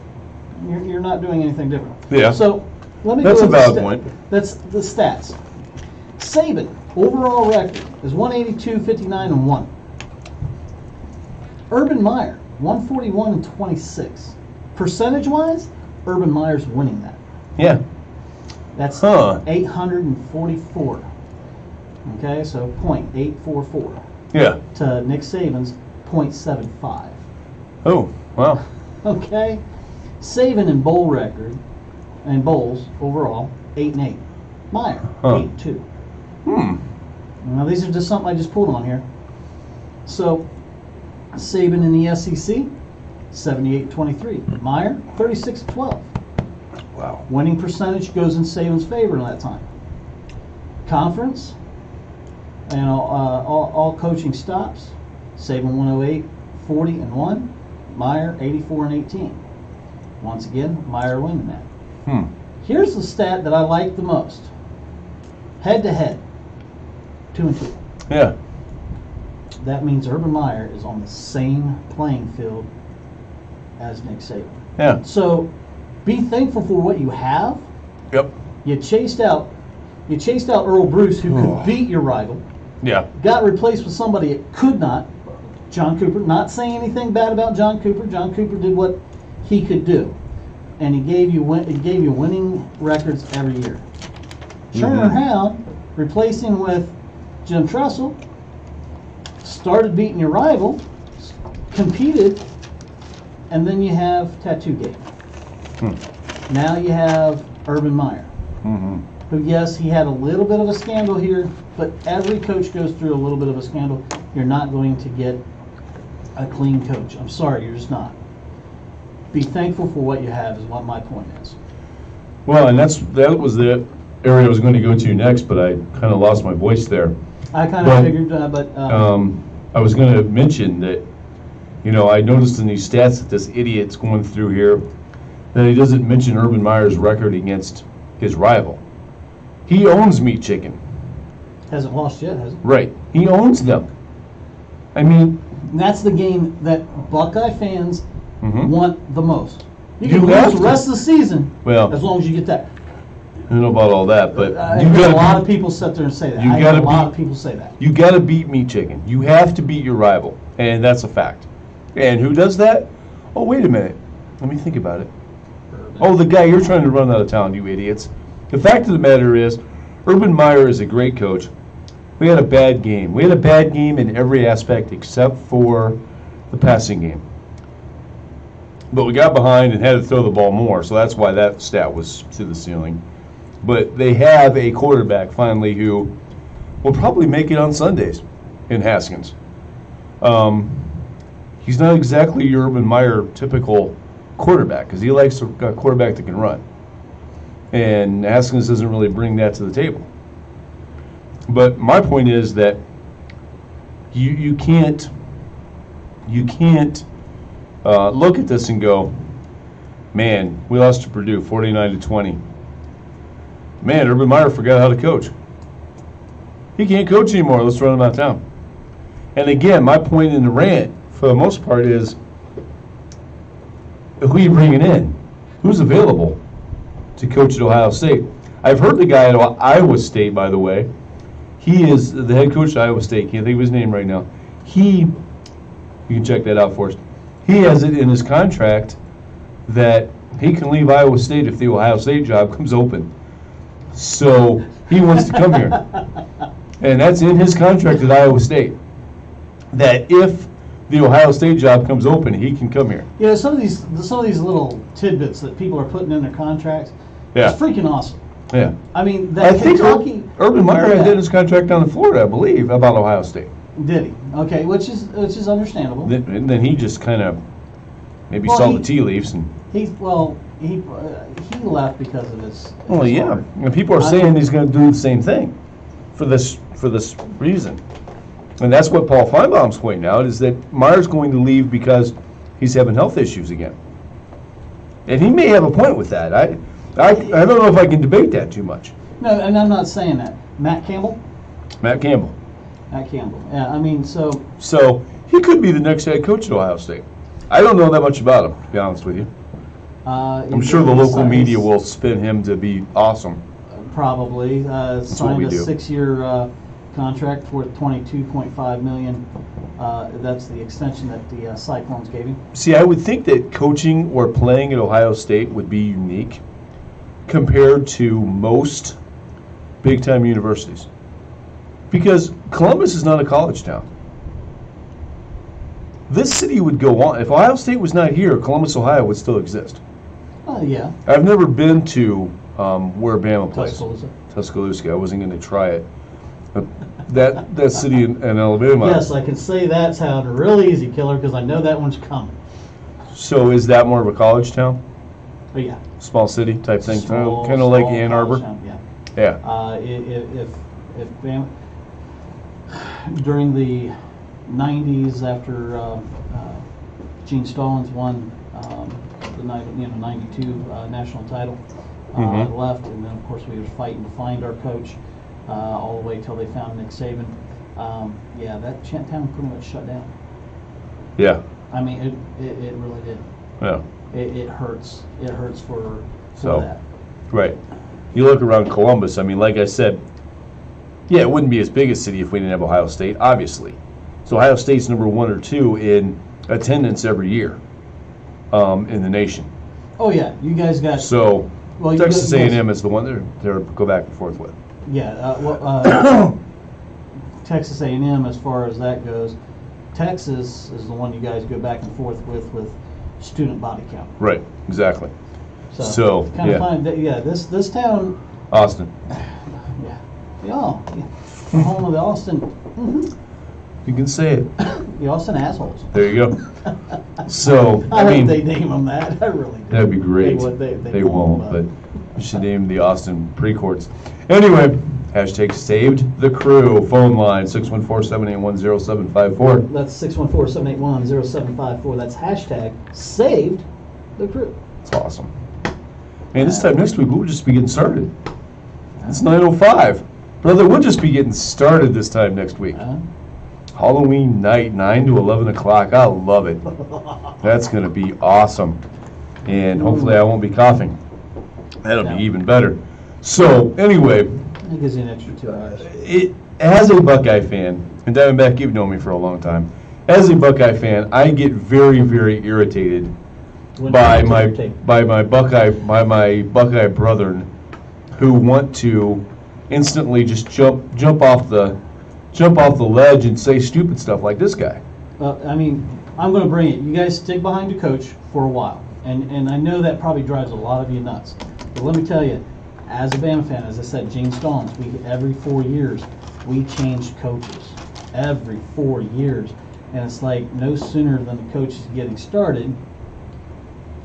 You're not doing anything different. Yeah. So let me That's go a valid point. That's the stats. Saban, overall record is 182, 59, and 1. Urban Meyer, 141-26. Percentage-wise, Urban Meyer's winning that. Yeah. That's 844. Okay, so .844 Yeah. to Nick Saban's .75. Oh, wow. Okay, Saban in bowl record and bowls overall 8-8. Meyer 8-2. Now these are just something I just pulled on here. So Saban in the SEC 78-23. Meyer 36-12. Wow. Winning percentage goes in Saban's favor in that time. Conference and all coaching stops. Saban 108-40-1. Meyer 84-18. Once again, Meyer winning that. Here's the stat that I like the most. Head to head, 2-2. Yeah. That means Urban Meyer is on the same playing field as Nick Saban. Yeah. So be thankful for what you have. Yep. You chased out Earl Bruce, who could beat your rival. Yeah. Got replaced with somebody that could not. John Cooper. Not saying anything bad about John Cooper. John Cooper did what he could do, and he gave you winning records every year. Turn around, replacing with Jim Tressel, started beating your rival, competed, and then you have Tattoo Gate. Now you have Urban Meyer, who, yes, he had a little bit of a scandal here, but every coach goes through a little bit of a scandal. You're not going to get a clean coach. I'm sorry, you're just not. Be thankful for what you have is what my point is. Well, and that was the area I was going to go to next, but I kind of lost my voice there. I kind of figured, but I was going to mention that, I noticed in these stats that this idiot's going through here that he doesn't mention Urban Meyer's record against his rival. He owns Meat Chicken. Hasn't lost yet, has he? Right. He owns them. I mean, and that's the game that Buckeye fans want the most. You You can have lose the to. rest of the season Well, as long as you get that. I don't know about all that, but I you hear got a lot of people sit there and say that. you I hear gotta a lot beat- of people say that. You got to beat Meat Chicken. You have to beat your rival, and that's a fact. And who does that? Oh, wait a minute. Let me think about it. Oh, the guy you're trying to run out of town, you idiots. The fact of the matter is, Urban Meyer is a great coach. We had a bad game. We had a bad game in every aspect except for the passing game. But we got behind and had to throw the ball more, so that's why that stat was to the ceiling. But they have a quarterback, finally, who will probably make it on Sundays in Haskins. He's not exactly your Urban Meyer typical quarterback, because he likes a quarterback that can run. And Haskins doesn't really bring that to the table. But my point is that you can't look at this and go, man, we lost to Purdue 49-20. Man, Urban Meyer forgot how to coach. He can't coach anymore. Let's run him out of town. And again, my point in the rant, for the most part, is who are you bringing in? Who's available to coach at Ohio State? I've heard the guy at Iowa State, by the way. He is the head coach at Iowa State. Can't think of his name right now. You can check that out for us. He has it in his contract that he can leave Iowa State if the Ohio State job comes open. So he wants to come here. And that's in his contract at Iowa State, that if the Ohio State job comes open, he can come here. You know, some of these little tidbits that people are putting in their contracts, Yeah. it's freaking awesome. Yeah. I mean, I that think Kentucky. Urban Meyer had in his contract down in Florida, I believe, about Ohio State. Did he? Okay, which is understandable. And then he just kind of maybe Well, saw he- the tea leaves and. He left because of his. Well, his yeah. heart. And people are saying he's going to do the same thing for this reason. And that's what Paul Feinbaum's pointing out, is that Meyer's going to leave because he's having health issues again. And he may have a point with that. I don't know if I can debate that too much. No, and I'm not saying that. Matt Campbell. Yeah, I mean, so he could be the next head coach at Ohio State. I don't know that much about him, to be honest with you. I'm sure the local media will spin him to be awesome. Probably what signed we a do. 6-year contract worth $22.5 million. That's the extension that the Cyclones gave him. See, I would think that coaching or playing at Ohio State would be unique compared to most big-time universities. Because Columbus is not a college town. This city would go on. If Ohio State was not here, Columbus, Ohio would still exist. Yeah. I've never been to where Bama plays. Tuscaloosa. Tuscaloosa. I wasn't going to try it. But that city in Alabama. Yes, I can say that sound real easy, Killer, because I know that one's coming. So is that more of a college town? Oh, yeah. Small city type thing? Small, Kind of like small Ann Arbor? college town, Yeah. If Bama, during the 90s, after Gene Stallings won the 92 national title, left, and then of course we were fighting to find our coach all the way till they found Nick Saban. That town pretty much shut down. Yeah. I mean, it really did. Yeah. It hurts. It hurts for So, that. Right. You look around Columbus, I mean, like I said, yeah, it wouldn't be as big a city if we didn't have Ohio State, obviously. So Ohio State's number 1 or 2 in attendance every year in the nation. Oh yeah, you guys got So well, Texas A&M is the one they're go back and forth with. Yeah, Texas A&M, as far as that goes, Texas is the one you guys go back and forth with student body count. Right, exactly. So kind of fun. Yeah, this town. Austin. Yeah, the home of the Austin. You can say it. The Austin assholes. There you go. So I mean, hope they name them that. I really do. That'd be great. They won't, but we should name the Austin pre-courts. Anyway, hashtag saved the crew. Phone line 614-781-0754. That's 614-781-0754. That's hashtag saved the crew. It's awesome. Man, this time next week we'll just be getting started. It's 9:05. Brother, we'll just be getting started this time next week. Halloween night, 9 to 11 o'clock. I love it. That's going to be awesome. And hopefully I won't be coughing. That'll be even better. So, anyway. That gives you an extra 2 hours. As a Buckeye fan, and Diamondback, you've known me for a long time. As a Buckeye fan, I get very, very irritated by my Buckeye brethren who want to instantly just jump off the ledge and say stupid stuff like this guy. I mean, I'm going to bring it. You guys stick behind your coach for a while, and I know that probably drives a lot of you nuts. But let me tell you, as a Bama fan, as I said, Gene Stallings, every 4 years we changed coaches. Every 4 years, and it's like no sooner than the coach is getting started,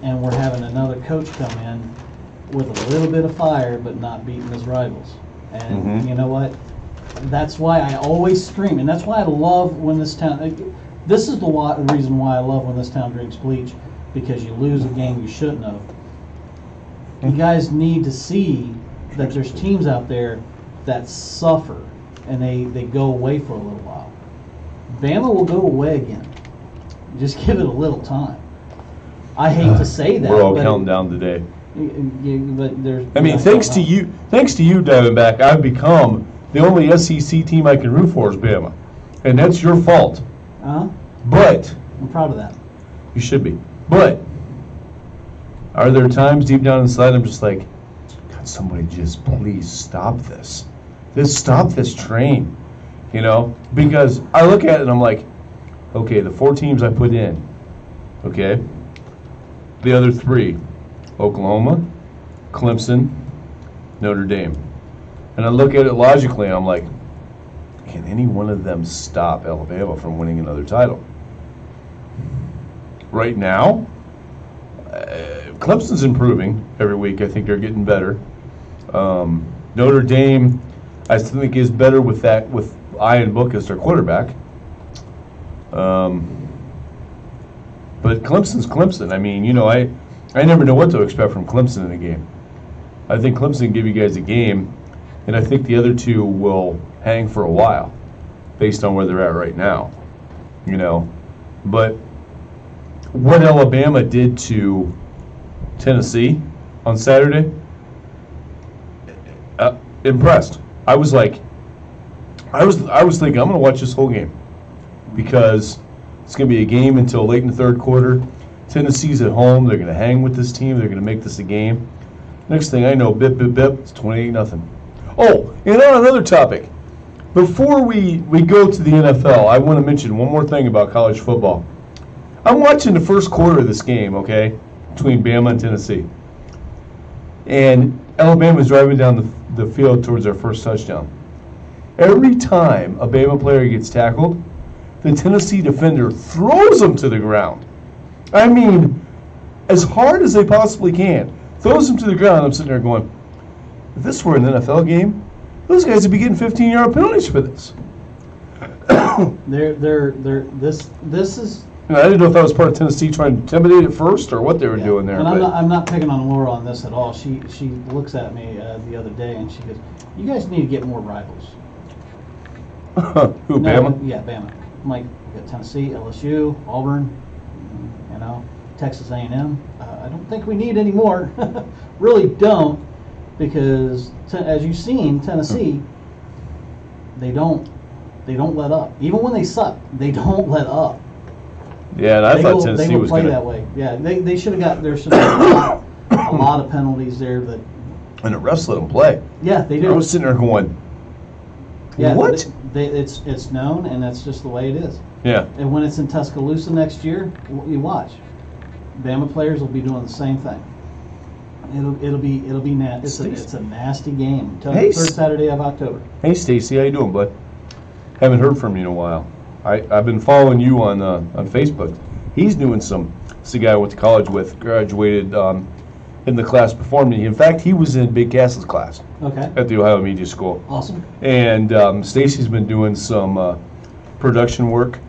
and we're having another coach come in with a little bit of fire, but not beating his rivals. And you know what? That's why I always scream, and that's why I love when this town. This is the reason why I love when this town drinks bleach, because you lose a game you shouldn't have. You guys need to see that there's teams out there that suffer, and they go away for a little while. Bama will go away again. Just give it a little time. I hate to say that. We're all counting down today. But there's. I mean, thanks to you, Diamondback, I've become the only SEC team I can root for is Bama, and that's your fault. But I'm proud of that. You should be. But are there times deep down inside I'm just like, God, somebody just please stop this. Stop this train. You know? Because I look at it and I'm like, okay, the 4 teams I put in, okay? The other 3, Oklahoma, Clemson, Notre Dame. And I look at it logically and I'm like, can any one of them stop Alabama from winning another title? Right now, Clemson's improving every week. I think they're getting better. Notre Dame, I still think is better with Ian Book as their quarterback. But Clemson's Clemson. I mean, you know, I never know what to expect from Clemson in a game. I think Clemson can give you guys a game, and I think the other 2 will hang for a while based on where they're at right now. You know, but what Alabama did to Tennessee on Saturday, impressed. I was like, I was thinking I'm going to watch this whole game because it's going to be a game until late in the third quarter. Tennessee's at home. They're going to hang with this team. They're going to make this a game. Next thing I know, bip, bip, bip, it's 28-0. Oh, and on another topic, before we go to the NFL, I want to mention one more thing about college football. I'm watching the first quarter of this game, okay, between Bama and Tennessee. And Alabama's driving down the field towards their first touchdown. Every time a Bama player gets tackled, the Tennessee defender throws him to the ground. I mean, as hard as they possibly can. Throws him to the ground. I'm sitting there going, if this were an NFL game, those guys would be getting 15-yard penalties for this. This is. And I didn't know if that was part of Tennessee trying to intimidate it first or what they were doing there. And I'm not picking on Laura on this at all. She looks at me the other day and she goes, "You guys need to get more rivals." Who, Bama? Yeah, Bama. I'm like, we got Tennessee, LSU, Auburn, Texas A&M. I don't think we need any more. Really don't, because as you've seen, Tennessee, they don't let up. Even when they suck, they don't let up. Yeah, and I thought Tennessee was going to play gonna... that way. Yeah, they should have got. There should have been a lot of penalties there. That. And the refs let them play. Yeah, they do. I was sitting there going, yeah, what? It's known, and that's just the way it is. Yeah. And when it's in Tuscaloosa next year, you watch. Bama players will be doing the same thing. It'll be nasty. It's a nasty game. Hey, Third Saturday of October. Hey, Stacy, how you doing, bud? Haven't heard from you in a while. I've been following you on Facebook. He's doing some. It's the guy I went to college with, graduated in the class before me. In fact, he was in Big Castle's class. Okay. At the Ohio Media School. Awesome. And Stacy's been doing some production work.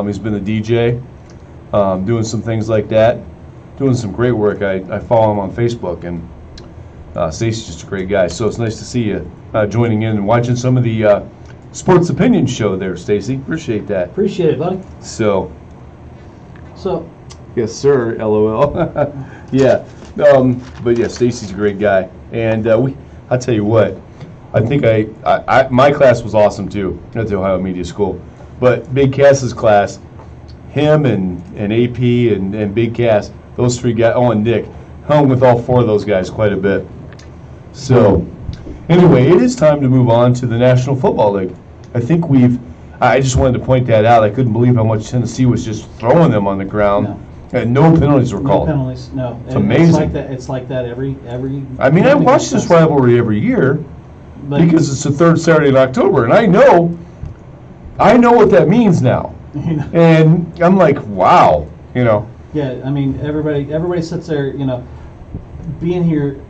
He's been a DJ, doing some things like that, doing some great work. I follow him on Facebook, and Stacy's just a great guy. So it's nice to see you joining in and watching some of the Sports Opinion show there, Stacy. Appreciate that. Appreciate it, buddy. So. Yes, sir. LOL. Yeah. But yeah, Stacy's a great guy, and I'll tell you what. I think my class was awesome too at the Ohio Media School, but Big Cass's class, him and AP and Big Cass, those three guys, and Nick, hung with all four of those guys quite a bit. So, anyway, it is time to move on to the National Football League. I think I just wanted to point that out. I couldn't believe how much Tennessee was just throwing them on the ground. No. And no penalties were called. No penalties, no. It's amazing. It's like that every. I mean, I watch this rivalry every year because it's the third Saturday in October, and I know what that means now. And I'm like, wow, Yeah, I mean, everybody sits there, being here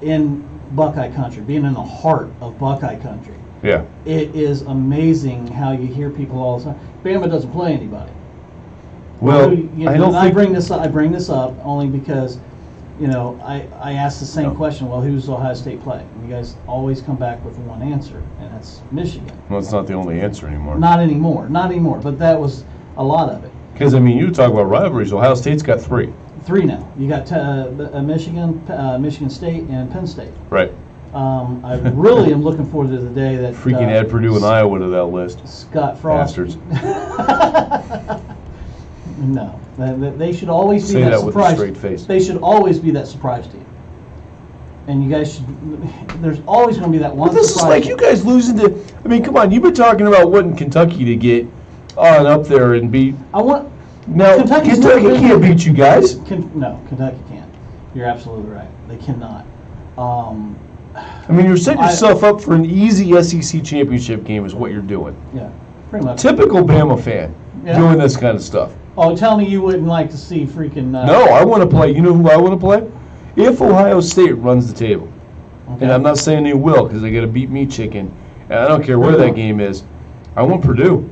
in Buckeye Country, being in the heart of Buckeye Country. Yeah. It is amazing how you hear people all the time. Bama doesn't play anybody. Well, I bring this up only because, I asked the same question. Well, who's Ohio State play? And you guys always come back with one answer, and that's Michigan. Well, it's not the only answer anymore. Not anymore. But that was a lot of it. Because, you talk about rivalries. Ohio State's got three. Three now. You got Michigan, Michigan State, and Penn State. Right. I really am looking forward to the day that freaking add Purdue and Iowa to that list. Scott Frost. Bastards. No, they should always be that surprise. with a straight face. They should always be that surprise team. And you guys should. There's always going to be that one. Well, this is like you guys losing to. I mean, come on. You've been talking about wanting Kentucky to get on up there and beat. Now Kentucky can't beat you guys. No, Kentucky can't. You're absolutely right. They cannot. You're setting yourself up for an easy SEC championship game is what you're doing. Yeah, pretty much. Typical Bama fan doing this kind of stuff. Oh, tell me you wouldn't like to see freaking... No, I want to play. You know who I want to play? If Ohio State runs the table. Okay. And I'm not saying they will because they got to beat me chicken. And I don't care where that game is. I want Purdue.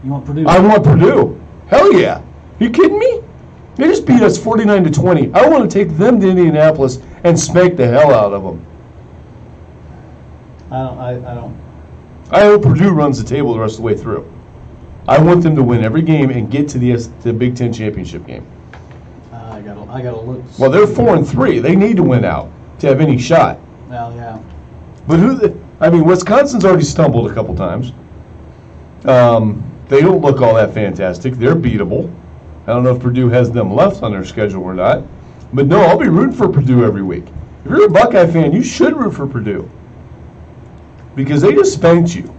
You want Purdue? I want Purdue. Hell yeah. Are you kidding me? They just beat us 49-20. I want to take them to Indianapolis and spank the hell out of them. I don't. I hope Purdue runs the table the rest of the way through. I want them to win every game and get to the Big Ten championship game. I gotta look. Well, they're 4-3. They need to win out to have any shot. Well, yeah. But I mean, Wisconsin's already stumbled a couple times. They don't look all that fantastic. They're beatable. I don't know if Purdue has them left on their schedule or not. But no, I'll be rooting for Purdue every week. If you're a Buckeye fan, you should root for Purdue. Because they just spanked you.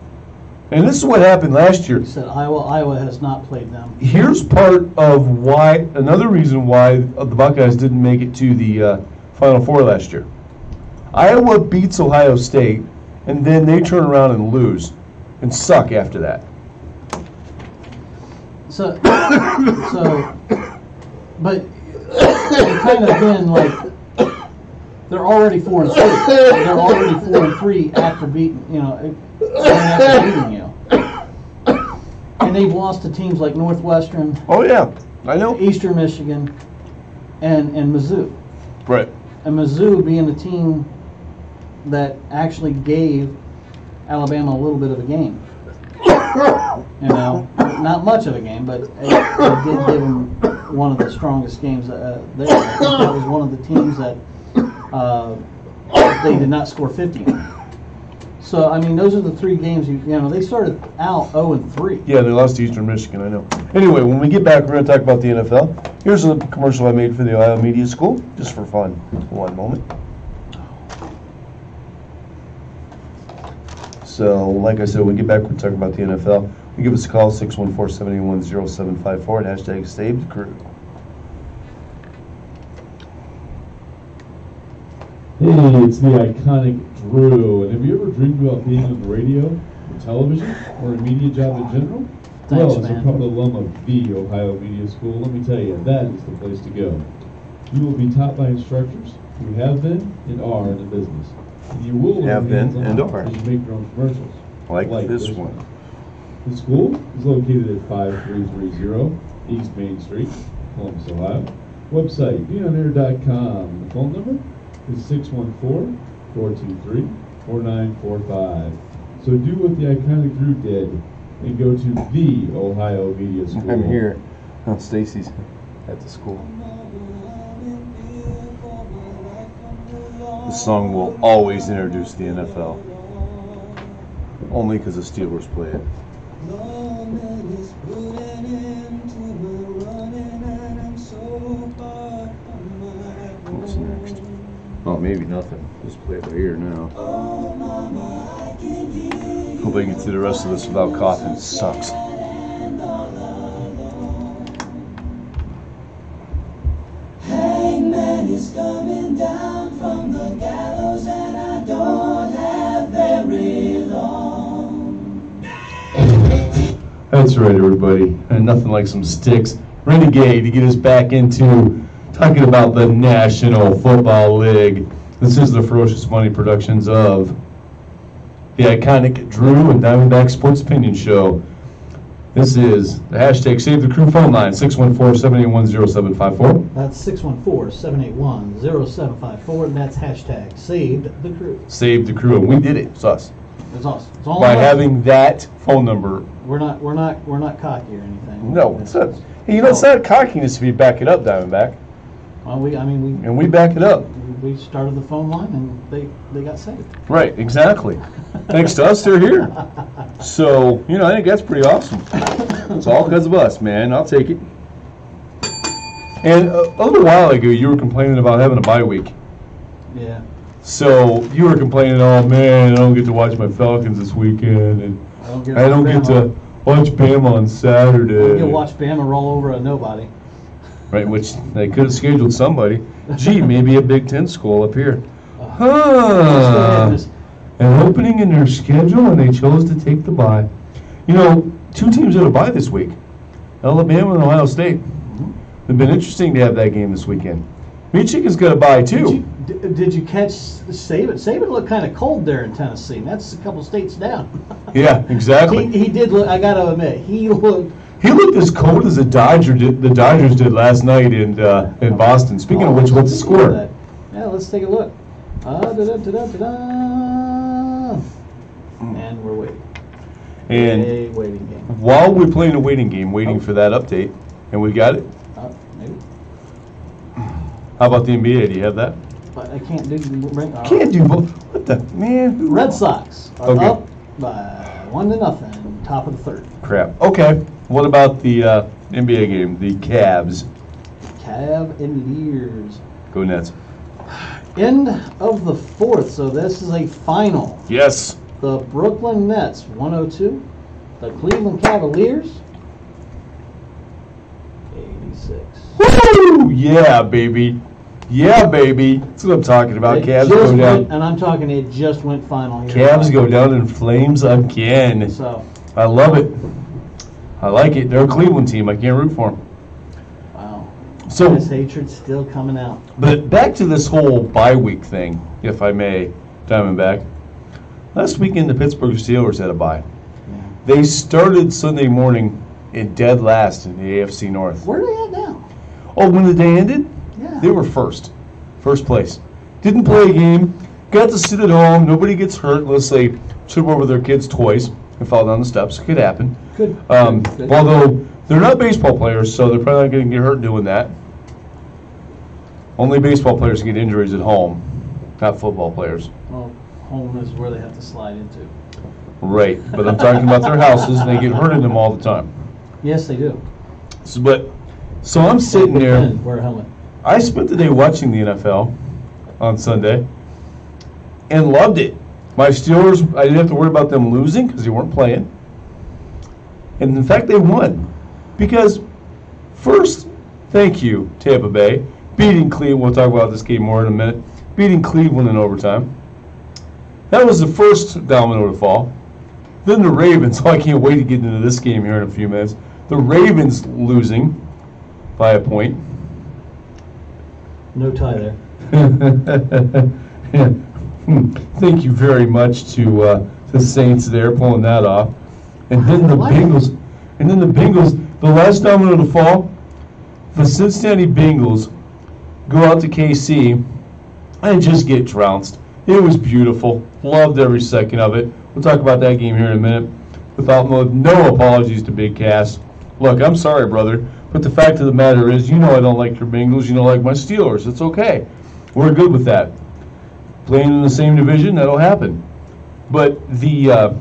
And this is what happened last year. You said Iowa has not played them. Here's part of why, another reason why the Buckeyes didn't make it to the Final Four last year. Iowa beats Ohio State, and then they turn around and lose and suck after that. So, but it kind of been like they're already 4-3. They're already 4-3 after beating, you. And they've lost to teams like Northwestern. Oh yeah, I know. Eastern Michigan, and Mizzou. Right. And Mizzou being the team that actually gave Alabama a little bit of a game. Not much of a game, but it did give them one of the strongest games there. I think that was one of the teams that they did not score 50 on. So, I mean, those are the three games, they started out 0-3. Yeah, they lost to Eastern Michigan, I know. Anyway, when we get back, we're going to talk about the NFL. Here's a commercial I made for the Ohio Media School, just for fun. One moment. So, like I said, when we get back, we'll talk about the NFL. You give us a call, 614-781-0754, at hashtag Save the Crew. Hey, it's the iconic Drew. And have you ever dreamed about being on the radio, or television, or a media job in general? Thanks, As a man. proud alum of the Ohio Media School, let me tell you, that is the place to go. You will be taught by instructors who have been and are in the business. And you will Have been hands-on and are. as you make your own commercials. Like this one. The school is located at 5330 East Main Street, Columbus, Ohio. Website, beonair.com. The phone number is 614-423-4945. So do what the iconic Drew did and go to the Ohio Media School. I'm here. Oh, Stacy's at the school. The song will always introduce the NFL. Only because the Steelers play it. What's next? Oh, maybe nothing. Just play it right here now. Hope I can get through the rest of this without coughing. It sucks. Hangman is coming down from the gallows, and I don't have very long. That's right, everybody. And nothing like some Sticks Renegade to get us back into talking about the National Football League. This is the Ferocious Money Productions of the iconic Drew and DiamondBack Sports Opinion Show. This is the hashtag Save the Crew phone line, 614-781-0754. That's 614-781-0754, and that's hashtag Saved the Crew. Save the Crew, and we did it. It's us. It's awesome. It's all By about- having that phone number. We're not cocky or anything. No, it's not. Hey, it's not cockiness if you back it up, Diamondback. Well, we And we back it up. we started the phone line and they got saved. Right, exactly. Thanks to us, they're here. So, I think that's pretty awesome. It's all because of us, man. I'll take it. And a little while ago, you were complaining about having a bye week. Yeah. So, you were complaining, oh, man, I don't get to watch my Falcons this weekend, and I don't get to watch Bama on Saturday. You'll watch Bama roll over a nobody. Right, which they could have scheduled somebody. Gee, maybe a Big Ten school up here. An opening in their schedule, and they chose to take the bye. Two teams had a bye this week. Alabama and Ohio State. It'd been interesting to have that game this weekend. Michigan's got a bye, too. Did you catch Saban? Saban looked kind of cold there in Tennessee. That's a couple states down. Yeah, exactly. He did look, I got to admit, he looked as cold as the Dodgers did last night in Boston. Speaking of which, what's the score? Yeah, let's take a look. And we're waiting. And a waiting game. While we're playing a waiting game, waiting for that update, and we got it. Maybe. How about the NBA? Do you have that? but I can't do. Can't do both. What the man? Red Sox are Okay. up by 1-0, top of the third. Crap. Okay. What about the NBA game? The Cavs. Cavaliers. Go Nets. End of the fourth, so this is a final. Yes. The Brooklyn Nets 102. The Cleveland Cavaliers 86. Woo! Yeah, baby. Yeah, baby. That's what I'm talking about. It Cavs just go down. went, and I'm talking it just went final here. Cavs go down in flames again. So, I love it. I like it. They're a Cleveland team. I can't root for them. wow. So, This hatred's still coming out. but back to this whole bye week thing, if I may, Diamondback. Last weekend, the Pittsburgh Steelers had a bye. They started Sunday morning in dead last in the AFC North. Where are they at now? Oh, when the day ended? Yeah. They were first place. Didn't play a game. Got to sit at home. Nobody gets hurt unless they trip over their kids' toys and fall down the steps. Could happen. Good. Good. Although they're not baseball players, so they're probably not going to get hurt doing that. Only baseball players get injuries at home, not football players. Well, home is where they have to slide into. Right, but I'm talking about their houses, and they get hurt in them all the time. Yes, they do. So I'm sitting there. Wear a helmet. I spent the day watching the NFL on Sunday and loved it. My Steelers, I didn't have to worry about them losing because they weren't playing. And in fact, they won. Because first, thank you, Tampa Bay, beating Cleveland. We'll talk about this game more in a minute. Beating Cleveland in overtime. That was the first domino to fall. Then the Ravens, I can't wait to get into this game here in a few minutes. The Ravens losing by a point. No tie there. Thank you very much to the Saints there pulling that off. And then the Bengals. And then the Bengals, the last domino to fall, the Cincinnati Bengals go out to KC and just get trounced. It was beautiful. Loved every second of it. We'll talk about that game here in a minute. Without no apologies to Big Cass. Look, I'm sorry, brother, but the fact of the matter is, you know I don't like your Bengals. You don't like my Steelers. It's okay. We're good with that. Playing in the same division, that'll happen. But the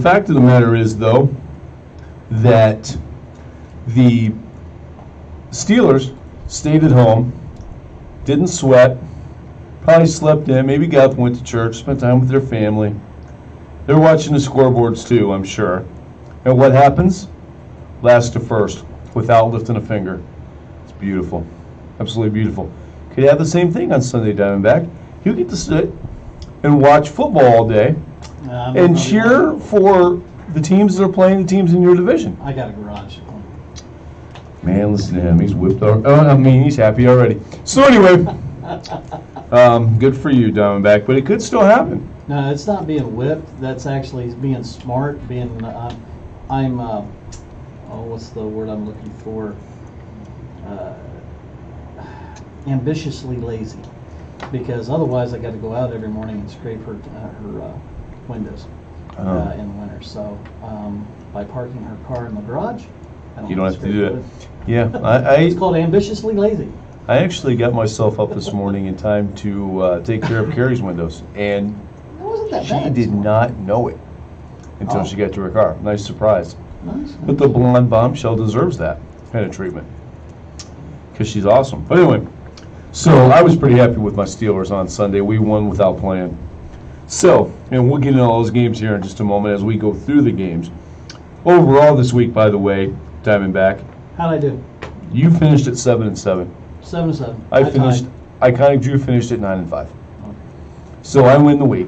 fact of the matter is, though, that the Steelers stayed at home, didn't sweat, probably slept in, maybe got up, went to church, spent time with their family. They're watching the scoreboards too, I'm sure. And what happens? Last to first, without lifting a finger. It's beautiful. Absolutely beautiful. Could have the same thing on Sunday, Diamondback. You get to sit and watch football all day and cheer for the teams that are playing the teams in your division. I got a garage. Man, listen to him. He's whipped out. He's happy already. So anyway, good for you, Diamondback, but it could still happen. No, it's not being whipped. That's actually being smart. What's the word I'm looking for? Ambitiously lazy. Because otherwise I got to go out every morning and scrape her windows in the winter. So by parking her car in the garage, you don't have to do that. Yeah, it's called ambitiously lazy. I actually got myself up this morning in time to take care of Carrie's windows, and It wasn't that she bad. did not know it until she got to her car. Nice surprise. Nice. But the blonde bombshell deserves that kind of treatment because she's awesome. But anyway, so I was pretty happy with my Steelers on Sunday. We won without playing. So, and we'll get into all those games here in just a moment as we go through the games. Overall this week, by the way, Diamondback, How'd I do? you finished at 7-7. 7-7. I finished. Iconic Drew finished at 9-5. So I win the week.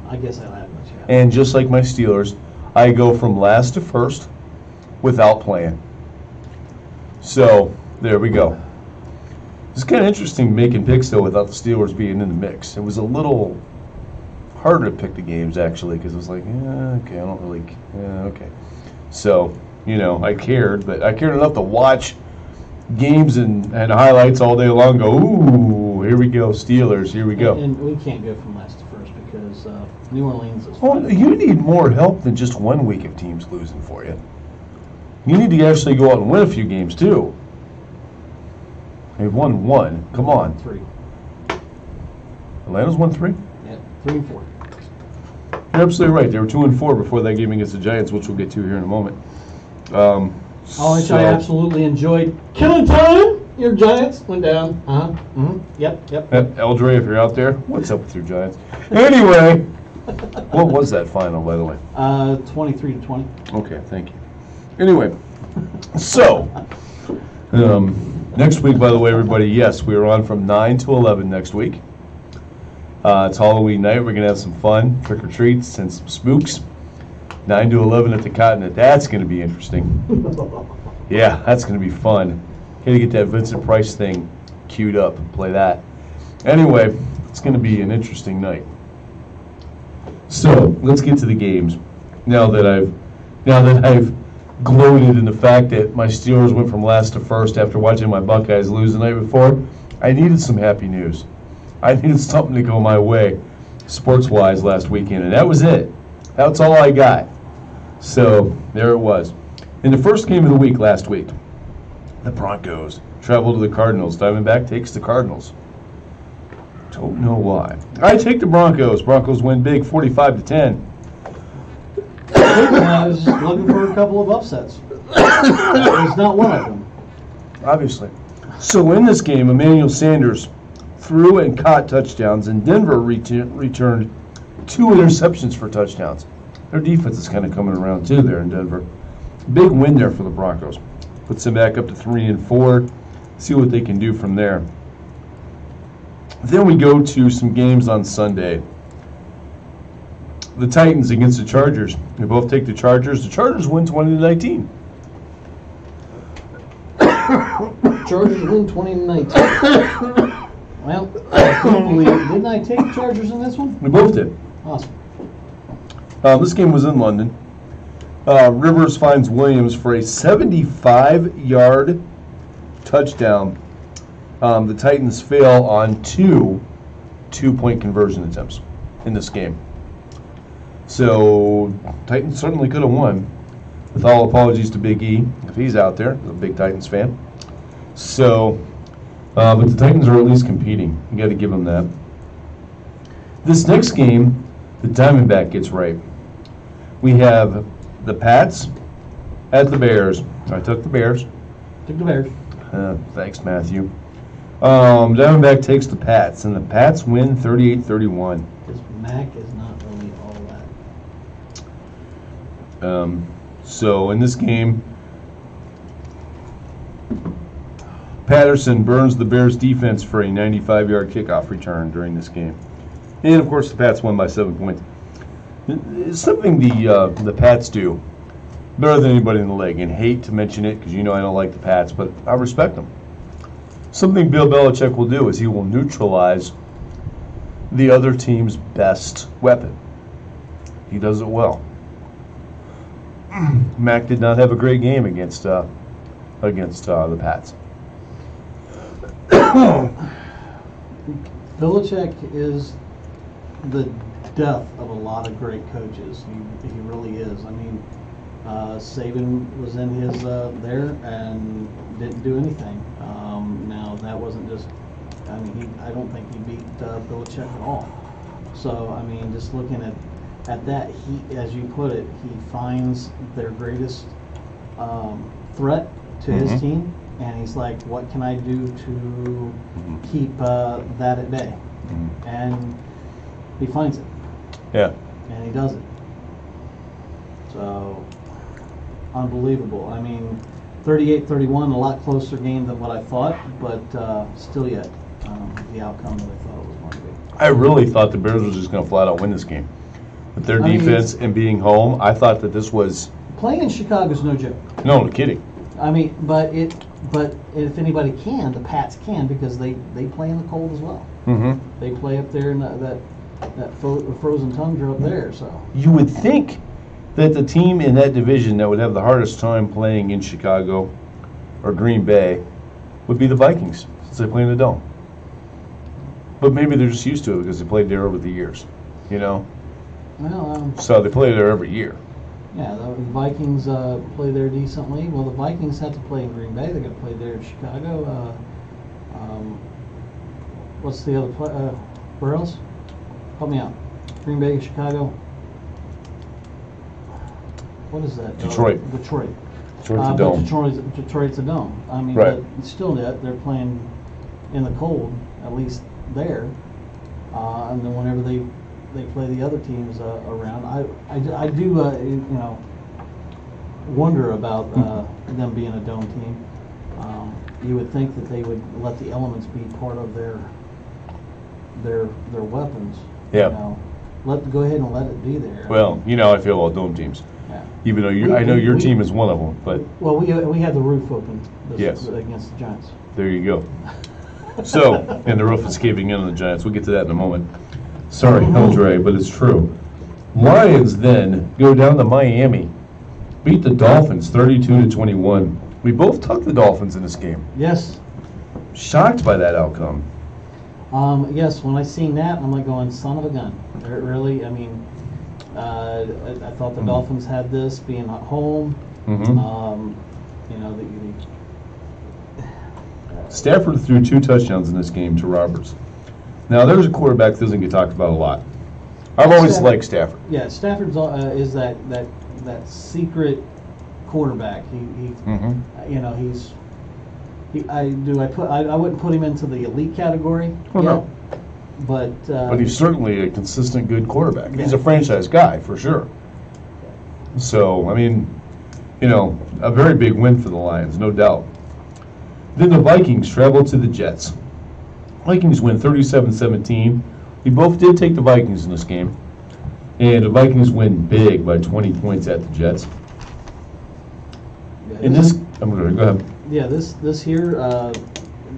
I guess I don't have much. And just like my Steelers, I go from last to first without playing. So there we go. It's kind of interesting making picks though without the Steelers being in the mix. It was a little harder to pick the games actually because it was like, okay, I don't really, okay. So, I cared, but I cared enough to watch games and highlights all day long. Go, ooh, here we go, Steelers, here we go. And we can't go from last to first because New Orleans is. Well, you need more help than just 1 week of teams losing for you. You need to actually go out and win a few games too. They've won 1. Come on. 3. Atlanta's won 3? Yeah, 3 and 4. You're absolutely right. They were 2 and 4 before that game against the Giants, which we'll get to here in a moment. Which I absolutely enjoyed. Killing time! Your Giants went down. Uh-huh. Yep. Eldre, if you're out there, what's up with your Giants? Anyway, what was that final, by the way? 23-20. Okay, thank you. Anyway, so next week, by the way, everybody, yes, we are on from 9 to 11 next week. It's Halloween night. We're going to have some fun, trick or treats, and some spooks. 9 to 11 at the Continent. That's going to be interesting. Yeah, that's going to be fun. Got to get that Vincent Price thing queued up and play that. Anyway, it's going to be an interesting night. So let's get to the games. Now that I've gloated in the fact that my Steelers went from last to first after watching my Buckeyes lose the night before, I needed some happy news. I needed something to go my way, sports-wise, last weekend, and that was it. That's all I got. So there it was. In the first game of the week last week, the Broncos travel to the Cardinals. Diamondback takes the Cardinals. Don't know why. I take the Broncos. Broncos win big, 45-10. I was just looking for a couple of upsets. There's not one of them. Obviously. So in this game, Emmanuel Sanders threw and caught touchdowns, and Denver returned 2 interceptions for touchdowns. Their defense is kind of coming around too there in Denver. Big win there for the Broncos. Puts them back up to 3 and 4. See what they can do from there. Then we go to some games on Sunday. The Titans against the Chargers. We both take the Chargers. The Chargers win 20-19. Chargers win 20-19. Well, I can't believe it. Didn't I take the Chargers in this one? We both did. Awesome. This game was in London. Rivers finds Williams for a 75-yard touchdown. The Titans fail on 2 two-point conversion attempts in this game. So Titans certainly could have won. With all apologies to Big E, if he's out there, a big Titans fan. So, but the Titans are at least competing. You got to give them that. This next game, the Diamondback gets right. We have the Pats at the Bears. I took the Bears. Took the Bears. Thanks, Matthew. Diamondback takes the Pats, and the Pats win 38-31. Because Mac is not really all that. So in this game, Patterson burns the Bears defense for a 95-yard kickoff return during this game. And, of course, the Pats won by 7 points. It's something the Pats do better than anybody in the league, and hate to mention it because you know I don't like the Pats, but I respect them. Something Bill Belichick will do is he will neutralize the other team's best weapon. He does it well. Mac did not have a great game against the Pats. Belichick is the death of a lot of great coaches. He really is. I mean, Saban was in his there and didn't do anything. Now that wasn't just. I mean, I don't think he beat Belichick at all. So I mean, just looking at that, he, as you put it, he finds their greatest threat to his team, and he's like, what can I do to keep that at bay? And he finds it. Yeah. And he does it. So, unbelievable. I mean, 38-31, a lot closer game than what I thought, but still yet the outcome that I thought it was going to be. I really thought the Bears was just going to flat out win this game. With their defense and being home, I thought that this was... Playing in Chicago is no joke. No kidding. I mean, but if anybody can, the Pats can, because they play in the cold as well. They play up there in that frozen tundra up there. So you would think that the team in that division that would have the hardest time playing in Chicago or Green Bay would be the Vikings, since they play in the Dome. But maybe they're just used to it because they played there over the years, you know. Well, so they play there every year. Yeah, the Vikings play there decently. Well, the Vikings have to play in Green Bay. They got to play there in Chicago. what's the other where else? Help me out. Green Bay, Chicago. What is that? Detroit. Detroit. Detroit's a But dome. Detroit's a dome. I mean, Right. but still, they're playing in the cold, at least there. And then whenever they play the other teams around, I do wonder about them being a dome team. You would think that they would let the elements be part of their weapons. Yeah. Go ahead and let it be there. Well, you know how I feel about dome teams. Yeah. Even though I know your team is one of them, but Well, we had the roof open Yes. against the Giants. there you go. So, and the roof is caving in on the Giants. We'll get to that in a moment. Sorry, Andre, but it's true. Lions then go down to Miami, beat the Dolphins 32-21. We both took the Dolphins in this game. Yes. Shocked by that outcome. Yes, when I seen that, I'm like going, son of a gun. Really? I mean, I thought the Dolphins had this being at home. Mm-hmm. The Stafford threw 2 touchdowns in this game to Roberts. Now, there's a quarterback that doesn't get talked about a lot. I've always liked Stafford. Yeah, Stafford is that secret quarterback. I wouldn't put him into the elite category. Well, no. But He's certainly a consistent good quarterback. He's Yeah. a franchise guy, for sure. So, I mean, a very big win for the Lions, no doubt. Then the Vikings travel to the Jets. Vikings win 37-17. We both did take the Vikings in this game. And the Vikings win big by 20 points at the Jets. In this, I'm going to go ahead. yeah, this here,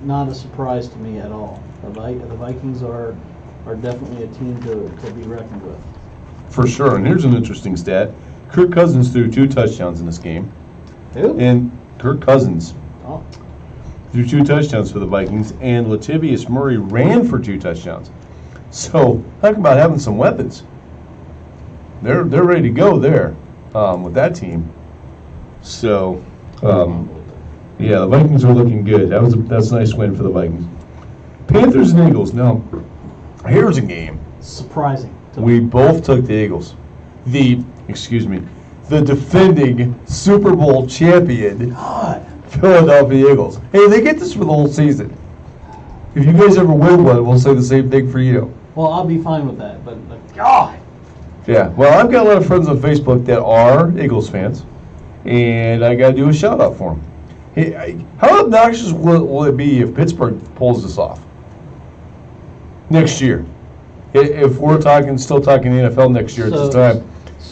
not a surprise to me at all. The Vikings are definitely a team to be reckoned with. For sure. And here's an interesting stat. Kirk Cousins threw 2 touchdowns in this game. Who? And Kirk Cousins Oh. threw 2 touchdowns for the Vikings, and Latavius Murray ran for 2 touchdowns. So, talk about having some weapons. They're ready to go there with that team. So, yeah, the Vikings are looking good. That's a nice win for the Vikings. Panthers and Eagles. Now, here's a game. Surprising. We both took the Eagles. The defending Super Bowl champion Philadelphia Eagles. Hey, they get this for the whole season. If you guys ever win one, we'll say the same thing for you. Well, I'll be fine with that, but God. Yeah, well, I've got a lot of friends on Facebook that are Eagles fans, and I got to do a shout out for them. Hey, how obnoxious will it be if Pittsburgh pulls this off next year? If we're still talking NFL next year at this time.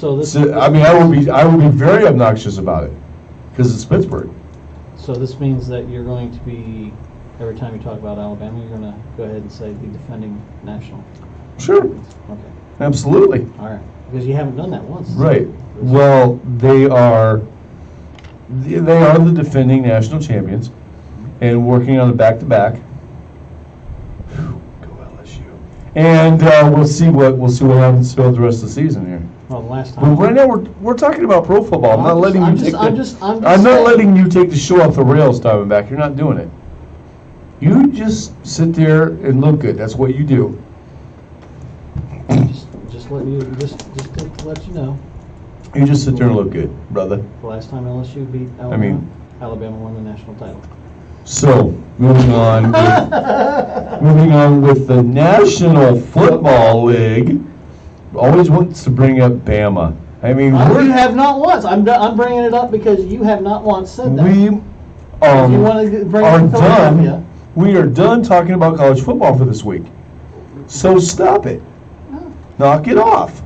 I would be very obnoxious about it because it's Pittsburgh. So this means that you're going to be, every time you talk about Alabama, you're going to go ahead and say the defending national. Sure. Okay. Absolutely. All right. Because you haven't done that once. Right. Well, they are the defending national champions and working on a back-to-back. Go LSU. And we'll see what happens throughout the rest of the season here. Well, the last time. But right now we're talking about pro football. I'm not letting you take the show off the rails, Diamondback. You're not doing it. You just sit there and look good. That's what you do. Just to let you know. You just sit there and look good, brother. The last time LSU beat Alabama, Alabama won the national title. So, moving on with the National Football League. Always wants to bring up Bama. I mean, you have not once. I'm bringing it up because you have not once said that. We are done. We are done talking about college football for this week. So stop it. Knock it off.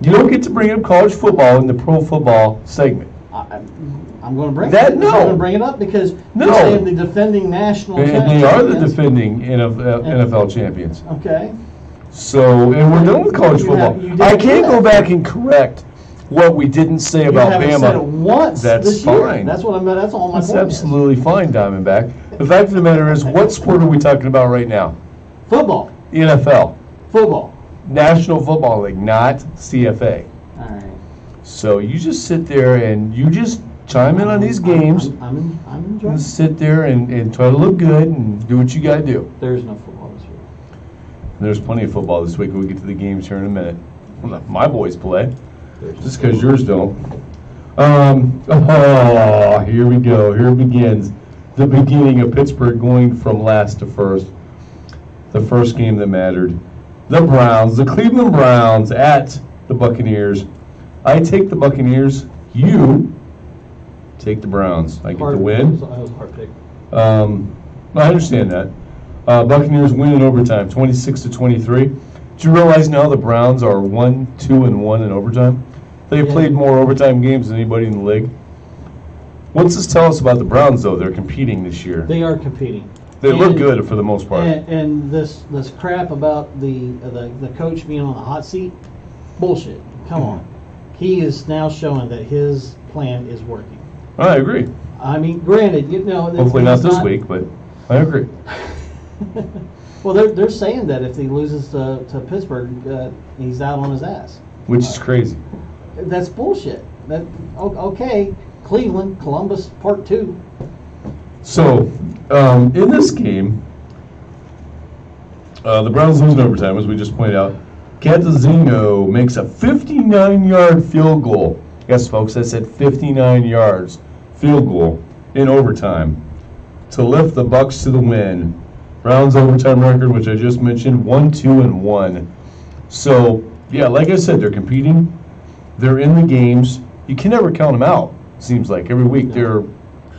You don't get to bring up college football in the pro football segment. I'm going to bring that. I'm No, going to bring it up because you're saying the defending national champions. They are the defending NFL champions. Okay. So, and we're done with college football. I can't go back and correct what we didn't say about Bama. Said it once that's this fine. Year. That's what I meant. That's all my That's point absolutely fine, Diamondback. The fact of the matter is, what sport are we talking about right now? Football. NFL. Football. National Football League, not CFA. All right. So you just sit there and you just chime in on these games. I'm enjoying. And sit there and try to look good and do what you got to do. There's no football this year. There's plenty of football this week. We'll get to the games here in a minute. My boys play, just because yours don't. Here we go. Here it begins. The beginning of Pittsburgh going from last to first. The first game that mattered. The Browns, the Cleveland Browns at the Buccaneers. I take the Buccaneers. You take the Browns. I get the win. That was a hard pick. I understand that. Buccaneers win in overtime, 26-23. Do you realize now the Browns are 1-2-1 in overtime? They've played more overtime games than anybody in the league. What's this tell us about the Browns, though? They're competing this year. They are competing. They look good for the most part. And this crap about the coach being on the hot seat, bullshit. Come on. He is now showing that his plan is working. I agree. I mean, granted, hopefully not this week, but I agree. Well, they're saying that if he loses to Pittsburgh, he's out on his ass. Which is crazy. That's bullshit. Okay, Cleveland, Columbus, part 2. So, in this game, the Browns lose in overtime, as we just pointed out. Catazinho makes a 59-yard field goal. Yes, folks, I said 59 yards field goal in overtime to lift the Bucs to the win. Browns overtime record, which I just mentioned, 1-2-1. So, yeah, like I said, they're competing. They're in the games. You can never count them out, seems like. Every week they're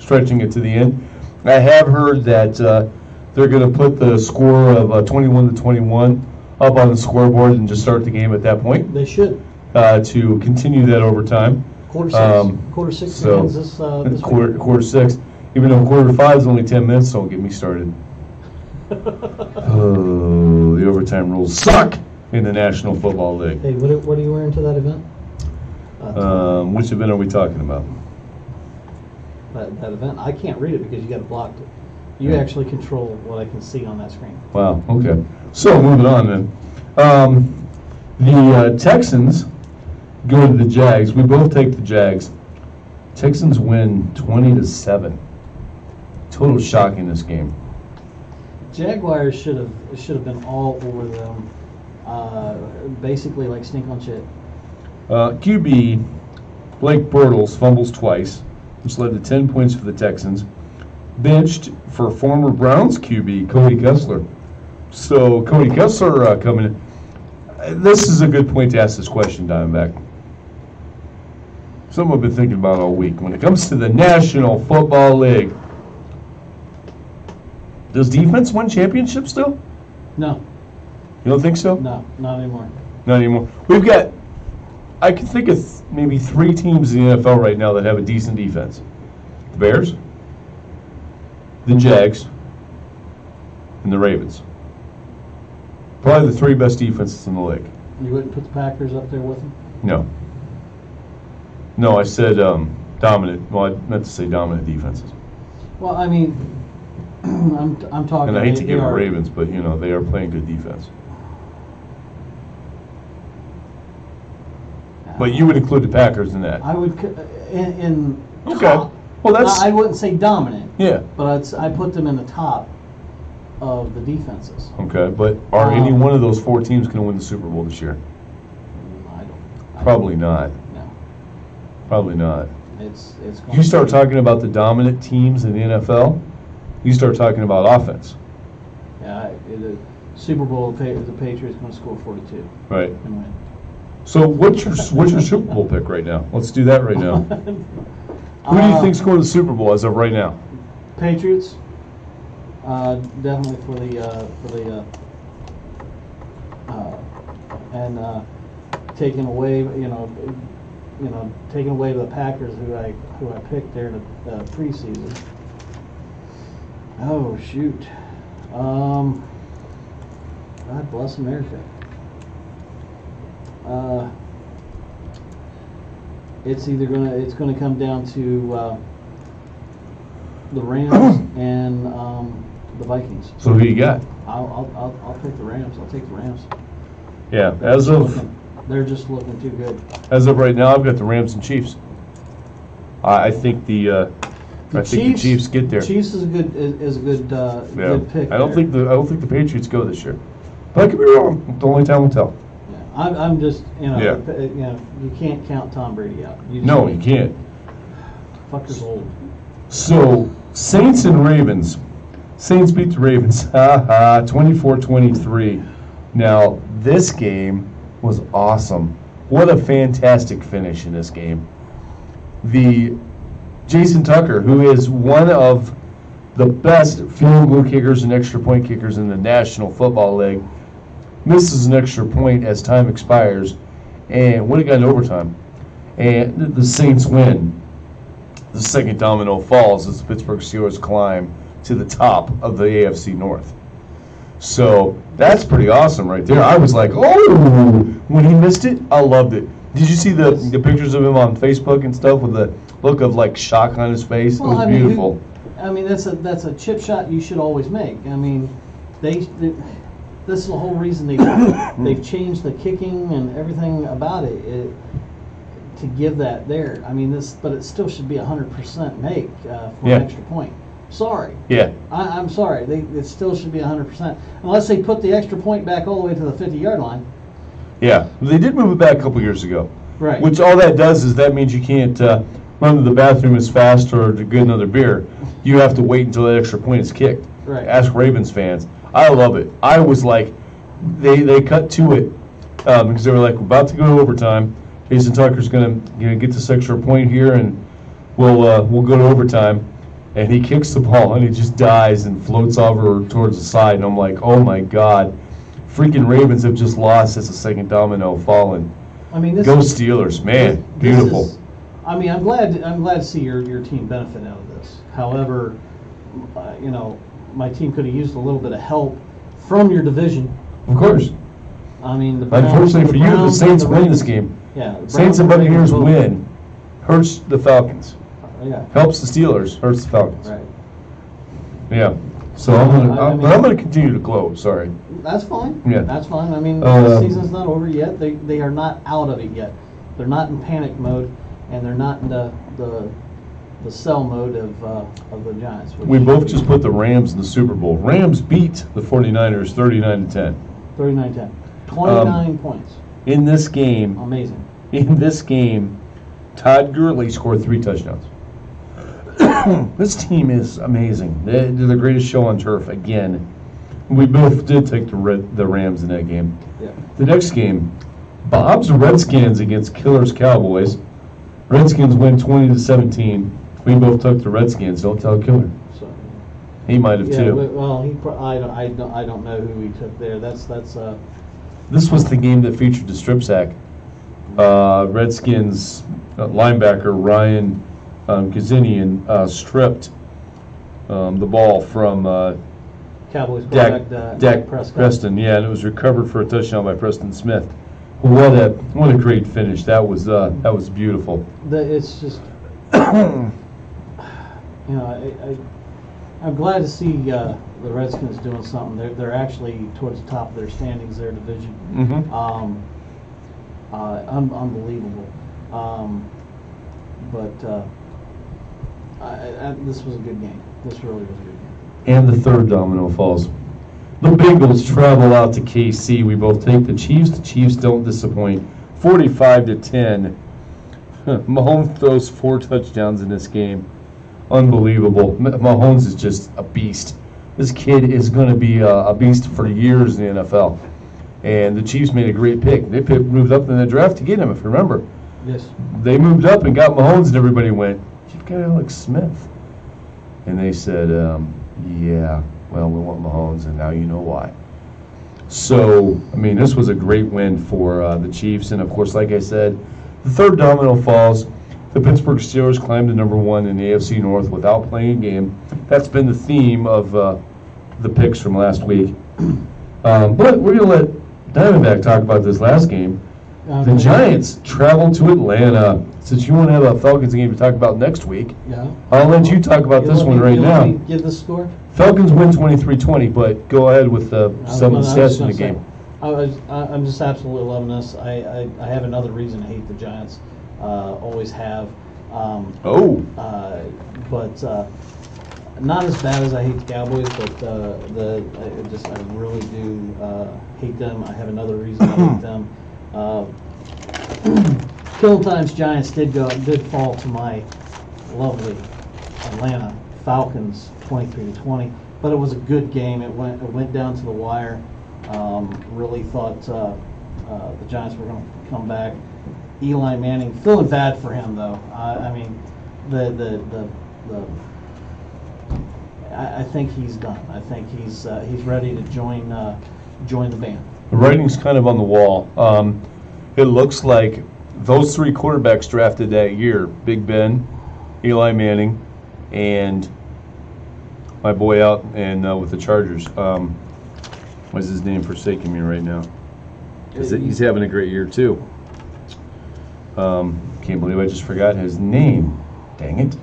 stretching it to the end. I have heard that they're going to put the score of 21-21 up on the scoreboard and just start the game at that point. They should. To continue that overtime. Quarter 6. Quarter 6 so this quarter 6. Even though quarter 5 is only 10 minutes, don't get me started. Oh, the overtime rules suck in the National Football League. Hey, what are you wearing to that event? Which event are we talking about? That event? I can't read it because you got it blocked. You actually control what I can see on that screen. Wow, okay. So, moving on then. The Texans go to the Jags. We both take the Jags. Texans win 20-7. Total shock in this game. Jaguars should have been all over them, basically like stink on shit. QB Blake Bortles fumbles twice, which led to 10 points for the Texans. Benched for former Browns QB Cody Kessler. So Cody Kessler coming in. This is a good point to ask this question, Diamondback. Something I've been thinking about all week. When it comes to the National Football League, does defense win championships still? No. You don't think so? No, not anymore. Not anymore. We've got, I can think of maybe 3 teams in the NFL right now that have a decent defense. The Bears, the Jags, and the Ravens. Probably the 3 best defenses in the league. You wouldn't put the Packers up there with them? No. No, I said dominant. Well, I meant to say dominant defenses. Well, I mean, I'm talking. And I hate to give the Ravens, but they are playing good defense. But you would include the Packers in that. I would in okay. Top. Well, that's. I wouldn't say dominant. Yeah. But I put them in the top of the defenses. Okay, but are any one of those 4 teams going to win the Super Bowl this year? I don't. Probably not. No. Probably not. It's. You start talking about the dominant teams in the NFL, you start talking about offense. Yeah, the Super Bowl, the Patriots going to score 42. Right. And win. So what's your Super Bowl pick right now? Let's do that right now. Who do you think's going to the Super Bowl as of right now? Patriots. Definitely for the taking away, taking away the Packers who I picked there in the preseason. Oh shoot. God bless America. It's gonna come down to the Rams and the Vikings. So who you got? I'll pick the Rams. I'll take the Rams. Yeah, they're just looking too good. As of right now, I've got the Rams and Chiefs. I think the Chiefs get there. Chiefs is a good good pick. I don't think the Patriots go this year. But I could be wrong. The only time will tell. Yeah. I'm just, Yeah. you can't count Tom Brady out. No, you can't. Fucker's old. So, Saints and Ravens. Saints beat the Ravens. 24-23. Now, this game was awesome. What a fantastic finish in this game. The Jason Tucker, who is one of the best field goal kickers and extra point kickers in the National Football League, misses an extra point as time expires and would have gotten overtime. And the Saints win. The second domino falls as the Pittsburgh Steelers climb to the top of the AFC North. So that's pretty awesome right there. I was like, oh, when he missed it, I loved it. Did you see the pictures of him on Facebook and stuff with the look of like shock on his face? It was beautiful. That's a chip shot you should always make. I mean, this is the whole reason they've changed the kicking and everything about it to give that there. I mean, but it still should be 100% make for an extra point. Sorry. Yeah. I'm sorry. It still should be 100%. Unless they put the extra point back all the way to the 50-yard line. Yeah. They did move it back a couple years ago. Right. Which all that does is that means you can't run to the bathroom as fast or to get another beer. You have to wait until that extra point is kicked. Right. Ask Ravens fans. I love it. I was like, they cut to it because they were like, we're about to go to overtime. Jason Tucker's gonna get this extra point here, and we'll go to overtime. And he kicks the ball, and he just dies and floats over towards the side. And I'm like, oh my God, freaking Ravens have just lost as the second domino fallen. I mean, go Steelers, man, beautiful. I'm glad to see your team benefit out of this. However, my team could have used a little bit of help from your division. Of course. I mean, unfortunately for you, the Saints win this game. Yeah, Saints and Buccaneers win. Hurts the Falcons. Yeah. Helps the Steelers. Hurts the Falcons. Right. Yeah. So I'm gonna continue to gloat. Sorry. That's fine. Yeah. That's fine. I mean, the season's not over yet. They are not out of it yet. They're not in panic mode, and they're not in the sell mode of the Giants. We both just put the Rams in the Super Bowl. Rams beat the 49ers 39-10. 39-10. 29 points. In this game. Amazing. In this game, Todd Gurley scored 3 touchdowns. This team is amazing. They're the greatest show on turf again. We both did take the Rams in that game. Yeah. The next game, Bob's Redskins against Killers Cowboys. Redskins win 20-17. We both took the Redskins. Don't tell Killer. So, he might have too. Well, I don't know who he took there. That's. This was the game that featured the strip sack. Redskins linebacker Ryan Kazinian stripped the ball from Cowboys Dak Preston. Yeah, and it was recovered for a touchdown by Preston Smith. What a great finish! That was beautiful. It's just, I'm glad to see the Redskins doing something. They're actually towards the top of their standings, their division. Mm-hmm. Unbelievable. This was a good game. This really was a good game. And the third domino falls. The Bengals travel out to KC. We both take the Chiefs. The Chiefs don't disappoint. 45-10. Mahomes throws 4 touchdowns in this game. Unbelievable. Mahomes is just a beast. This kid is going to be a beast for years in the NFL. And the Chiefs made a great pick. They moved up in the draft to get him, if you remember. Yes. They moved up and got Mahomes, and everybody went, "You've got Alex Smith." And they said, yeah, well, we want Mahomes, and now you know why. So, I mean, this was a great win for the Chiefs. And, of course, like I said, the third domino falls. The Pittsburgh Steelers climbed to number 1 in the AFC North without playing a game. That's been the theme of the picks from last week. But we're going to let Diamondback talk about this last game. The Giants traveled to Atlanta. Since you want to have a Falcons game to talk about next week, I'll let you talk about this one right now. Give the score? Falcons win 23-20, but go ahead with some of the stats in the game. I'm just absolutely loving this. I have another reason to hate the Giants. Always have. But not as bad as I hate the Cowboys, but I really do hate them. I have another reason I hate them. Killing Times Giants did fall to my lovely Atlanta Falcons 23-20, but it was a good game. It went down to the wire. Really thought the Giants were going to come back. Eli Manning, feeling bad for him though. I mean, I think he's done. I think he's ready to join the band. The writing's kind of on the wall. It looks like those three quarterbacks drafted that year, Big Ben, Eli Manning, and my boy out and with the Chargers. What's his name forsaking me right now? Because he's having a great year too. Can't believe I just forgot his name. Dang it.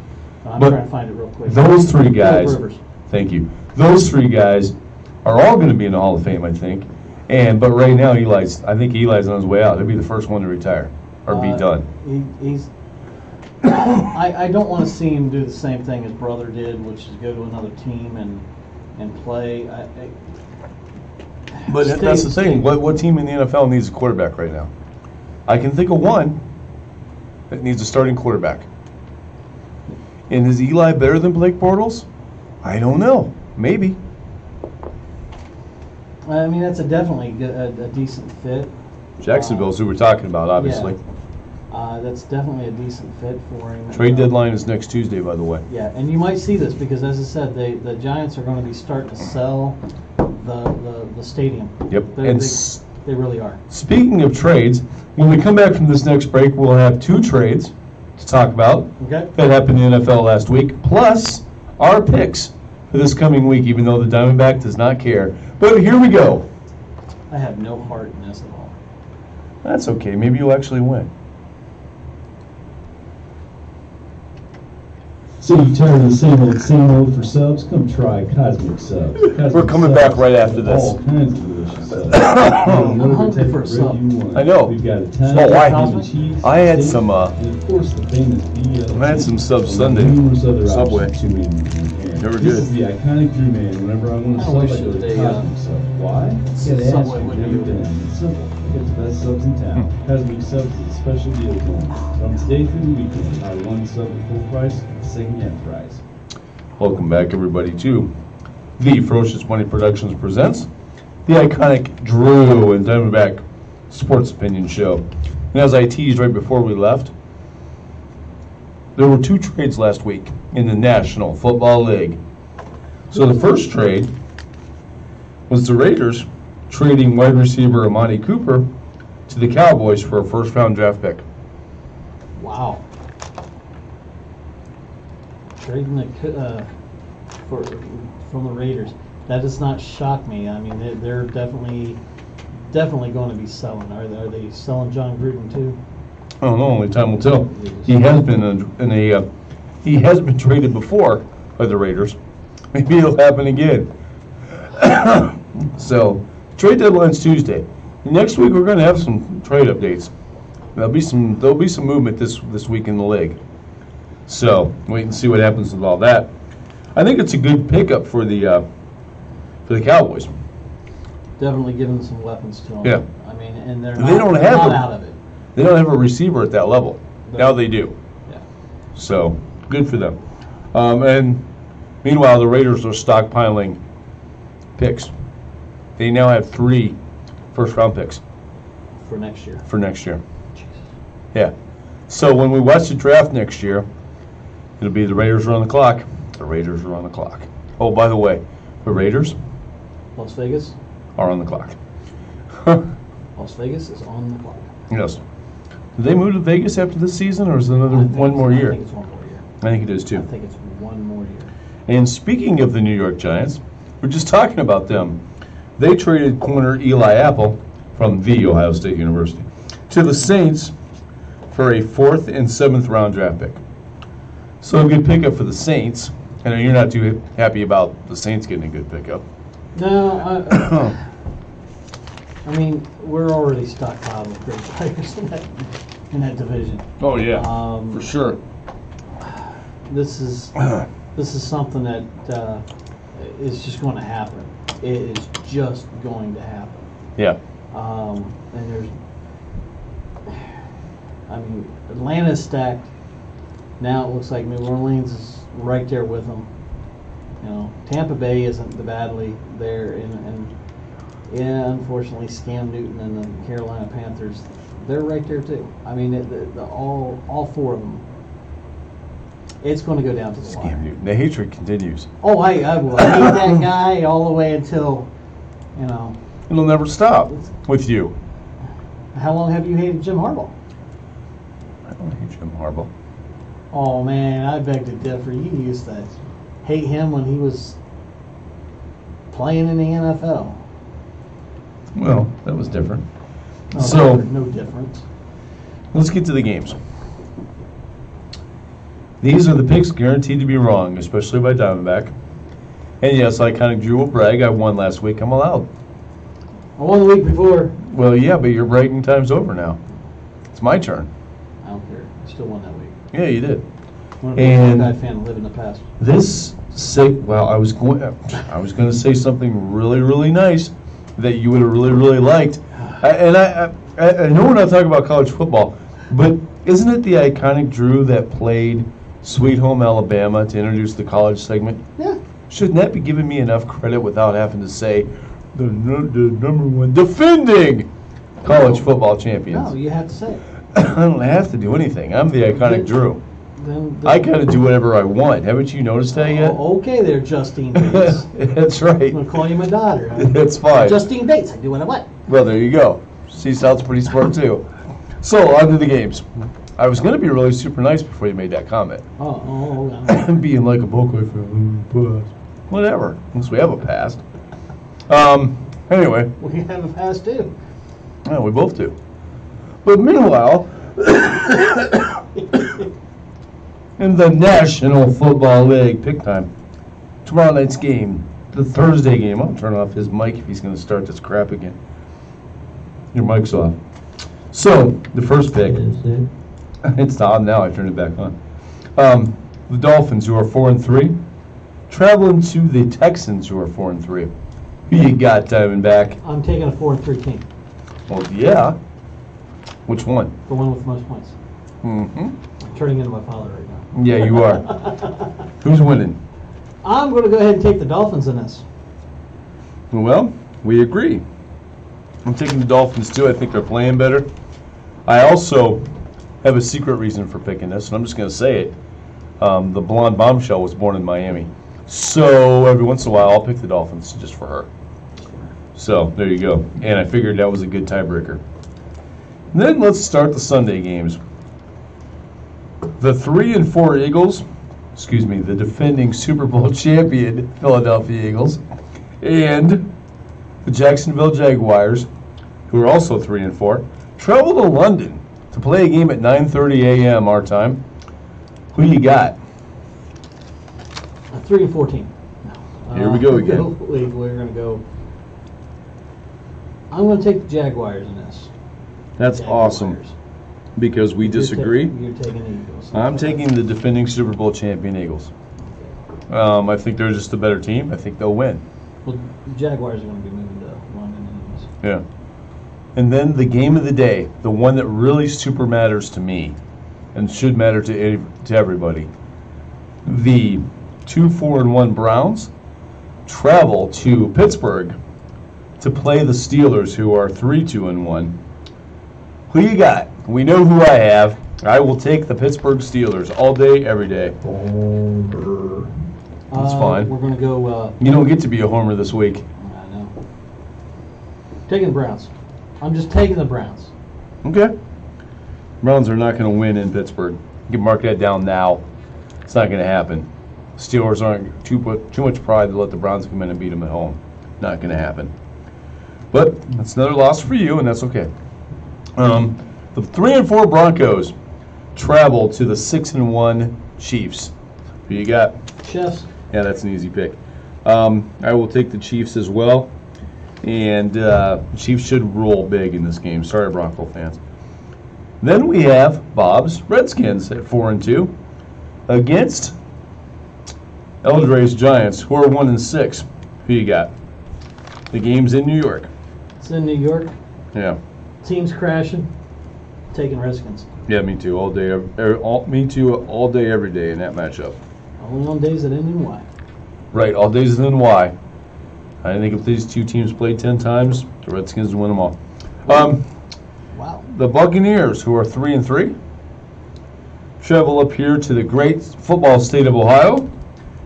I'm trying to find it real quick. Those three guys, thank you. Those three guys are all going to be in the Hall of Fame, I think. But right now, I think Eli's on his way out. He'll be the first one to retire or be done. He's. I don't want to see him do the same thing his brother did, which is go to another team and play. But that's the thing. What team in the NFL needs a quarterback right now? I can think of one that needs a starting quarterback. And is Eli better than Blake Bortles? I don't know. Maybe. I mean, that's definitely a decent fit. Jacksonville's who we're talking about, obviously. Yeah. That's definitely a decent fit for him. Trade deadline is next Tuesday, by the way. Yeah, and you might see this because, as I said, the Giants are going to be starting to sell the stadium. Yep. They really are. Speaking of trades, when we come back from this next break, we'll have two trades to talk about that happened in the NFL last week, plus our picks for this coming week, even though the Diamondback does not care. But here we go. I have no heart in this at all. That's okay. Maybe you'll actually win. So you tired of the same old for subs? Come try Cosmic Subs. We're coming back right after this. All kinds of delicious subs. I'm hungry for a sub. I know. We've got Italian, I had some. and of course the famous I had some Subs Sunday. Numerous other Subway. options to eat. Never This good. is the iconic Drew Man. Whenever I want to sub, I go to Cosmic Sub. Why? Get ass Subway you've would never be been. It's simple. Get the best subs in town. Cosmic Subs is a special deal going. From today through the weekend, buy one sub at full price, second half price. Welcome back, everybody, to the Ferocious Money Productions presents the iconic Drew and Diamondback Sports Opinion Show. And as I teased right before we left, there were two trades last week in the National Football League. So the first trade was the Raiders trading wide receiver Amari Cooper to the Cowboys for a first-round draft pick. Wow. Trading from the Raiders. That does not shock me. I mean, they're definitely going to be selling. Are they selling John Gruden too? I don't know. Only time will tell. He has been he has been traded before by the Raiders. Maybe it'll happen again. So, trade deadline's Tuesday. Next week we're going to have some trade updates. There'll be some movement this week in the league. So, wait and see what happens with all that. I think it's a good pickup for the Cowboys. Definitely giving some weapons to them. Yeah. I mean, and they're They don't have not out of it. They don't have a receiver at that level. Now they do. Yeah. So, good for them. And meanwhile, the Raiders are stockpiling picks. They now have 3 first-round picks For next year. Yeah. So when we watch the draft next year, it'll be the Raiders are on the clock. The Raiders are on the clock. Oh, by the way, the Raiders Las Vegas? are on the clock. Las Vegas is on the clock. Yes. Did they move to Vegas after this season, or is it another one more year? I think it's one more year. I think it is too. I think it's one more year. And speaking of the New York Giants, we're just talking about them. They traded corner Eli Apple from the Ohio State University to the Saints for a 4th and 7th round draft pick. So a good pickup for the Saints. I know you're not too happy about the Saints getting a good pickup. No, I mean, we're already stockpiled with great players in that division. Oh yeah, for sure. This is This is something that is just going to happen. It is just going to happen. Yeah. And there's, Atlanta's stacked. Now it looks like New Orleans is right there with them. Tampa Bay isn't the badly there, and unfortunately, Cam Newton and the Carolina Panthers, they're right there too. All four of them. It's going to go down to the wire. Cam Newton. The hatred continues. Oh, I will hate that guy all the way until, It'll never stop with you. How long have you hated Jim Harbaugh? I don't hate Jim Harbaugh. Oh man, I beg to differ. You used to hate him when he was playing in the NFL. Well, that was different. Oh, no different. Let's get to the games. These are the picks guaranteed to be wrong, especially by Diamondback. And yes, I kind of drew a brag. I won last week. I'm allowed. I won the week before. Well, yeah, but your bragging time's over now. It's my turn. I don't care. I still won that week. Yeah, you did. I'm a Hawkeye fan and live in the past. I was going to say something really, really nice that you would have really, really liked. I know we're not talking about college football, but isn't it the iconic Drew that played Sweet Home Alabama to introduce the college segment? Yeah. Shouldn't that be giving me enough credit without having to say the number one defending college football champions? No, you have to say it. I don't have to do anything. I'm the iconic Drew. I kind of do whatever I want. Haven't you noticed that yet? Okay there, Justine Bates. That's right. I'm going to call you my daughter. Huh? That's fine. Justine Bates, I do what I want. Well, there you go. She sounds pretty smart, too. So, on to the games. I was going to be really super nice before you made that comment. Being like a Buckeye fan, but whatever. Unless we have a past. Anyway. We have a past, too. Yeah, we both do. But meanwhile, in the National Football League, pick time. Tomorrow night's game, the Thursday game. I'll turn off his mic if he's going to start this crap again. Your mic's off. So, the first pick. It's on now. I turned it back on. The Dolphins, who are 4-3, traveling to the Texans, who are 4-3. Who you got, Diamondback? I'm taking a 4-3 team. Well, yeah. Which one? The one with the most points. Mm-hmm. I'm turning into my father right now. Yeah, you are. Who's winning? I'm going to go ahead and take the Dolphins in this. Well, we agree. I'm taking the Dolphins, too. I think they're playing better. I also have a secret reason for picking this, and I'm just going to say it. The blonde bombshell was born in Miami. So every once in a while, I'll pick the Dolphins just for her. So there you go. And I figured that was a good tiebreaker. Then let's start the Sunday games. The 3-4 Eagles, the defending Super Bowl champion Philadelphia Eagles, and the Jacksonville Jaguars, who are also 3-4, travel to London to play a game at 9:30 a.m. our time. Who you got? A 3-4 team. Here we go again. We're going to go. I'm going to take the Jaguars in this. That's awesome. Because we disagree. You're taking the Eagles. I'm taking the defending Super Bowl champion Eagles. I think they're just a better team. I think they'll win. Well, the Jaguars are going to be moving to London anyways. Yeah. And then the game of the day, the one that really super matters to me and should matter to everybody. The 2-4-1 Browns travel to Pittsburgh to play the Steelers, who are 3-2-1. Who you got? We know who I have. I will take the Pittsburgh Steelers all day, every day. That's fine. We're going to go... you don't get to be a homer this week. I know. Taking the Browns. I'm just taking the Browns. Okay. Browns are not going to win in Pittsburgh. You can mark that down now. It's not going to happen. Steelers aren't too much pride to let the Browns come in and beat them at home. Not going to happen. But that's another loss for you, and that's okay. The 3-4 Broncos travel to the 6-1 Chiefs. Who you got? Chiefs. Yeah, that's an easy pick. I will take the Chiefs as well. And Chiefs should roll big in this game. Sorry, Bronco fans. Then we have Bob's Redskins at 4-2 against Eldray's Giants, who are 1-6. Who you got? The game's in New York. It's in New York. Yeah. Team's crashing. Taking Redskins. Yeah, me too. All day. Me too. All day, every day in that matchup. Only on days that end in Y. Right. All days that end in Y. I think if these two teams played 10 times, the Redskins would win them all. Wow. The Buccaneers, who are 3-3, travel up here to the great football state of Ohio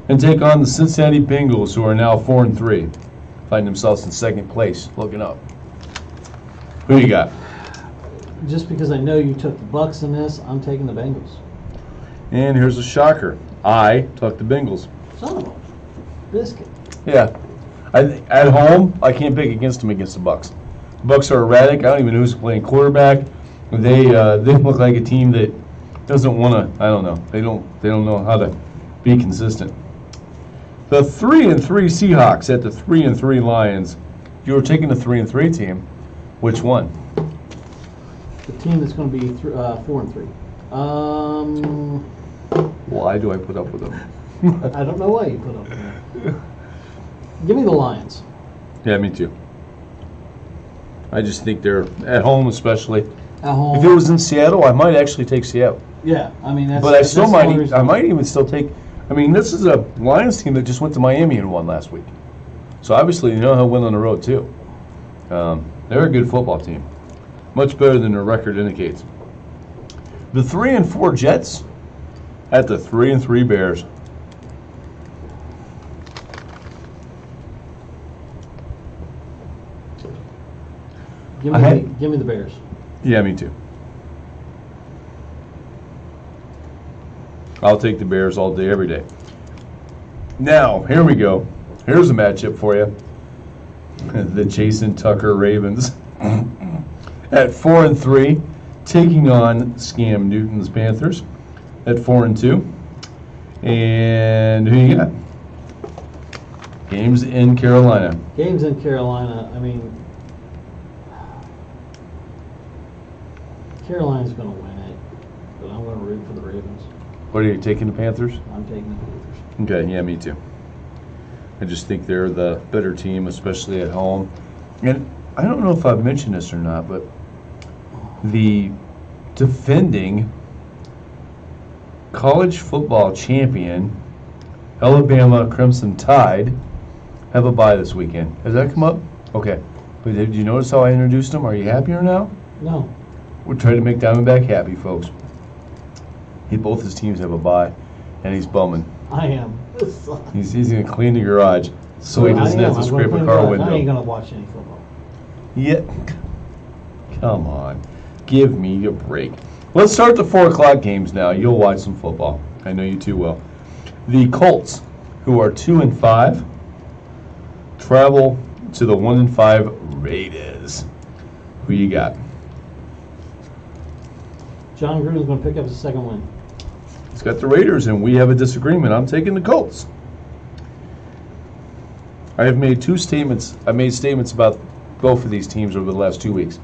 and take on the Cincinnati Bengals, who are now 4-3, find themselves in second place. Looking up. Who you got? Just because I know you took the Bucks in this, I'm taking the Bengals. And here's a shocker. I took the Bengals. Son of a biscuit. Yeah. At home, I can't pick against them against the Bucks. The Bucks are erratic. I don't even know who's playing quarterback. They look like a team that doesn't want to. I don't know. They don't know how to be consistent. The 3-3 Seahawks at the 3-3 Lions. You were taking the 3-3 team. Which one? The team that's going to be 4-3. Why do I put up with them? I don't know why you put up with them. Give me the Lions. Yeah, me too. I just think they're at home, especially. At home. If it was in Seattle, I might actually take Seattle. Yeah, I mean that's. But I still that's the only reason. might even still take. I mean, this is a Lions team that just went to Miami and won last week. So obviously, you know how to win on the road too. They're a good football team, much better than their record indicates. The 3-4 Jets at the 3-3 Bears. Give me the Bears. Yeah, me too. I'll take the Bears all day, every day. Now, here we go. Here's a matchup for you. The Jason Tucker Ravens at 4-3, taking on Scam Newton's Panthers at 4-2. And who you got? Games in Carolina. Games in Carolina. I mean, Carolina's going to win it, but I'm going to root for the Ravens. What are you taking, the Panthers? I'm taking the Panthers. Okay, yeah, me too. I just think they're the better team, especially at home. And I don't know if I've mentioned this or not, but the defending college football champion, Alabama Crimson Tide, have a bye this weekend. Has that come up? Okay. But did you notice how I introduced them? Are you happier now? No. We're trying to make Diamondback happy, folks. Both his teams have a bye, and he's bumming. I am. He's going to clean the garage so he doesn't have to scrape a car window. I ain't going to watch any football. Yeah. Come on. Give me a break. Let's start the 4 o'clock games now. You'll watch some football. I know you too will. The Colts, who are 2-5, travel to the 1-5 Raiders. Who you got? John Gruden's going to pick up his second win. He's got the Raiders, and we have a disagreement. I'm taking the Colts. I have made statements about both of these teams over the last 2 weeks,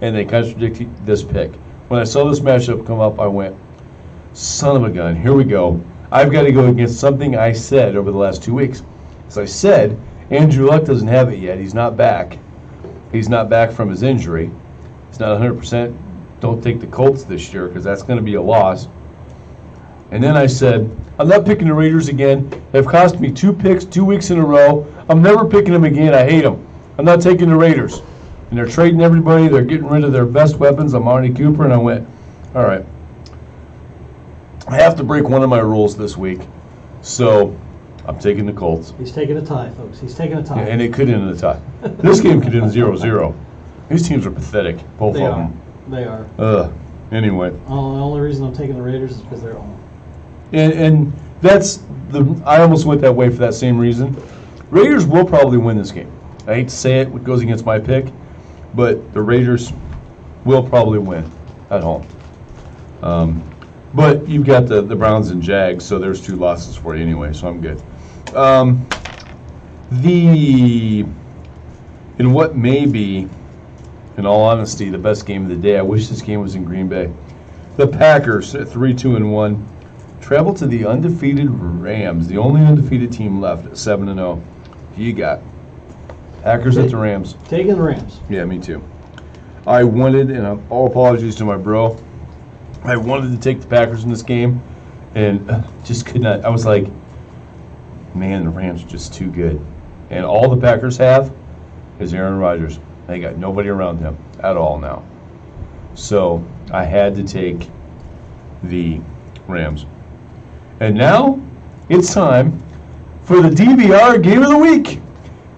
and they contradict this pick. When I saw this matchup come up, I went, son of a gun, here we go. I've got to go against something I said over the last 2 weeks. As I said, Andrew Luck doesn't have it yet. He's not back. He's not back from his injury. He's not 100%. Don't take the Colts this year because that's going to be a loss. And then I said, I'm not picking the Raiders again. They've cost me 2 picks 2 weeks in a row. I'm never picking them again. I hate them. I'm not taking the Raiders. And they're trading everybody. They're getting rid of their best weapons. I'm Amari Cooper. And I went, all right. I have to break one of my rules this week. So I'm taking the Colts. He's taking a tie, folks. He's taking a tie. And it could end in a tie. This game could end 0-0. These teams are pathetic, both of them. They are. Anyway. The only reason I'm taking the Raiders is because they're at home. And that's I almost went that way for that same reason. Raiders will probably win this game. I hate to say it goes against my pick, but the Raiders will probably win at home. But you've got the Browns and Jags, so there's 2 losses for you anyway, so I'm good. In what may be, in all honesty, the best game of the day, I wish this game was in Green Bay. The Packers at 3-2-1 travel to the undefeated Rams, the only undefeated team left at 7-0. Who you got? Packers at the Rams. Taking the Rams. Yeah, me too. I wanted, and all apologies to my bro, I wanted to take the Packers in this game, and just could not. I was like, man, the Rams are just too good. And all the Packers have is Aaron Rodgers. They got nobody around him at all now. So I had to take the Rams. And now it's time for the DVR Game of the Week.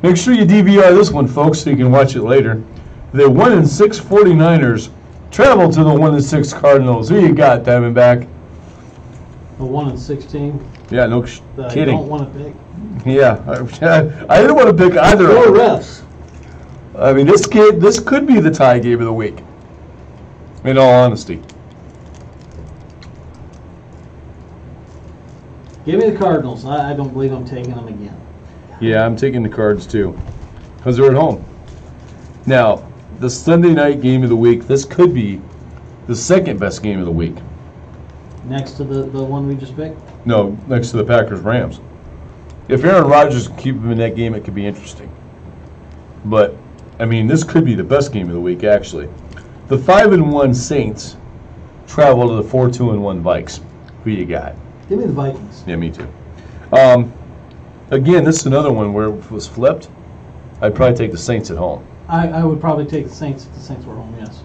Make sure you DVR this one, folks, so you can watch it later. The 1-6 49ers travel to the 1-6 Cardinals. Who you got, Diamondback? The 1-16. Yeah, no kidding. I don't want to pick. Yeah, I didn't want to pick either. Four refs. I mean, this could be the tie game of the week. In all honesty. Give me the Cardinals. I don't believe I'm taking them again. Yeah, I'm taking the Cards too, because they're at home. Now, the Sunday night game of the week, this could be the second best game of the week. Next to the one we just picked? No, next to the Packers-Rams. If Aaron Rodgers can keep him in that game, it could be interesting. But, I mean, this could be the best game of the week, actually. The 5-1 Saints travel to the 4-2-1 Vikes. Who you got? Give me the Vikings. Yeah, me too. Again, this is another one where if it was flipped, I'd probably take the Saints at home. I would probably take the Saints if the Saints were home, yes.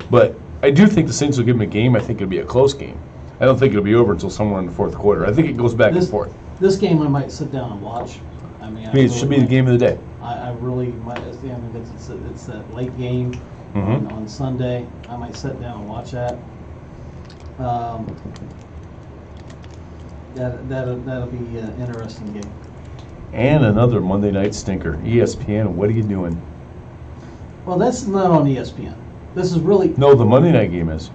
But I do think the Saints will give them a game. I think it'll be a close game. I don't think it'll be over until somewhere in the fourth quarter. I think it goes back and forth. This game I might sit down and watch. I mean, it should be the game of the day. I really might. I mean, it's that late game on Sunday. I might sit down and watch that. That'll be an interesting game. And another Monday night stinker. ESPN, what are you doing? Well, that's not on ESPN. This is really... No, the Monday night game is.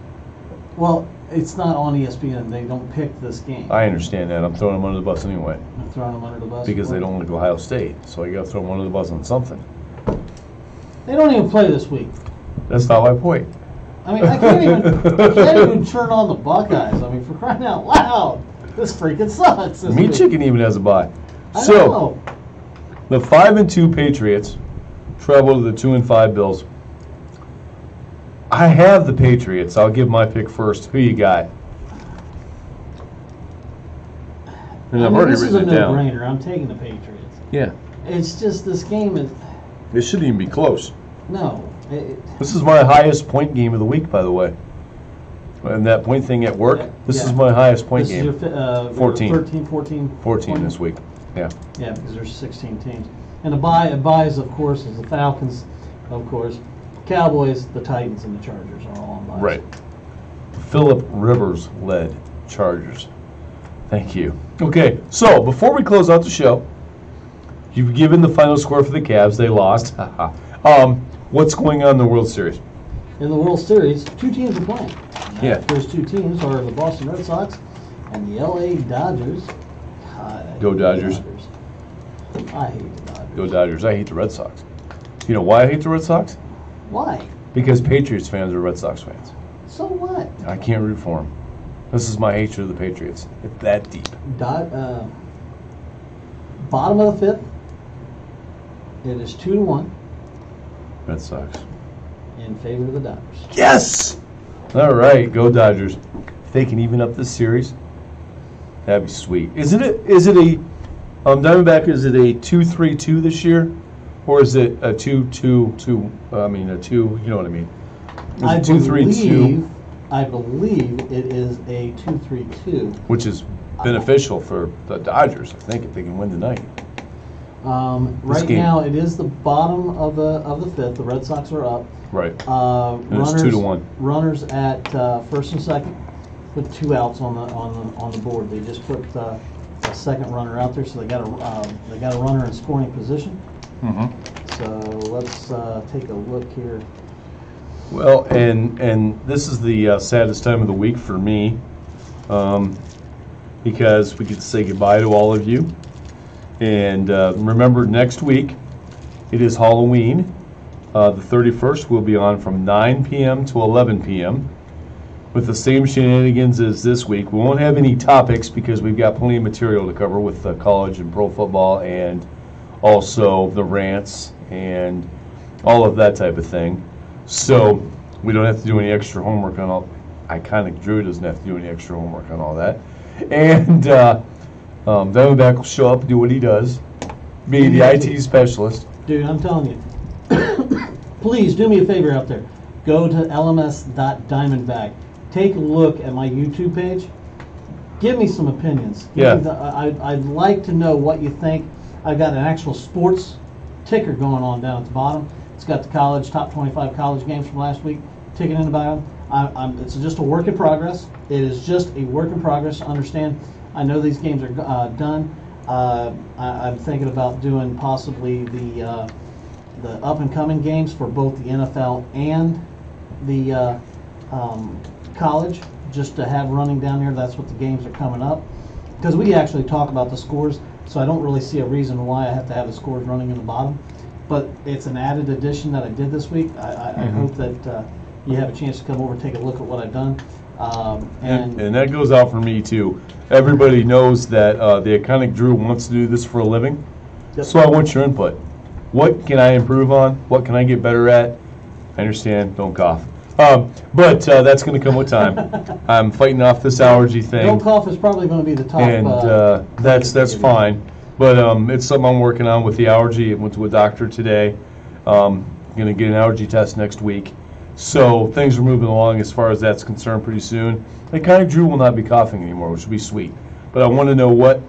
Well, it's not on ESPN. They don't pick this game. I understand that. I'm throwing them under the bus anyway. I'm throwing them under the bus? Because they don't like Ohio State. So you got to throw them under the bus on something. They don't even play this week. That's not my point. I mean, I can't even turn on the Buckeyes. I mean, for crying out loud. This freaking sucks. Meat Chicken even has a bye. I know. The 5-2 Patriots travel to the 2-5 Bills. I have the Patriots. I'll give my pick first. Who you got? And I've already written it down. This is a no-brainer. I'm taking the Patriots. Yeah. It's just this game is... It shouldn't even be close. No. This is my highest point game of the week, by the way. And that point thing at work, this is my highest point game. This is your 14. 14 this week. Yeah. Yeah, because there's 16 teams. And the buys, of course, is the Falcons, of course, Cowboys, the Titans, and the Chargers are all on buys. Right. Phillip Rivers led Chargers. Thank you. Okay, so before we close out the show, you've given the final score for the Cavs. They lost. What's going on in the World Series? In the World Series, two teams are playing. Yeah. Those two teams are the Boston Red Sox and the LA Dodgers. God, Go Dodgers. I hate the Dodgers. Go Dodgers. I hate the Red Sox. You know why I hate the Red Sox? Why? Because Patriots fans are Red Sox fans. So what? I can't root for them. This is my hatred of the Patriots. It's that deep. Bottom of the fifth. It is 2-1 Red Sox. in favor of the Dodgers. Yes! All right, go Dodgers. If they can even up this series, that'd be sweet. Is it a Diamondback? Is it a 2-3-2 this year, or is it a 2-2-2? I mean a 2. You know what I mean? Is it 2-3-2? I believe it is a 2-3-2, which is beneficial for the Dodgers. I think if they can win tonight. Right now, it is the bottom of the fifth. The Red Sox are up. Right. And it's 2-1. Runners at first and second, with 2 outs on the board. They just put a second runner out there, so they got a runner in scoring position. Mm-hmm. So let's take a look here. Well, and this is the saddest time of the week for me, because we get to say goodbye to all of you. And remember, next week it is Halloween. The 31st will be on from 9 p.m. to 11 p.m. with the same shenanigans as this week. We won't have any topics because we've got plenty of material to cover with college and pro football and also the rants and all of that type of thing. So we don't have to do any extra homework on all. Iconic Drew doesn't have to do any extra homework on all that. And Diamondback will show up and do what he does, be the IT specialist. Dude, I'm telling you, please do me a favor out there. Go to LMS.DiamondBack. Take a look at my YouTube page. Give me some opinions. I'd like to know what you think. I've got an actual sports ticker going on down at the bottom. It's got the top 25 college games from last week ticking in the bottom. It's just a work in progress. It is just a work in progress. Understand, I know these games are done. I'm thinking about doing possibly the up and coming games for both the NFL and the college, just to have running down here. That's what the games are coming up, because we actually talk about the scores, so I don't really see a reason why I have to have the scores running in the bottom. But it's an added addition that I did this week. I hope that you have a chance to come over and take a look at what I've done. And that goes out for me too. Everybody knows that the Iconic Drew wants to do this for a living. Yep. So I want your input. What can I improve on? What can I get better at? I understand, don't cough. But that's going to come with time. I'm fighting off this allergy thing. Don't cough is probably going to be the top. And that's fine. But it's something I'm working on with the allergy. I went to a doctor today. Going to get an allergy test next week. So things are moving along as far as that's concerned pretty soon. Iconic Drew will not be coughing anymore, which will be sweet. But I want to know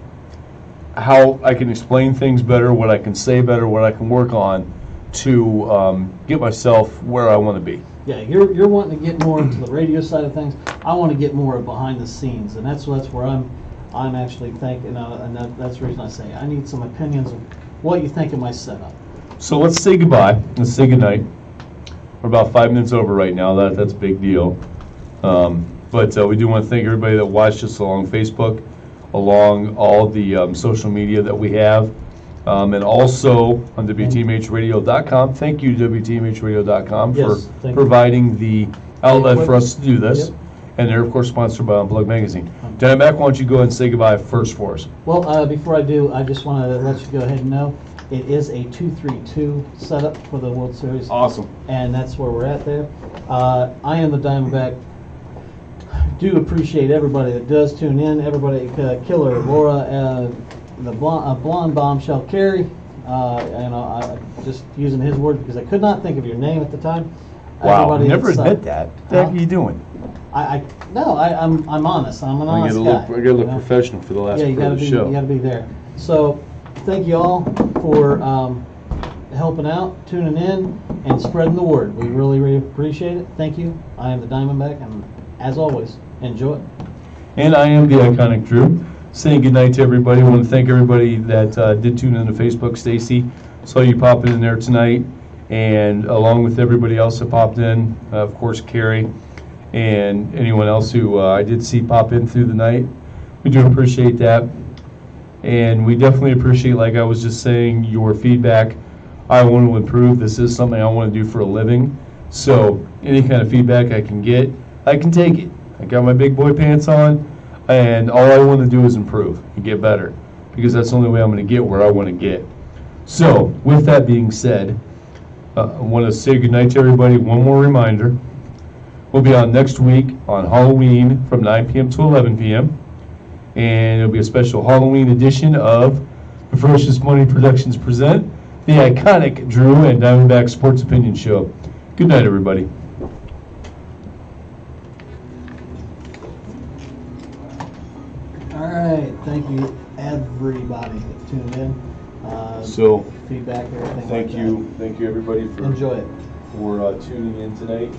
how I can explain things better, what I can say better, what I can work on to get myself where I want to be. Yeah, you're wanting to get more into the radio side of things. I want to get more behind the scenes, and that's where I'm actually thinking, and that's the reason I say I need some opinions of what you think of my setup. So let's say goodbye. Let's say goodnight. We're about 5 minutes over right now. That's a big deal. But we do want to thank everybody that watched us along Facebook, along all the social media that we have, and also on WTMHradio.com. Thank you, WTMHradio.com, for providing the outlet for us to do this. Yep. And they're, of course, sponsored by Unplugged Magazine. Diamondback, why don't you go ahead and say goodbye first for us? Well, before I do, I just want to let you go ahead and know it is a 2-3-2 setup for the World Series. Awesome. And that's where we're at there. I am the Diamondback. Do appreciate everybody that does tune in. Everybody, Killer, Laura, the blonde bombshell, Carrie. I just using his words because I could not think of your name at the time. Wow, I never admit that. What the heck are you doing? I'm honest. I'm an honest guy. I gotta look professional for the last part of the show. You gotta be there. So, thank you all for helping out, tuning in, and spreading the word. We really, really appreciate it. Thank you. I am the Diamondback, and as always, enjoy. And I am the Iconic Drew. Saying goodnight to everybody. I want to thank everybody that did tune in to Facebook. Stacy, saw you popping in there tonight, and along with everybody else that popped in, of course, Carrie, and anyone else who I did see pop in through the night. We do appreciate that. And we definitely appreciate, like I was just saying, your feedback. I want to improve. This is something I want to do for a living. So any kind of feedback I can get, I can take it. I got my big boy pants on, and all I want to do is improve and get better, because that's the only way I'm going to get where I want to get. So with that being said, I want to say goodnight to everybody. One more reminder. We'll be on next week on Halloween from 9 p.m. to 11 p.m. And it'll be a special Halloween edition of the Ferocious Money Productions present the Iconic Drew and Diamondback Sports Opinion Show. Good night, everybody. All right. Thank you, everybody that tuned in. So feedback, everything. Thank you, everybody, for enjoy it. For tuning in tonight.